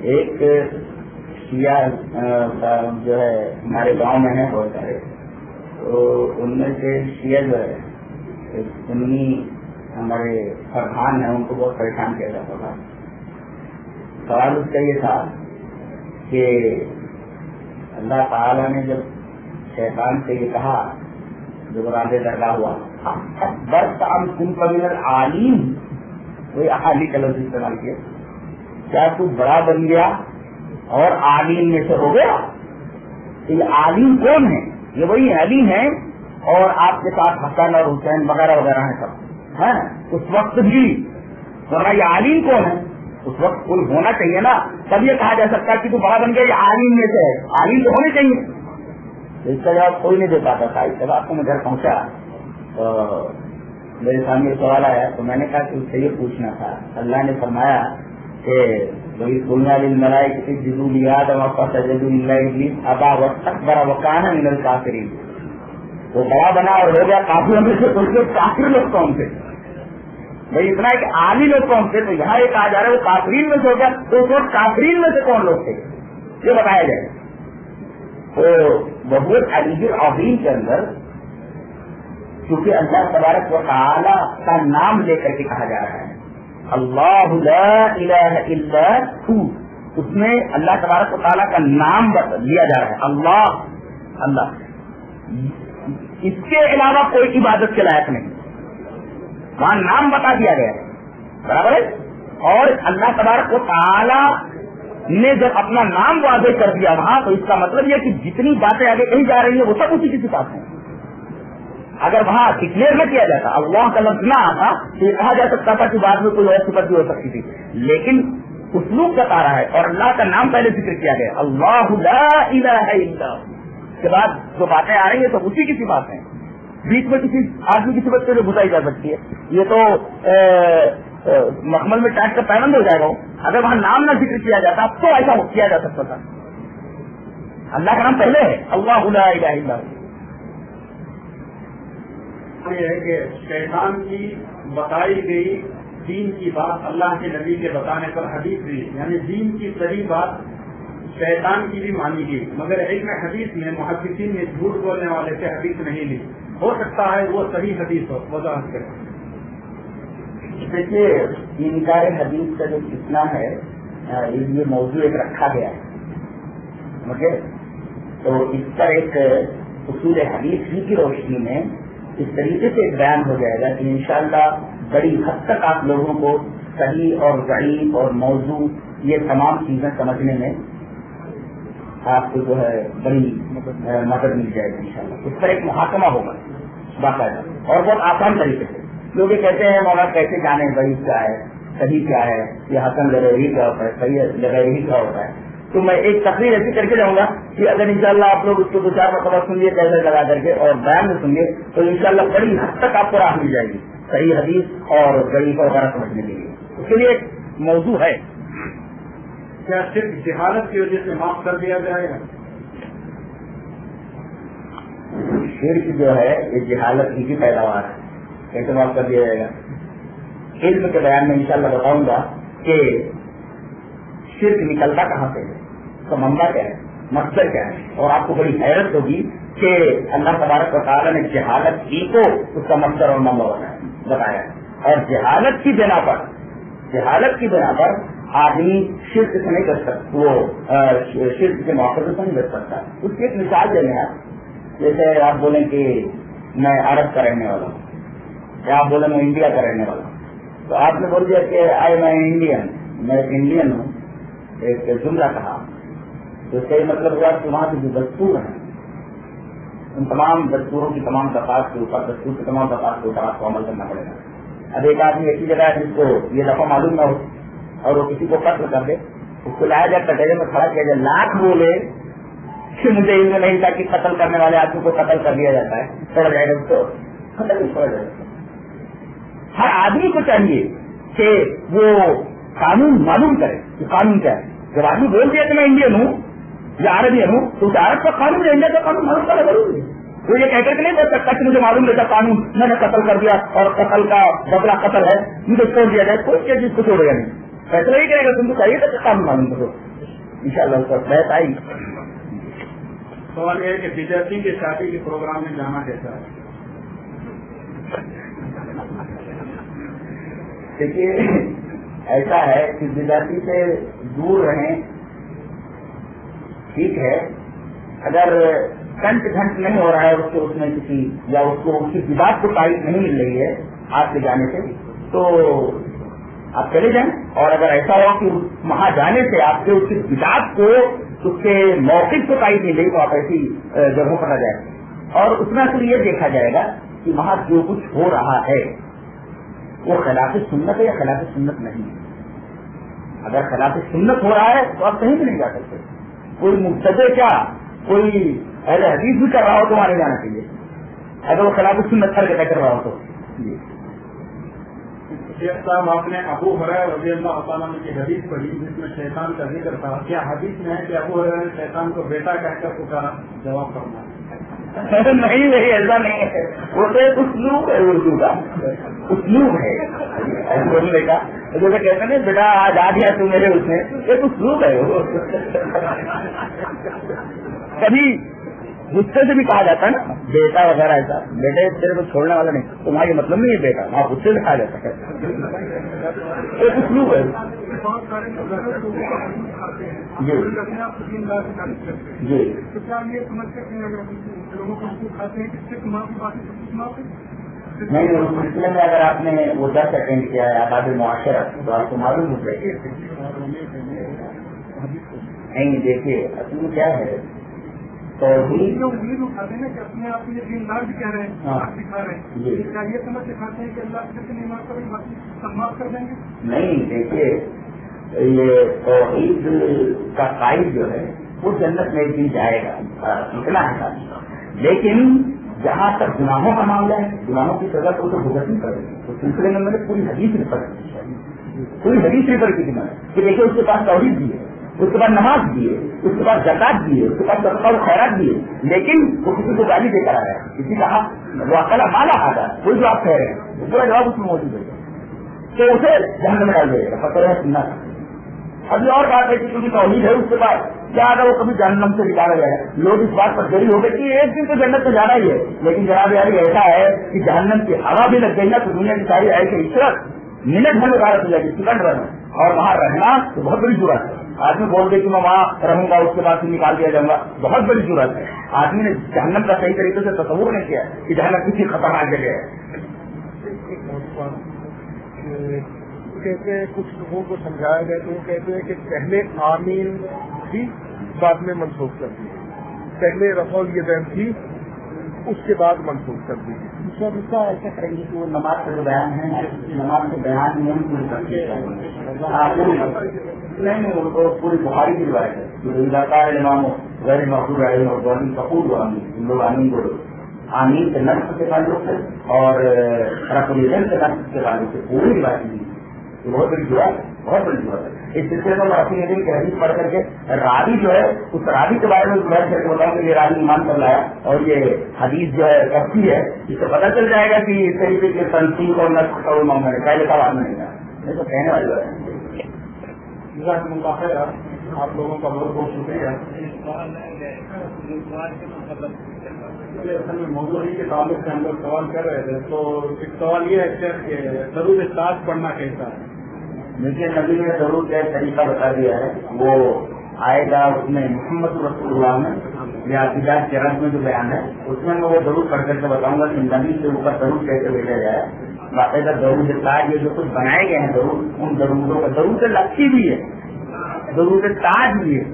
ایک شیعہ جو ہے ہمارے گاؤں میں ہے بہت سارے, تو ان میں سے شیعہ جو ہے ایک سنی ہمارے فرحان ہیں, ان کو بہت پریشان کیا جاتا تھا. سوال اس کا یہ تھا کہ اللہ تعالیٰ نے جب شیطان سے یہ کہا جو راندے درگاہ ہوا بس ہم تم کا من العالم, وہی احالی کا لفظ استعمال کیا, کیا تو بڑا بن گیا اور عالم میں سے ہو گیا. تو یہ عالم کون ہے؟ یہ وہی علی ہیں اور آپ کے ساتھ حسن اور حسین وغیرہ وغیرہ ہیں سب ہیں اس وقت بھی. ورنہ یہ عالم کون ہے؟ اس وقت کوئی ہونا چاہیے نا, تب یہ کہا جا سکتا کہ تو بڑا بن گیا, یہ عالم میں سے ہے. عالم تو ہونے چاہیے. اس کا جواب کوئی نہیں دے پاتا تھا. اس کے بعد تو میں گھر پہنچا تو میرے سامنے سوال آیا تو میں نے کہا کہ اس سے یہ پوچھنا تھا. اللہ نے فرمایا کہ وہی سننا للملائکۃ اسجدوا لآدم فسجدوا الا ابلیس ابى واستكبر وكان من الكافرين. وہ بڑا بنا اور ہو گیا کافروں میں سے, تو کافر لوگ کون تھے بھائی؟ اتنا ہے کہ عالی لوگ کون تھے, تو یہاں یہ کہا جا رہا ہے وہ کافرین میں سے ہو گیا, تو اس وقت کافرین میں سے کون لوگ تھے یہ بتایا جائے. تو بہت علی العظیم کے اندر کیونکہ اللہ تبارک و تعالی کا نام لے کر کے کہا جا رہا ہے اللہ لا الہ الا ہو, اس میں اللہ تبارک و تعالیٰ کا نام لیا جا رہا ہے اللہ اللہ. اس کے علاوہ کوئی عبادت کے لائق نہیں. وہاں نام بتا دیا گیا ہے، برابر ہے. اور اللہ تبارک و تعالی نے جب اپنا نام واضح کر دیا وہاں، تو اس کا مطلب یہ کہ جتنی باتیں آگے کہی جا رہی ہیں وہ سب اسی کی صفات ہیں. اگر وہاں ڈکلیئر نہ کیا جاتا، اللہ کا لفظ نہ آتا، تو یہ کہا جا سکتا تھا کہ بعد میں کوئی اور صفت بھی ہو سکتی تھی. لیکن اسلوب بتا رہا ہے اور اللہ کا نام پہلے ذکر کیا گیا، اللہ لا الہ الا ہو. اس کے بعد جو باتیں آ رہی ہیں تو اسی کی صفات ہیں. بیچ میں کسی آدمی کی صفت سے جو بتائی جا سکتی ہے، یہ تو مخمل میں ٹیگ کا پیمند ہو جائے گا. اگر وہاں نام نہ ذکر کیا جاتا تو ایسا کیا جا سکتا تھا. اللہ کا نام پہلے ہے، اللہ لا الہ الا ہو. یہ ہے کہ شیطان کی بتائی گئی دین کی بات اللہ کے نبی کے بتانے پر حدیث دی، یعنی دین کی صحیح بات شیطان کی بھی مانی گئی، مگر علم حدیث میں محدثین نے جھوٹ بولنے والے سے حدیث نہیں لی. ہو سکتا ہے وہ صحیح حدیث ہو، وضاحت کریں. دیکھیے انکار حدیث کا جو فتنہ ہے یہ موضوع ایک رکھا گیا ہے، مجھے تو اس پر ایک اصول حدیث ہی کی روشنی میں اس طریقے سے بیان ہو جائے گا کہ انشاءاللہ بڑی حد تک آپ لوگوں کو صحیح اور ضعیف اور موضوع یہ تمام چیزیں سمجھنے میں آپ کو جو ہے بڑی مدد مل جائے گی انشاءاللہ. اس پر ایک محاکمہ ہوگا باقاعدہ اور بہت آسان طریقے سے. لوگ یہ کہتے ہیں مولا کیسے جانے ضعیف کیا ہے صحیح کیا ہے، یہ حسن لغیری کیا ہوتا ہے، صحیح لغیری کیا ہوتا ہے. تو میں ایک تقریر ایسی کر کے جاؤں گا کہ اگر انشاءاللہ آپ لوگ اس کو 2-4 مرتبہ سنیے کیسے لگا کر کے اور بیان میں سنیے تو انشاءاللہ بڑی حد تک آپ کو راہ مل جائے گی صحیح حدیث اور ضعیف وغیرہ سمجھنے کے لیے. اس کے لیے ایک موضوع ہے. کیا صرف جہالت کی وجہ سے معاف کر دیا جائے گا؟ شرک جو ہے یہ جہالت کی پیداوار ہے، کیسے معاف کر دیا جائے گا؟ علم کے بیان میں انشاءاللہ بتاؤں گا کہ شرک نکلتا کہاں سے ہے، اس کا منبع کیا ہے، مقصد کیا ہے. اور آپ کو بڑی حیرت ہوگی کہ اللہ تبارک و تعالیٰ نے جہالت ہی کو اس کا مقصد اور منبع بتایا. اور جہالت کی بنا پر آدمی شرک سے نہیں کر سکتا، وہ شرک کے موقع سے نہیں کر سکتا. اس کی ایک مثال دیں آپ، جیسے آپ بولیں کہ میں عرب کا رہنے والا ہوں یا آپ بولیں میں انڈیا کا رہنے والا ہوں، تو آپ نے بول دیا کہ آئی میں انڈین، میں ایک انڈین ہوں، ایک جملہ کہا تو اس کا یہ مطلب ہوا کہ وہاں کے جو دستور ہیں ان تمام دستوروں کی تمام دفعات کے اوپر آپ کو عمل کرنا پڑے گا. اب ایک آدمی ایسی جگہ ہے جس کو یہ دفعہ معلوم نہ ہو اور وہ کسی کو قتل کر دے، اس کو لایا جائے کٹہرے میں کھڑا کیا جائے، لاکھ بولے کہ مجھے علم نہیں تھا کہ قتل کرنے والے آدمی کو قتل کر دیا جاتا ہے، چھوڑ جائے گا اس کو قتل نہیں چھوڑ جائے گا. ہر آدمی کو چاہیے کہ وہ قانون معلوم کرے کہ قانون کیا ہے. جب آدمی بول دیا کہ میں انڈین ہوں یا عربین ہوں تو اس عرب کا قانون یا انڈیا کا قانون معلوم کرنا ضروری ہے. وہ یہ کہہ کر کے نہیں بول سکتا کہ مجھے معلوم رہتا قانون، میں نے قتل کر دیا اور قتل کا بدلہ قتل ہے، مجھے چھوڑ دیا جائے. کوئی کیا چیز کو چھوڑے گا نہیں، فیصلہ ہی کرے گا. تم کو چاہیے تھا کہ قانون معلوم کرو. انشاءاللہ اس وقت بحث آئی. سوال یہ ہے کہ بجاتی کے شادی کے پروگرام میں جانا کیسا ہے؟ دیکھیے ایسا ہے کہ بجاتی سے دور رہیں، ٹھیک ہے. اگر گھنٹ نہیں ہو رہا ہے اس میں کسی یا اس کو اس کی بات کو تائید نہیں مل رہی ہے آپ کے جانے سے تو آپ چلے جائیں. اور اگر ایسا ہو کہ وہاں جانے سے آپ کے اس کی بدعت کو اس کے موقف کو تائید مل رہی تو آپ ایسی جگہوں پر نہ جائیں. اور اس میں اصل یہ دیکھا جائے گا کہ وہاں جو کچھ ہو رہا ہے وہ خلاف سنت ہے یا خلاف سنت نہیں ہے. اگر خلاف سنت ہو رہا ہے تو آپ کہیں بھی نہیں جا سکتے. کوئی مبتدع کیا کوئی اہل حدیث بھی کر رہا ہو تو وہاں نہیں جانا چاہیے اگر وہ خلاف سنت کر رہا ہو تو. شیخ صاحب آپ نے ابو ہریرہ رضی اللہ تعالیٰ عنہ کی حدیث پڑھی جس میں شیطان کا ذکر تھا. کیا حدیث میں ہے کہ ابو ہریرہ نے شیطان کو بیٹا کہہ کر پکارا؟ جواب کرنا نہیں ایسا نہیں ہے. وہ تو ایک اسلوب ہے، اردو کا اسلوب ہے بولنے کا. جیسے کہتے ہیں بیٹا آج آ گیا تو میرے اس میں ایک اسلوب ہے. وہ کبھی غصے سے بھی کہا جاتا ہے نا بیٹا وغیرہ ایسا، بیٹے تیرے کو چھوڑنے والا نہیں، تمہارا یہ مطلب نہیں ہے بیٹا، وہاں غصے سے کہا جاتا ہے. ایک اسلوب ہے. نہیں اس سلسلے میں اگر آپ نے وہ درس اٹینڈ کیا ہے آداب معاشرت تو آپ کو معلوم ہو جائے گا. نہیں دیکھیے اصل میں کیا ہے توحید اٹھاتے ہیں کہ اپنے آپ کو یہ دین دار بھی کہہ رہے ہیں دکھا رہے ہیں کیا یہ سمجھ دکھاتے ہیں کہ اللہ سے نہیں معاف کریں باقی سب معاف کر دیں گے؟ نہیں دیکھیے یہ توحید کا قائد جو ہے وہ جنت میں ایک دن جائے گا اتنا ہے. لیکن جہاں تک گناہوں کا معاملہ ہے گناہوں کی سزا کو تو بھگتنی پڑے گی. اس سلسلے میں نے پوری حدیث ریفر کی پوری حدیث ریفر کی تھی میں نے کہ دیکھیے اس کے پاس توحید بھی ہے اس کے بعد نماز بھی ہے اس کے بعد زکات بھی ہے اس کے بعد صدقہ و خیرات بھی ہے لیکن وہ کسی کو گالی دے کر آیا کسی کہا وہ اکلا مالا آتا کوئی جو آپ کہہ رہے ہیں پورا جواب اس میں موجود ہے تو اسے جہنم میں ڈال دے گا پتہ ہے سننا. ابھی اور بات ہے کہ کیونکہ توحید ہے اس کے بعد کیا اگر وہ کبھی جہنم سے نکالا جائے لوگ اس بات پر جری ہو گئے کہ ایک دن تو جنت میں جانا ہی ہے. لیکن جناب یاری ایسا ہے کہ جہنم کی ہوا بھی لگ گئی نا تو دنیا کی ساری ایسے عشرت منٹ میں غارت ہو جائے گی سیکنڈ رہنا اور وہاں رہنا تو بہت بڑی ضرورت ہے. آدمی بول دے کہ میں وہاں رہوں گا اس کے بعد پھر نکال دیا جاؤں گا بہت بڑی ضرورت ہے. آدمی نے جہنم کا صحیح طریقے سے تصور نہیں کیا کہ جہنم کسی خطرناک جگہ ہے. کہتے ہیں کچھ لوگوں کو سمجھایا گیا تو وہ کہتے ہیں کہ پہلے آمین تھی بعد میں منسوخ کر دی پہلے رفع الیدین تھی اس کے بعد منسوخ کر دی. ایسا کریں گے کہ وہ نماز کا جو بیان ہے نماز کے بیان میں پوری کرتے نہیں پوری بخاری کی روایت ہے امام غیر محبوب علیہ اور کپور ان لوگ آمین بولو آمین کے نقص کے تعلق سے اور رفع الیدین کے نقص کے تعلق سے پوری روایت نہیں بہت بڑی ضرورت ہے بہت بڑی ضرورت ہے. اس سلسلے میں اپنی دن کی حدیث پڑھ کر کے راوی جو ہے اس راوی کے بارے میں بحث کر کے بتاؤں کہ یہ راوی ایمان کر لایا اور یہ حدیث جو ہے کبھی ہے اس سے پتہ چل جائے گا کہ اس طریقے کے تنقید اور نقص کا وہ معاملہ ہے پہلے کا بات نہیں تھا نہیں تو کہنے والی بات ہے. آپ لوگوں کا بہت بہت شکریہ. موضوعی کے تعلق سے ہم لوگ سوال کر رہے تھے تو ایک سوال یہ ہے کہ درود تاج پڑھنا کیسا ہے؟ دیکھیے نبی نے درود کا طریقہ بتا دیا ہے وہ آئے گا اس میں محمد رسول اللہ میں یا عقیدات کے رنگ میں جو بیان ہے اس میں وہ درود پڑھ کر کے بتاؤں گا کہ نبی سے اوپر درود کیسے بھیجا جائے. باقاعدہ درود تاج یہ جو کچھ بنائے گئے ہیں درود ان درودوں کا درود لچی بھی ہے درود تاج بھی ہے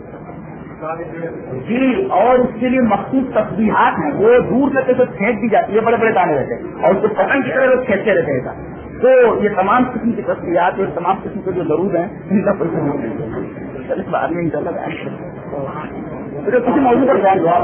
جی اور اس کے لیے مخصوص تسبیحات ہیں وہ دور سے تو پھینک دی جاتی ہے بڑے بڑے دانے رہتے ہیں اور اس کو پتنگ کی طرح کھینچتے رہتے ہیں. تو یہ تمام قسم کی تسبیحات اور تمام قسم کے جو درود ہیں ان کا کوئی سبب نہیں اس بعد میں ان شاء اللہ کسی موضوع پر بیان دعا